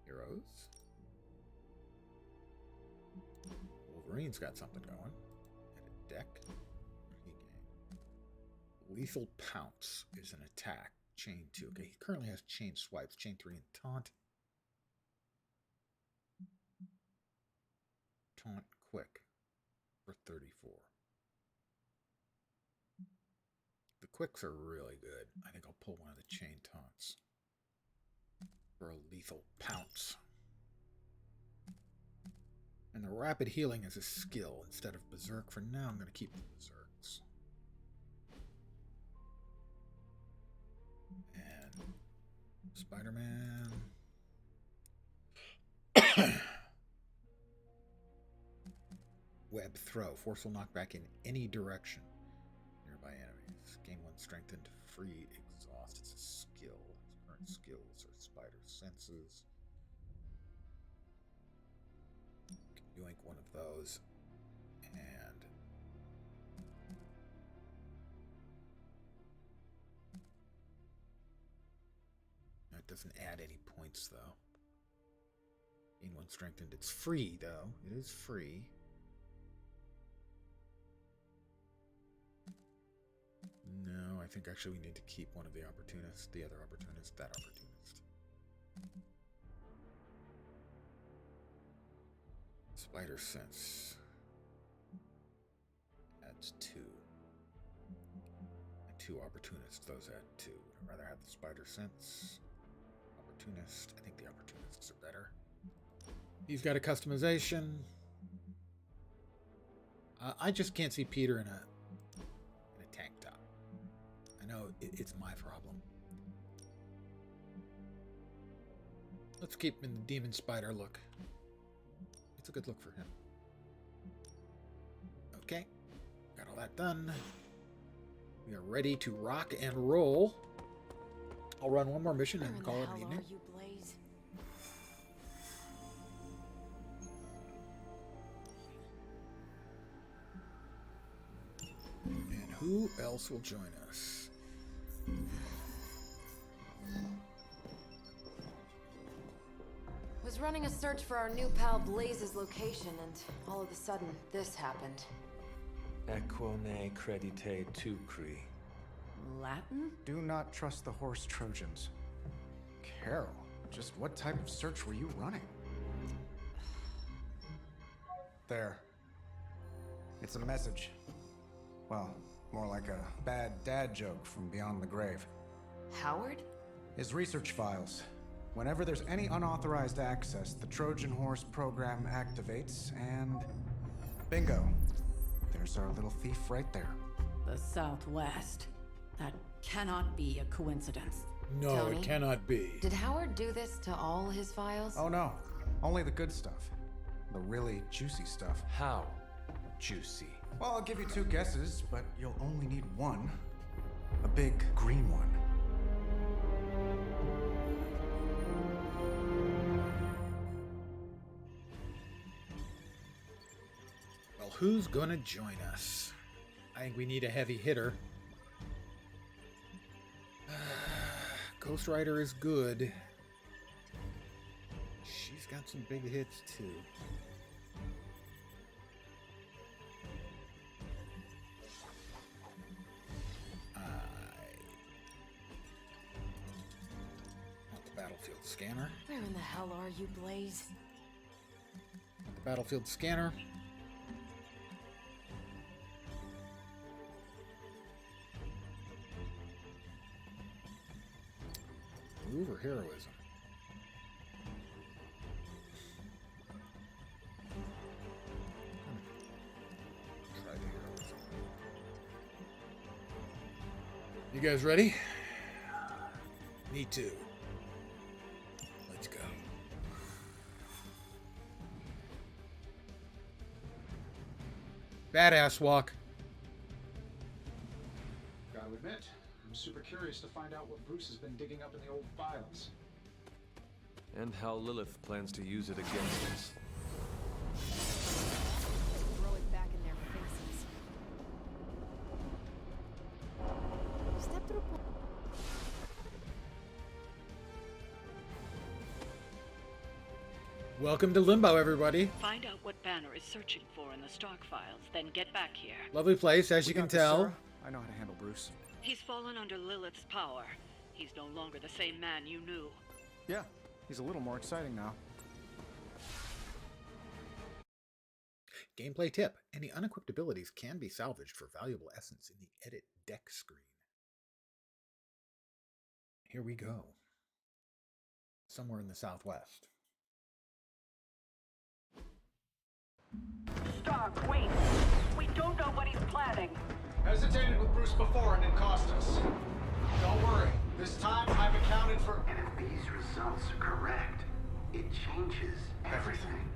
Heroes. Wolverine's got something going. Deck. Lethal Pounce is an attack. Chain 2. Okay, he currently has chain swipes. Chain 3 and taunt. Taunt quick for 34. The quicks are really good. I think I'll pull one of the chain taunts for a lethal pounce. And the rapid healing is a skill instead of berserk. For now, I'm going to keep the berserks. And Spider-Man. Web throw. Forceful knockback in any direction. Nearby enemies. Gain 1 strength and free exhaust. It's a skill. Its current skills are spider senses. Yoink one of those, and that doesn't add any points though. Gain 1 strengthened. It's free though. It is free. No, I think actually we need to keep one of the opportunists, the other opportunist, that opportunist. Spider sense adds 2. And 2 opportunists, those add 2. I'd rather have the spider sense. Opportunist, I think the opportunists are better. He's got a customization. I just can't see Peter in a tank top. I know it's my problem. Let's keep him in the demon spider look. It's a good look for him. Okay, got all that done. We are ready to rock and roll. I'll run one more mission and call it an evening. Are you, Blaze? And who else will join us? Was running a search for our new pal Blaze's location, and all of a sudden, this happened. Equone credite tucri. Latin? Do not trust the horse Trojans. Carol, just what type of search were you running? There. It's a message. Well, more like a bad dad joke from beyond the grave. Howard? His research files. Whenever there's any unauthorized access, the Trojan Horse program activates, and bingo. There's our little thief right there. The Southwest. That cannot be a coincidence. No, Tony? it cannot be. Did Howard do this to all his files? Oh no. Only the good stuff. The really juicy stuff. How juicy? Well, I'll give you 2 guesses, but you'll only need one. A big green one. Well, who's gonna join us? I think we need a heavy hitter. Ghost Rider is good. She's got some big hits too. Want the battlefield scanner. Where in the hell are you, Blaze? Want the battlefield scanner. Move or heroism? Try the heroism. You guys ready? Me too. Let's go. Badass walk. Gotta admit, I'm super curious to find out what Bruce has been digging up in the old files. And how Lilith plans to use it against us. Throw it back in their faces. Step through. Welcome to Limbo, everybody. Find out what Banner is searching for in the Stark files, then get back here. Lovely place, as you can tell. I know how to handle Bruce. He's fallen under Lilith's power. He's no longer the same man you knew. Yeah, he's a little more exciting now. Gameplay tip. Any unequipped abilities can be salvaged for valuable essence in the Edit Deck screen. Here we go. Somewhere in the southwest. Stark, wait! We don't know what he's planning. Hesitated with Bruce before and it cost us. Don't worry, this time I've accounted for... And if these results are correct, it changes everything.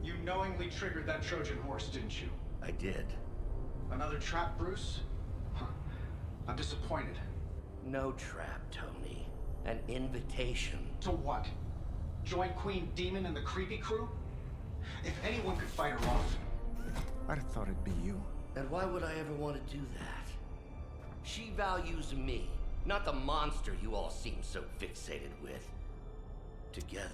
You knowingly triggered that Trojan horse, didn't you? I did. Another trap, Bruce? Huh. I'm disappointed. No trap, Tony. An invitation. To what? Join Queen Demon and the creepy crew? If anyone could fight her off, I'd have thought it'd be you. And why would I ever want to do that? She values me, not the monster you all seem so fixated with. Together,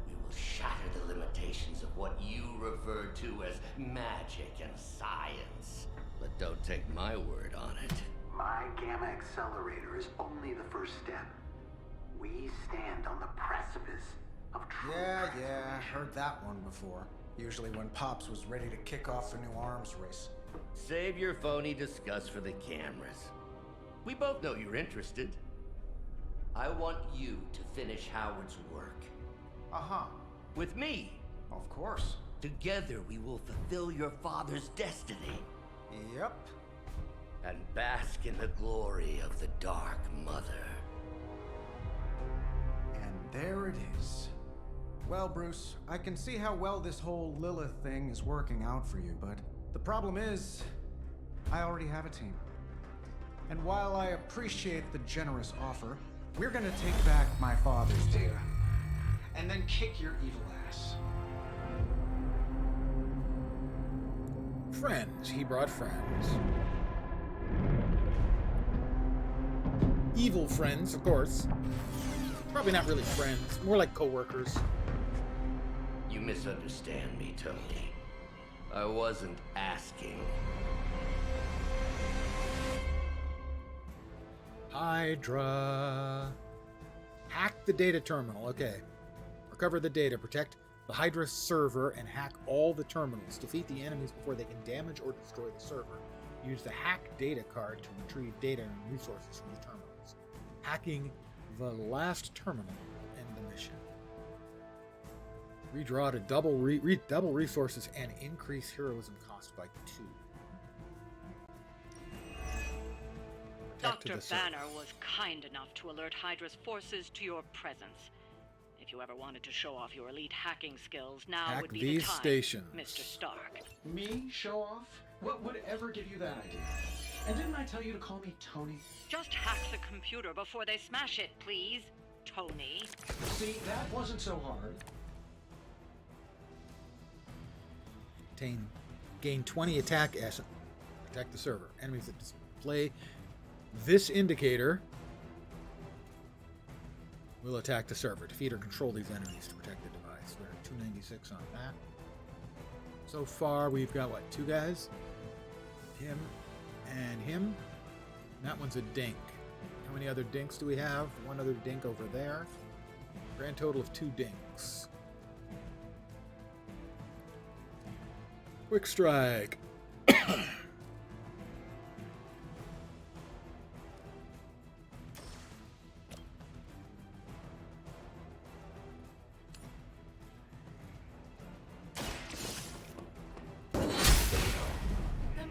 we will shatter the limitations of what you refer to as magic and science. But don't take my word on it. My Gamma Accelerator is only the first step. We stand on the precipice of true Yeah, heard that one before. Usually when Pops was ready to kick off a new arms race. Save your phony disgust for the cameras. We both know you're interested. I want you to finish Howard's work. Uh-huh. With me. Of course. Together we will fulfill your father's destiny. Yep. And bask in the glory of the Dark Mother. And there it is. Well, Bruce, I can see how well this whole Lilith thing is working out for you, but the problem is, I already have a team. And while I appreciate the generous offer, we're gonna take back my father's data. And then kick your evil ass. Friends. He brought friends. Evil friends, of course. Probably not really friends. More like co-workers. You misunderstand me, Tony. I wasn't asking. Hydra. Hack the data terminal. Okay. Recover the data. Protect the Hydra server and hack all the terminals. Defeat the enemies before they can damage or destroy the server. Use the hack data card to retrieve data and resources from the terminals. Hacking the last terminal will end the mission. Redraw to double resources and increase heroism cost by 2. Dr. Banner was kind enough to alert Hydra's forces to your presence. If you ever wanted to show off your elite hacking skills, now Hack would be these the time, stations. Mr. Stark. Me? Show off? What would ever give you that idea? And didn't I tell you to call me Tony? Just hack the computer before they smash it, please, Tony. See, that wasn't so hard. Gain 20 attack essence. Protect the server. Enemies that display this indicator will attack the server. Defeat or control these enemies to protect the device. We're at 296 on that. So far, we've got, what, 2 guys? Him and him. That one's a dink. How many other dinks do we have? 1 other dink over there. Grand total of 2 dinks. Quick strike. The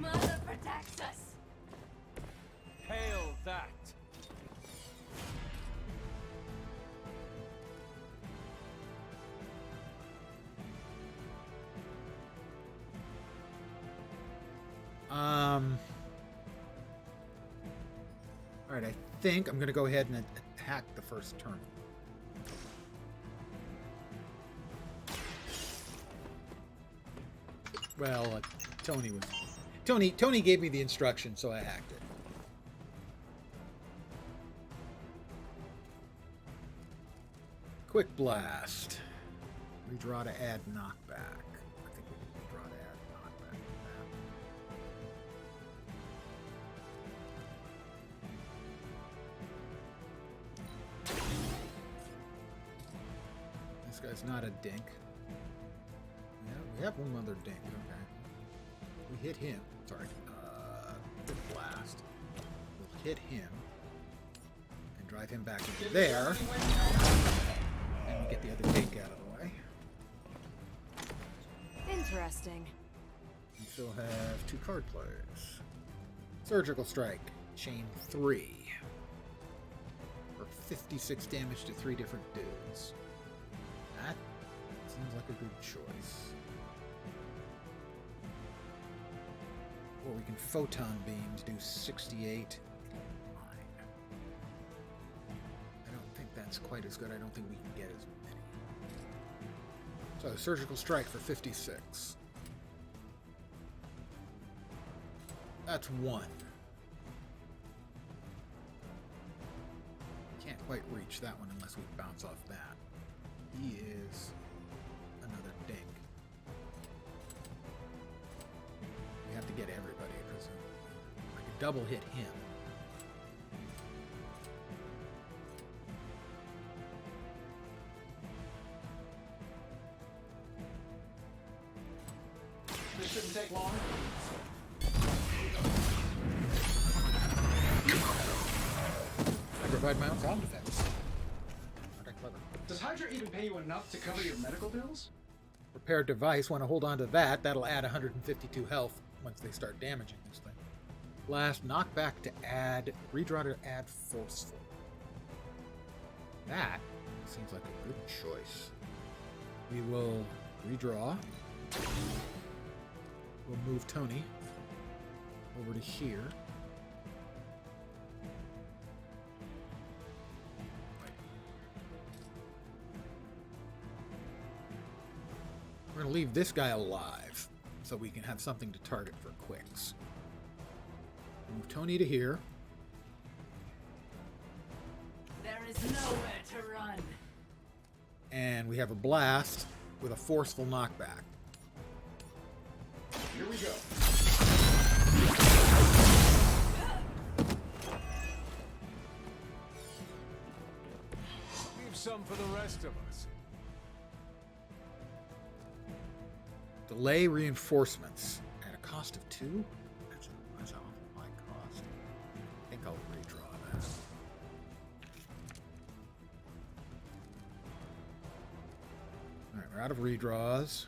mother protects us. Hail that! Alright, I think I'm going to go ahead and attack the first turn. Well, Tony gave me the instruction, so I hacked it. Quick blast. Redraw to add knockback. I think we can redraw to add knockback to that. This guy's not a dink. Yeah, we have one other dink. Okay. We hit him. Sorry. Quick blast. We'll hit him and drive him back into there. And we get the other dink out of the way. Interesting. We still have 2 card plays. Surgical Strike, chain 3. For 56 damage to 3 different dudes. That seems like a good choice. Or we can photon beam to do 68. I don't think that's quite as good. I don't think we can get as many. So, Surgical Strike for 56. That's 1. Can't quite reach that one unless we bounce off that. He is another dink. We have to get everybody, I presume. I could double hit him. This shouldn't take long. I provide my own sound effects. Aren't I clever? Does Hydra even pay you enough to cover your medical bills? Repair device. Want to hold on to that. That'll add 152 health once they start damaging this thing. Last, knockback to add, redraw to add forceful. That seems like a good choice. We will redraw. We'll move Tony over to here. We're going to leave this guy alive so we can have something to target for quicks. Move Tony to here. There is nowhere to run. And we have a blast with a forceful knockback. Here we go. Leave some for the rest of us. Delay reinforcements at a cost of 2? That's an awful high cost. I think I'll redraw that. Alright, we're out of redraws.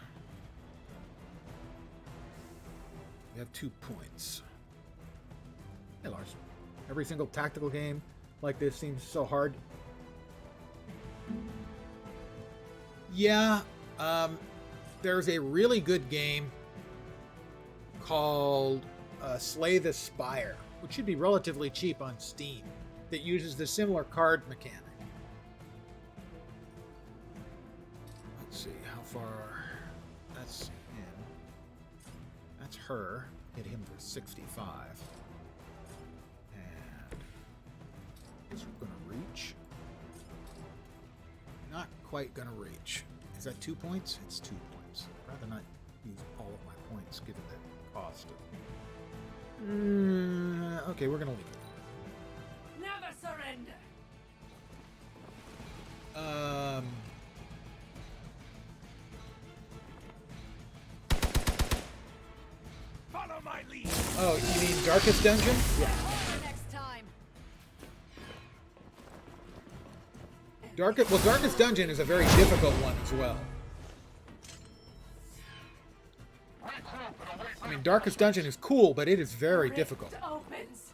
We have 2 points. Hey, Lars. Every single tactical game like this seems so hard. Yeah, there's a really good game called Slay the Spire, which should be relatively cheap on Steam, that uses the similar card mechanic. Let's see, how far... That's him. That's her. Hit him for 65. And... I guess we're going to reach. Not quite going to reach. Is that 2 points? It's 2 points. I'd rather not use all of my points, given the cost of... okay, we're going to leave it. Never surrender. Follow my lead. Oh, you mean Darkest Dungeon? Yeah. Next time. Darkest Dungeon is a very difficult one as well. I mean, Darkest Dungeon is cool, but it is very difficult. Opens.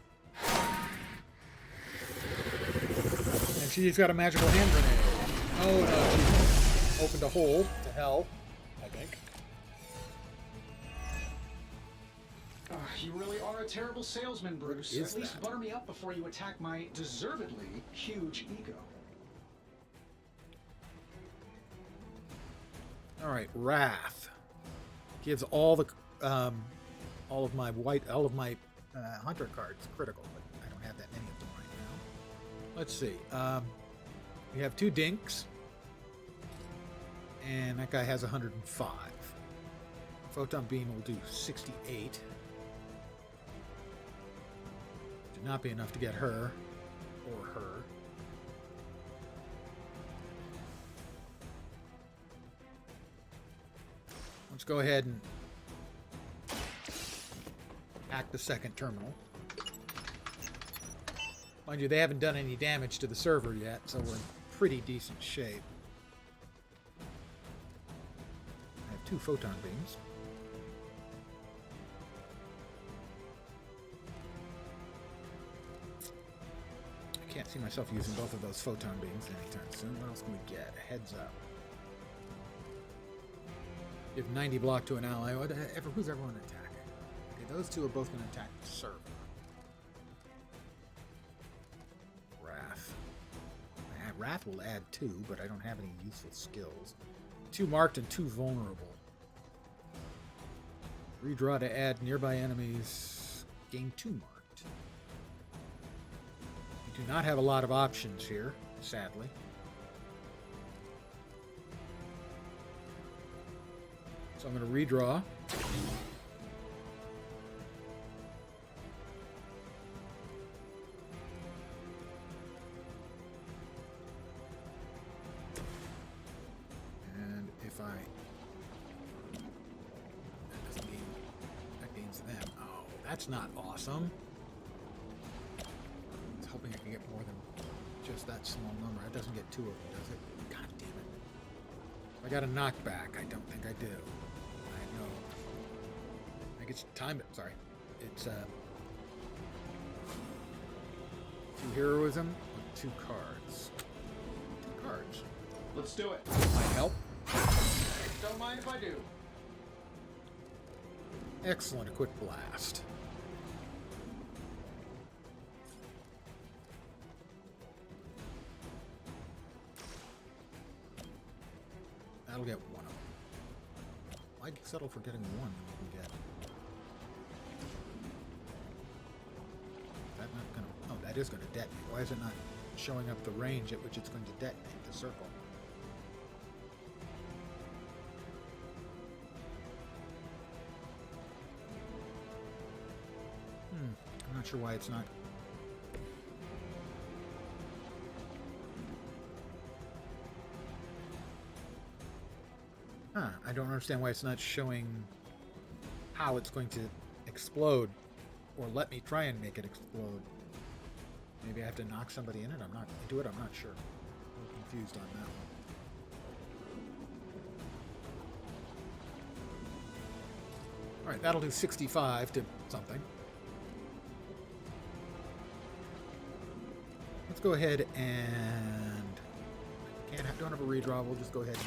And she's got a magical hand grenade. Oh no, she's opened a hole to hell, I think. You really are a terrible salesman, Bruce. At least butter me up before you attack my deservedly huge ego. All right, Wrath gives all of my hunter cards critical, but I don't have that many of them right now. Let's see. We have 2 dinks, and that guy has 105. Photon beam will do 68. Should not be enough to get her or her. Let's go ahead and hack the second terminal. Mind you, they haven't done any damage to the server yet, so we're in pretty decent shape. I have 2 photon beams. I can't see myself using both of those photon beams anytime soon. What else can we get? A heads up. Give 90 block to an ally. Who's everyone attacking? Okay, those 2 are both going to attack the server. Wrath. Wrath will add 2, but I don't have any useful skills. 2 marked and 2 vulnerable. Redraw to add nearby enemies. Gain 2 marked. We do not have a lot of options here, sadly. So I'm going to redraw. And if I... That gains them. Oh, that's not awesome. I was hoping I could get more than just that small number. It doesn't get 2 of them, does it? God damn it. I got a knockback. I don't think I do. I know. I think it's time. Sorry. It's 2 heroism with 2 cards. 2 cards. Let's do it. Might help. Don't mind if I do. Excellent. A quick blast. That'll get 1 of them. Why settle for getting 1 when we can get? Is that not gonna? Oh, that is going to detonate. Why is it not showing up the range at which it's going to detonate the circle? I'm not sure why it's not. I don't understand why it's not showing how it's going to explode, or let me try and make it explode. Maybe I have to knock somebody in it. I'm not sure. I'm confused on that one. All right, that'll do 65 to something. Let's go ahead and Don't have a redraw. We'll just go ahead and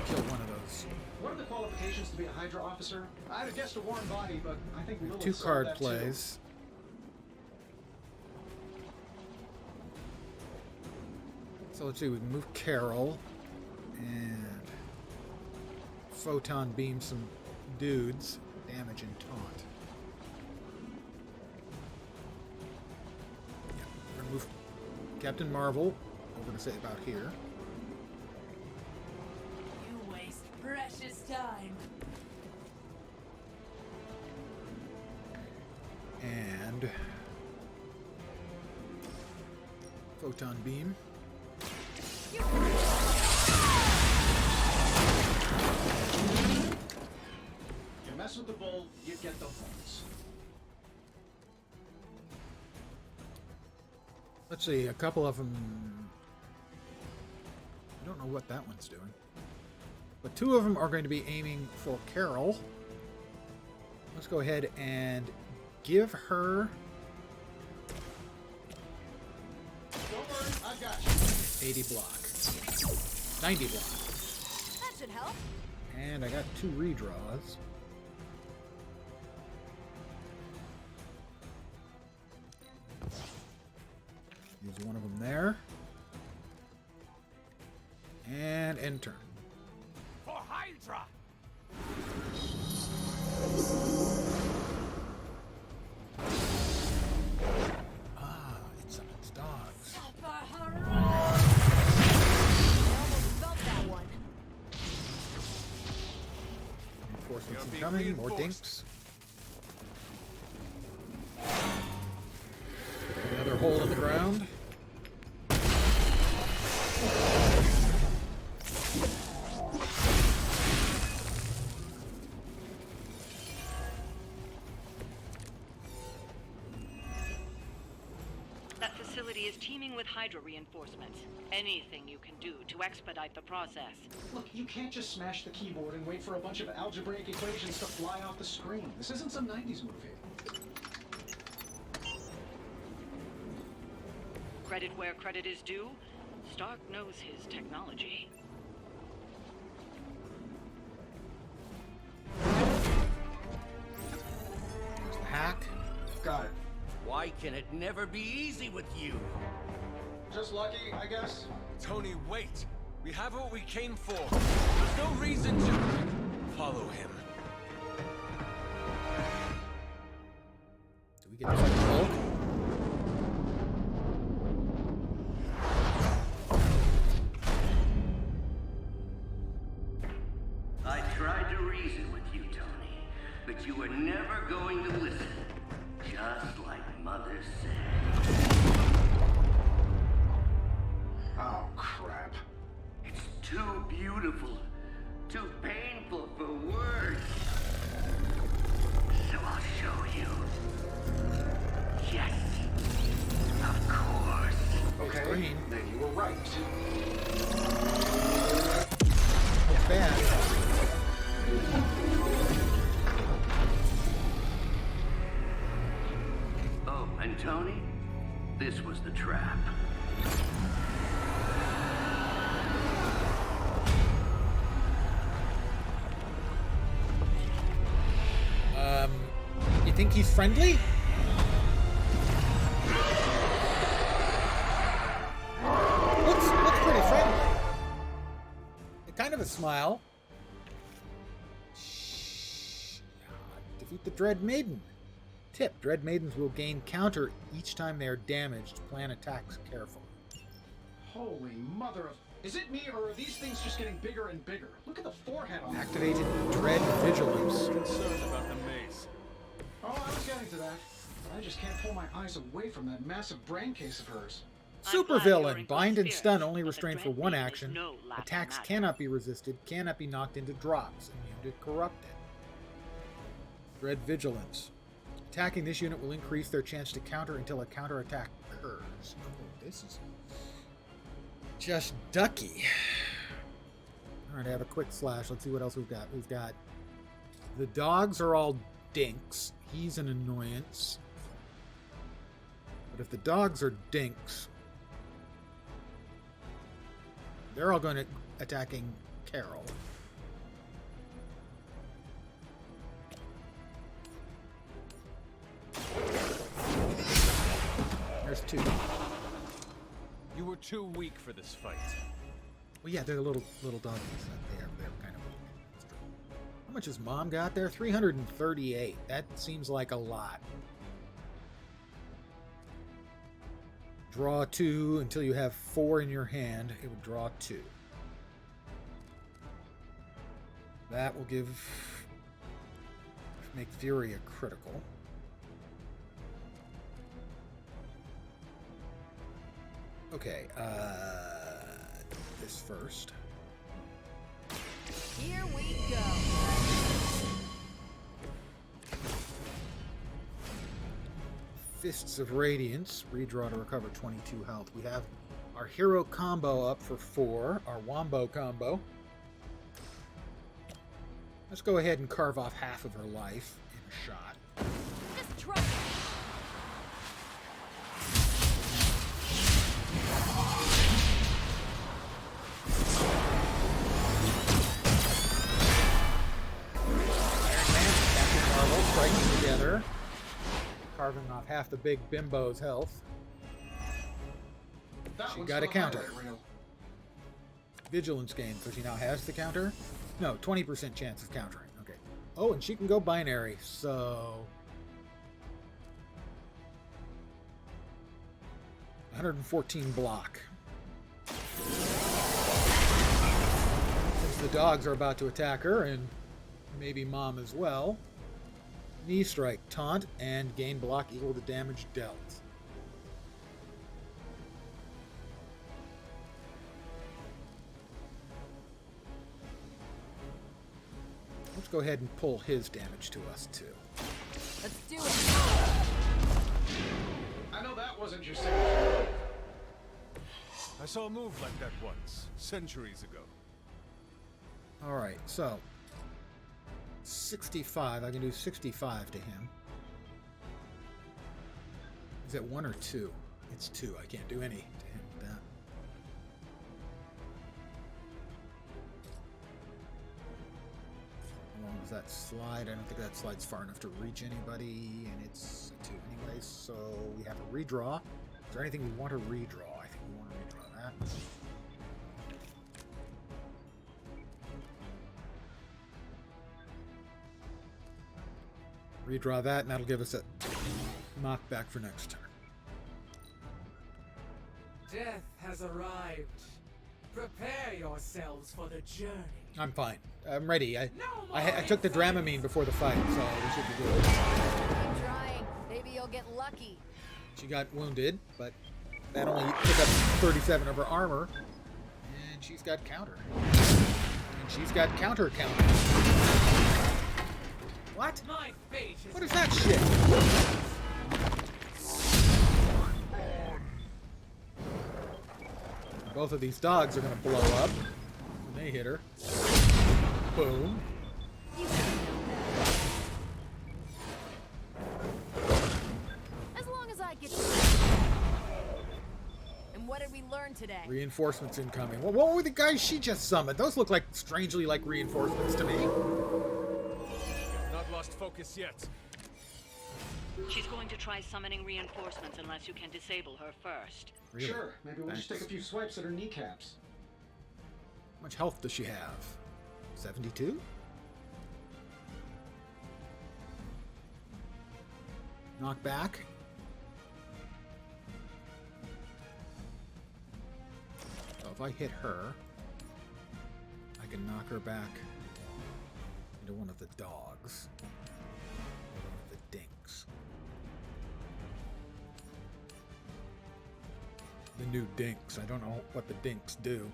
kill one of those. What are the qualifications to be a Hydra officer? I'd have guessed a warm body, but I think Lilith Two said card that too. plays. So let's see, we can move Carol and photon beam some dudes, damage and taunt. Yeah, we're gonna move Captain Marvel over to say about here. You waste precious time. And photon beam. You mess with the bull, you get the horns. Let's see, a couple of them. I don't know what that one's doing. But two of them are going to be aiming for Carol. Let's go ahead and give her. Don't worry, I've got you. 80 block. 90 block. That should help. And I got 2 redraws. Use one of them there. And end turn. For Hydra! Ah, it summons dogs. Reinforcements incoming, more dinks. Another hole in the ground. That facility is teeming with Hydra reinforcements. Anything you can do to expedite the process. Look, you can't just smash the keyboard and wait for a bunch of algebraic equations to fly off the screen. This isn't some 90s movie. Credit where credit is due. Stark knows his technology. There's the hack. Got it. Why can it never be easy with you? Just lucky, I guess. Tony, wait! We have what we came for. There's no reason to follow him. Do we get the second bulk? I tried to reason with you, Tony, but you were never going to listen. Just like Mother said. Oh, crap. It's too beautiful, too painful for words. So I'll show you. Yes, of course. Okay, Green. then you were right. It's bad. Oh, and Tony, this was the trap. You think he's friendly? Looks pretty friendly. Kind of a smile. Defeat the Dread Maiden. Tip: Dread Maidens will gain counter each time they are damaged. Plan attacks carefully. Holy mother of... Is it me, or are these things just getting bigger and bigger? Look at the forehead on them. Activated Dread Vigilance. Concerned about the maze. Oh, I was getting to that. But I just can't pull my eyes away from that massive brain case of hers. Supervillain. Bind and stun only restrained for one action. Attacks cannot be resisted, cannot be knocked into drops. Immune to corrupted. Dread Vigilance. Attacking this unit will increase their chance to counter until a counterattack occurs. Oh, this is just ducky. Alright, I have a quick slash. Let's see what else we've got. We've got... The dogs are all dinks. He's an annoyance. But if the dogs are dinks... They're all going to attacking Carol. There's 2. You were too weak for this fight. Well, yeah, they're little doggies. They're kind of weak. How much has Mom got there? 338. That seems like a lot. Draw 2 until you have 4 in your hand. It would draw 2. That will make Fury a critical. Okay, this first. Here we go. Fists of Radiance. Redraw to recover 22 health. We have our hero combo up for 4. Our Wombo combo. Let's go ahead and carve off half of her life in a shot. Just try. Striking together, carving off half the big bimbo's health. She got a counter. Vigilance gain, so she now has the counter. No, 20% chance of countering. Okay. Oh, and she can go binary, so 114 block. Since the dogs are about to attack her, and maybe Mom as well. Knee strike, taunt, and gain block equal to damage dealt. Let's go ahead and pull his damage to us too. Let's do it. I know that wasn't your signature. I saw a move like that once, centuries ago. Alright, so 65. I can do 65 to him. Is it 1 or 2? It's 2. I can't do any to him with that. How long does that slide? I don't think that slides far enough to reach anybody, and it's a 2 anyway, so we have a redraw. Is there anything we want to redraw? I think we want to redraw that. Redraw that, and that'll give us a knockback for next turn. Death has arrived. Prepare yourselves for the journey. I'm fine. I'm ready. I took the Dramamine before the fight, so we should be good. Keep trying. Maybe you'll get lucky. She got wounded, but that only took up 37 of her armor. And she's got counter. And she's got counter. What? What is that shit? Both of these dogs are going to blow up when they hit her. Boom. As long as I get to. And what did we learn today? Reinforcements incoming. Well, what were the guys she just summoned? Those look like strangely like reinforcements to me. Not lost focus yet. She's going to try summoning reinforcements unless you can disable her first. Really? Sure, maybe we'll just take a few swipes at her kneecaps. How much health does she have? 72? Knock back. So if I hit her, I can knock her back into one of the dogs. Or one of the dinks. The new dinks. I don't know what the dinks do.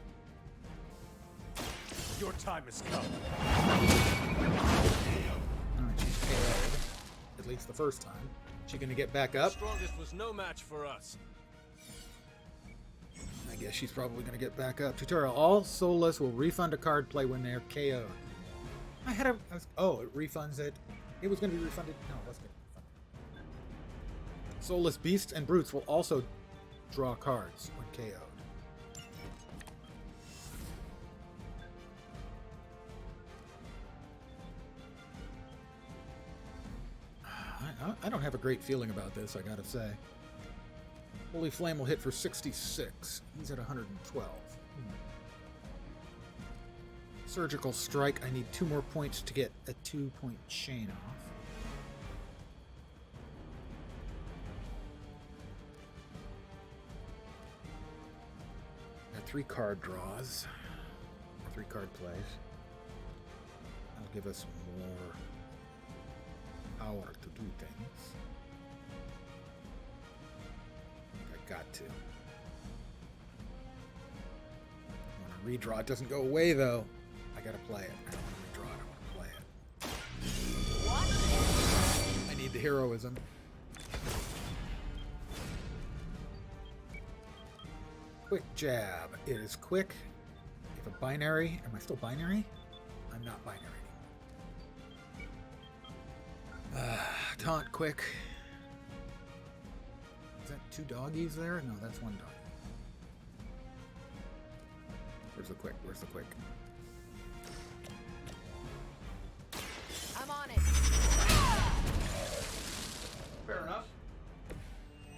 Your time has come. Alright, she's KO'd. At least the first time. She gonna get back up? The strongest was no match for us. I guess she's probably gonna get back up. Tutorial. All soulless will refund a card play when they're KO'd. Oh, it refunds it. It was gonna be refunded. No, it wasn't gonna be refunded. Soulless beasts and brutes will also draw cards when KO'd. I don't have a great feeling about this, I gotta say. Holy Flame will hit for 66. He's at 112. Surgical Strike, I need 2 more points to get a 2-point chain off. Got 3 card draws. 3 card plays. That'll give us more power to do things. I got to. I want to redraw. It doesn't go away though. I gotta play it. I don't want to redraw it. I want to play it. I need the heroism. Quick jab. It is quick. If a binary. Am I still binary? I'm not binary anymore. Taunt quick. Is that 2 doggies there? No, that's 1 doggy. Where's the quick? Where's the quick? I'm on it. Fair enough.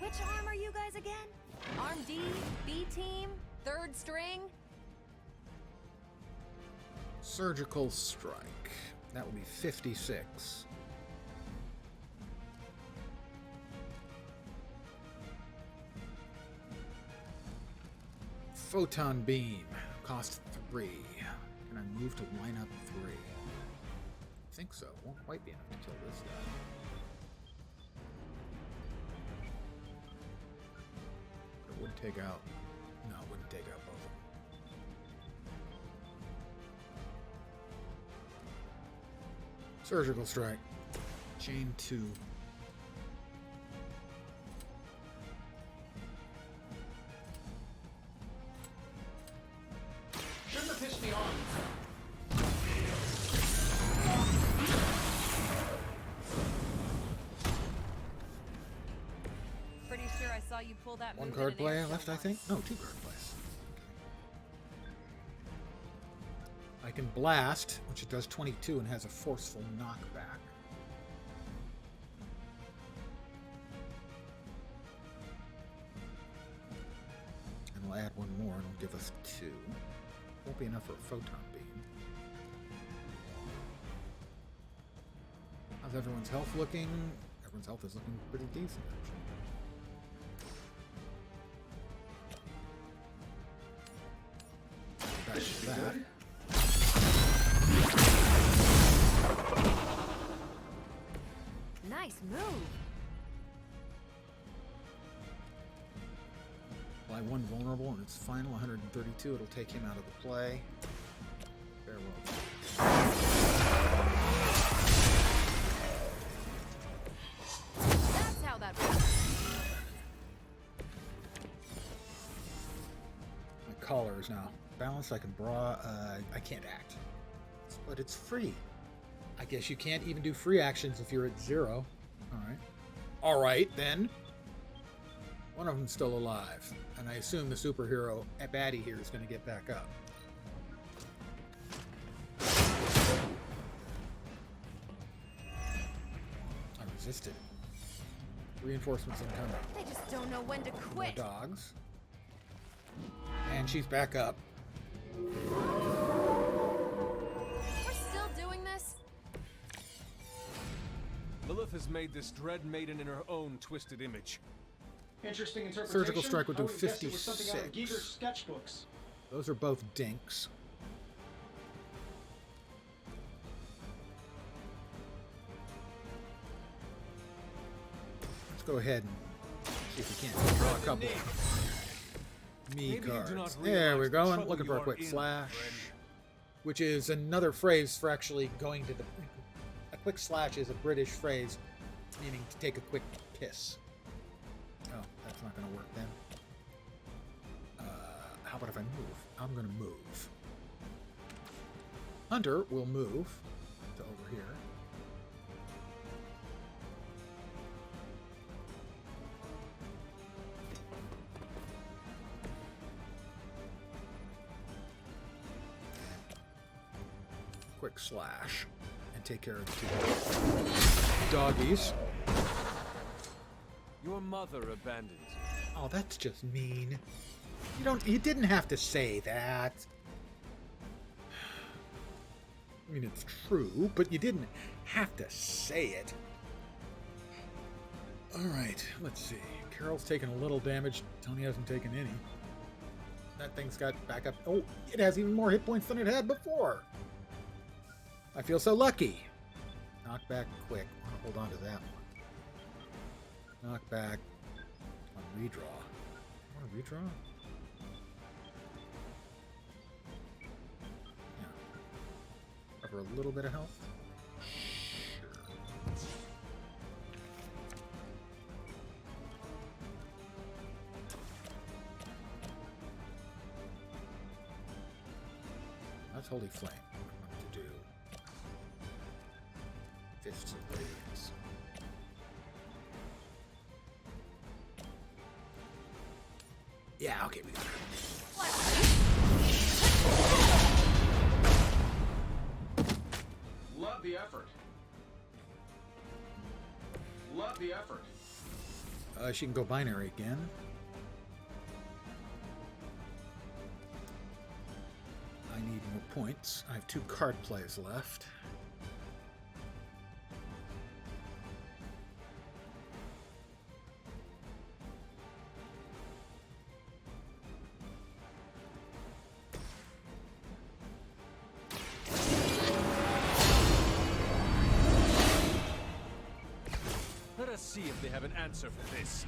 Which arm are you guys again? Arm D, B team, 3rd string? Surgical Strike. That will be 56. Photon Beam. Cost 3. Can I move to line up 3? I think so. Won't quite be enough to kill this guy. But it would take out... No, it wouldn't take out both of them. Surgical Strike. Chain 2. Shouldn't have pissed me off. Pretty sure I saw you pull that 1 move card in an play air show left, I once. think? No, 2 card plays. I can blast, which it does 22 and has a forceful knockback. And we'll add 1 more and it'll give us 2. Won't be enough for a photon beam. How's everyone's health looking? Everyone's health is looking pretty decent, actually. Back to that. Nice move. Apply 1 vulnerable and it's final 132. It'll take him out of the play. Farewell. That's how that works. My collar is now balanced. I can I can't act, but it's free. I guess you can't even do free actions if you're at 0. All right then. One of them's still alive, and I assume the superhero baddie here is going to get back up. I resisted. Reinforcements incoming. They just don't know when to More quit. dogs. And she's back up. We're still doing this? Lilith has made this dread maiden in her own twisted image. Interesting interpretation. Surgical Strike would do I would guess it was something out of 56. Giger's sketchbooks. Those are both dinks. Let's go ahead and see if we can't draw a couple me cards. There we go. I'm looking for a quick slash, which is another phrase for actually going to the... A quick slash is a British phrase meaning to take a quick piss. Oh, that's not going to work then. How about if I move? I'm going to move. Hunter will move to over here. Quick slash and take care of the 2 doggies. mother abandons you. Oh, that's just mean. You didn't have to say that. I mean, it's true, but you didn't have to say it. Alright, let's see. Carol's taken a little damage. Tony hasn't taken any. That thing's got back up. Oh, it has even more hit points than it had before. I feel so lucky. Knock back quick. I want to hold on to that one. Knock back on redraw. I want to redraw? Yeah. Cover a little bit of health. That's Holy Flame. What I'm going to do. Fists of Radiance. Yeah, okay, we got it. Love the effort. Love the effort. She can go binary again. I need more points. I have 2 card plays left. Let us see if they have an answer for this.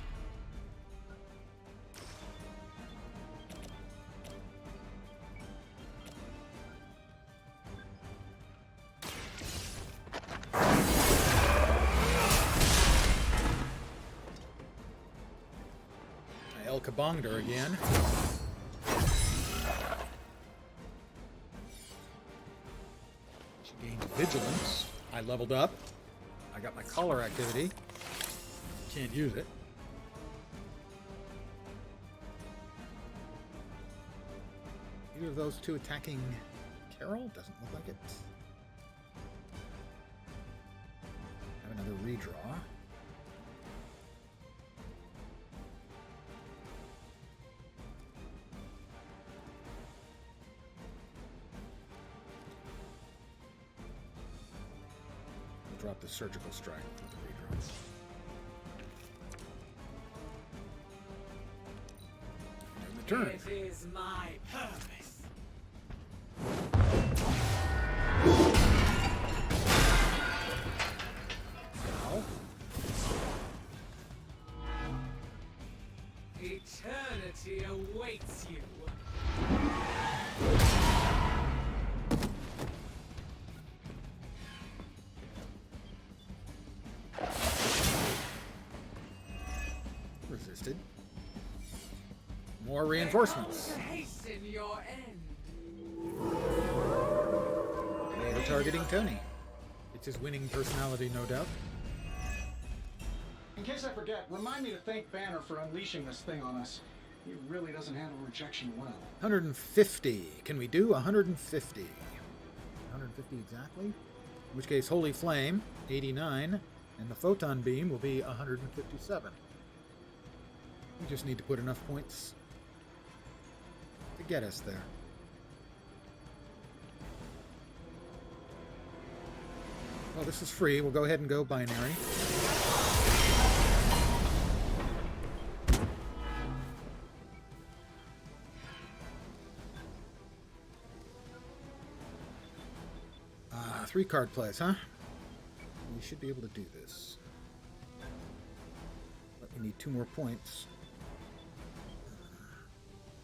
El Kabongder again. She gained vigilance. I leveled up. I got my collar activity. Can't use it. Either of those two attacking Carol? Doesn't look like it. Have another redraw. Drop the surgical strike for the redraw. And the turn. It is my purpose. Now. Eternity awaits you. Resisted. More reinforcements. Hasten your end. They are targeting Tony. It's his winning personality, no doubt. In case I forget, remind me to thank Banner for unleashing this thing on us. He really doesn't handle rejection well. 150. Can we do 150? 150 exactly? In which case, Holy Flame, 89, and the Photon Beam will be 157. We just need to put enough points to get us there. Well, this is free. We'll go ahead and go binary. Three card plays, huh? We should be able to do this. But we need 2 more points.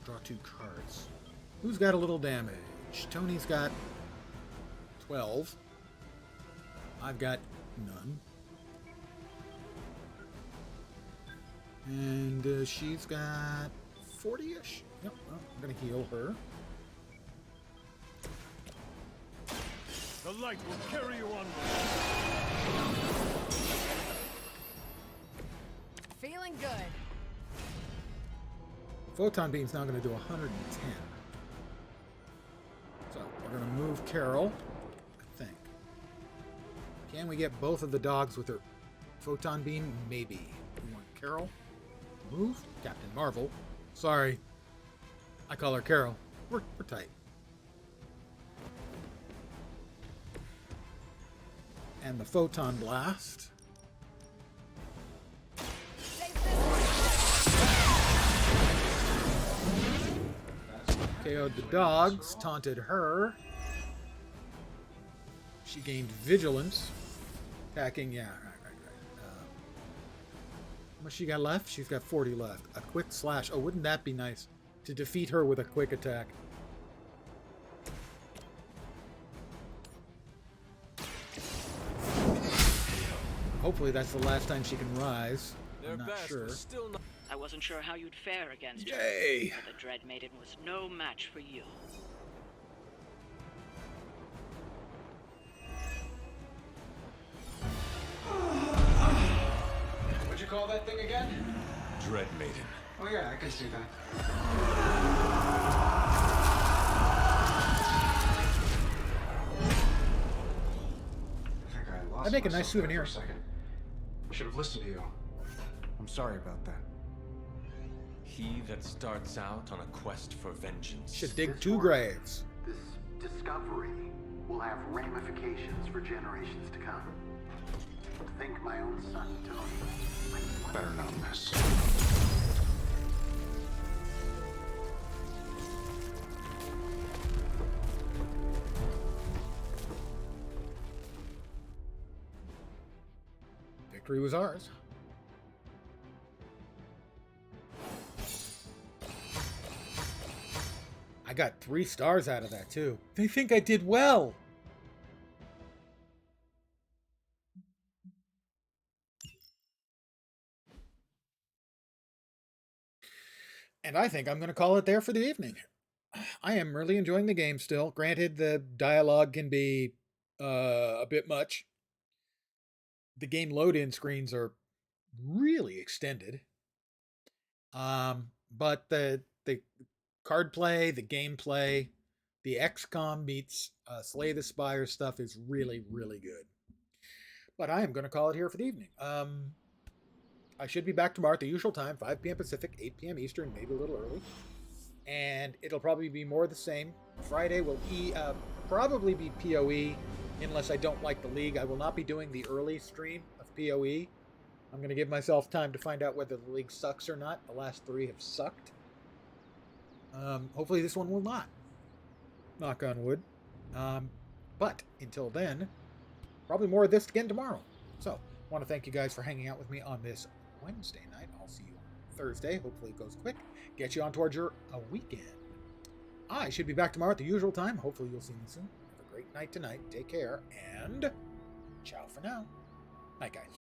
Draw 2 cards. Who's got a little damage? Tony's got 12. I've got none. And she's got 40-ish. Yep, well, I'm going to heal her. The light will carry you onward. Feeling good. Photon Beam's now going to do 110. So, we're going to move Carol, I think. Can we get both of the dogs with her Photon Beam? Maybe. We want Carol. Move, Captain Marvel. Sorry. I call her Carol. We're tight. And the photon blast. KO'd the dogs, taunted her. She gained vigilance. Attacking, yeah, right. How much she got left? She's got 40 left. A quick slash. Oh, wouldn't that be nice? To defeat her with a quick attack. Hopefully that's the last time she can rise. I'm not sure. I wasn't sure how you'd fare against Yay! her, but the Dread Maiden was no match for you. What'd you call that thing again? Dread Maiden. Oh yeah, I can see that. I think I lost I'd make a nice myself there souvenir. for a second. I should have listened to you. I'm sorry about that. He that starts out on a quest for vengeance should dig 2 graves. This discovery will have ramifications for generations to come. Think my own son, Tony. Better not miss. Victory was ours. I got 3 stars out of that, too. They think I did well. And I think I'm going to call it there for the evening. I am really enjoying the game still. Granted, the dialogue can be a bit much. The game load-in screens are really extended. But the card play, the gameplay, the XCOM meets Slay the Spire stuff is really, really good. But I am going to call it here for the evening. I should be back tomorrow at the usual time, 5 p.m. Pacific, 8 p.m. Eastern, maybe a little early. And it'll probably be more of the same. Friday will probably be PoE, unless I don't like the league. I will not be doing the early stream of PoE. I'm going to give myself time to find out whether the league sucks or not. The last 3 have sucked. Hopefully this one will not. Knock on wood. But until then, probably more of this again tomorrow. So, I want to thank you guys for hanging out with me on this Wednesday night. I'll see you on Thursday. Hopefully it goes quick. Get you on towards your weekend. I should be back tomorrow at the usual time. Hopefully you'll see me soon. Have a great night tonight. Take care. And ciao for now. Night, guys.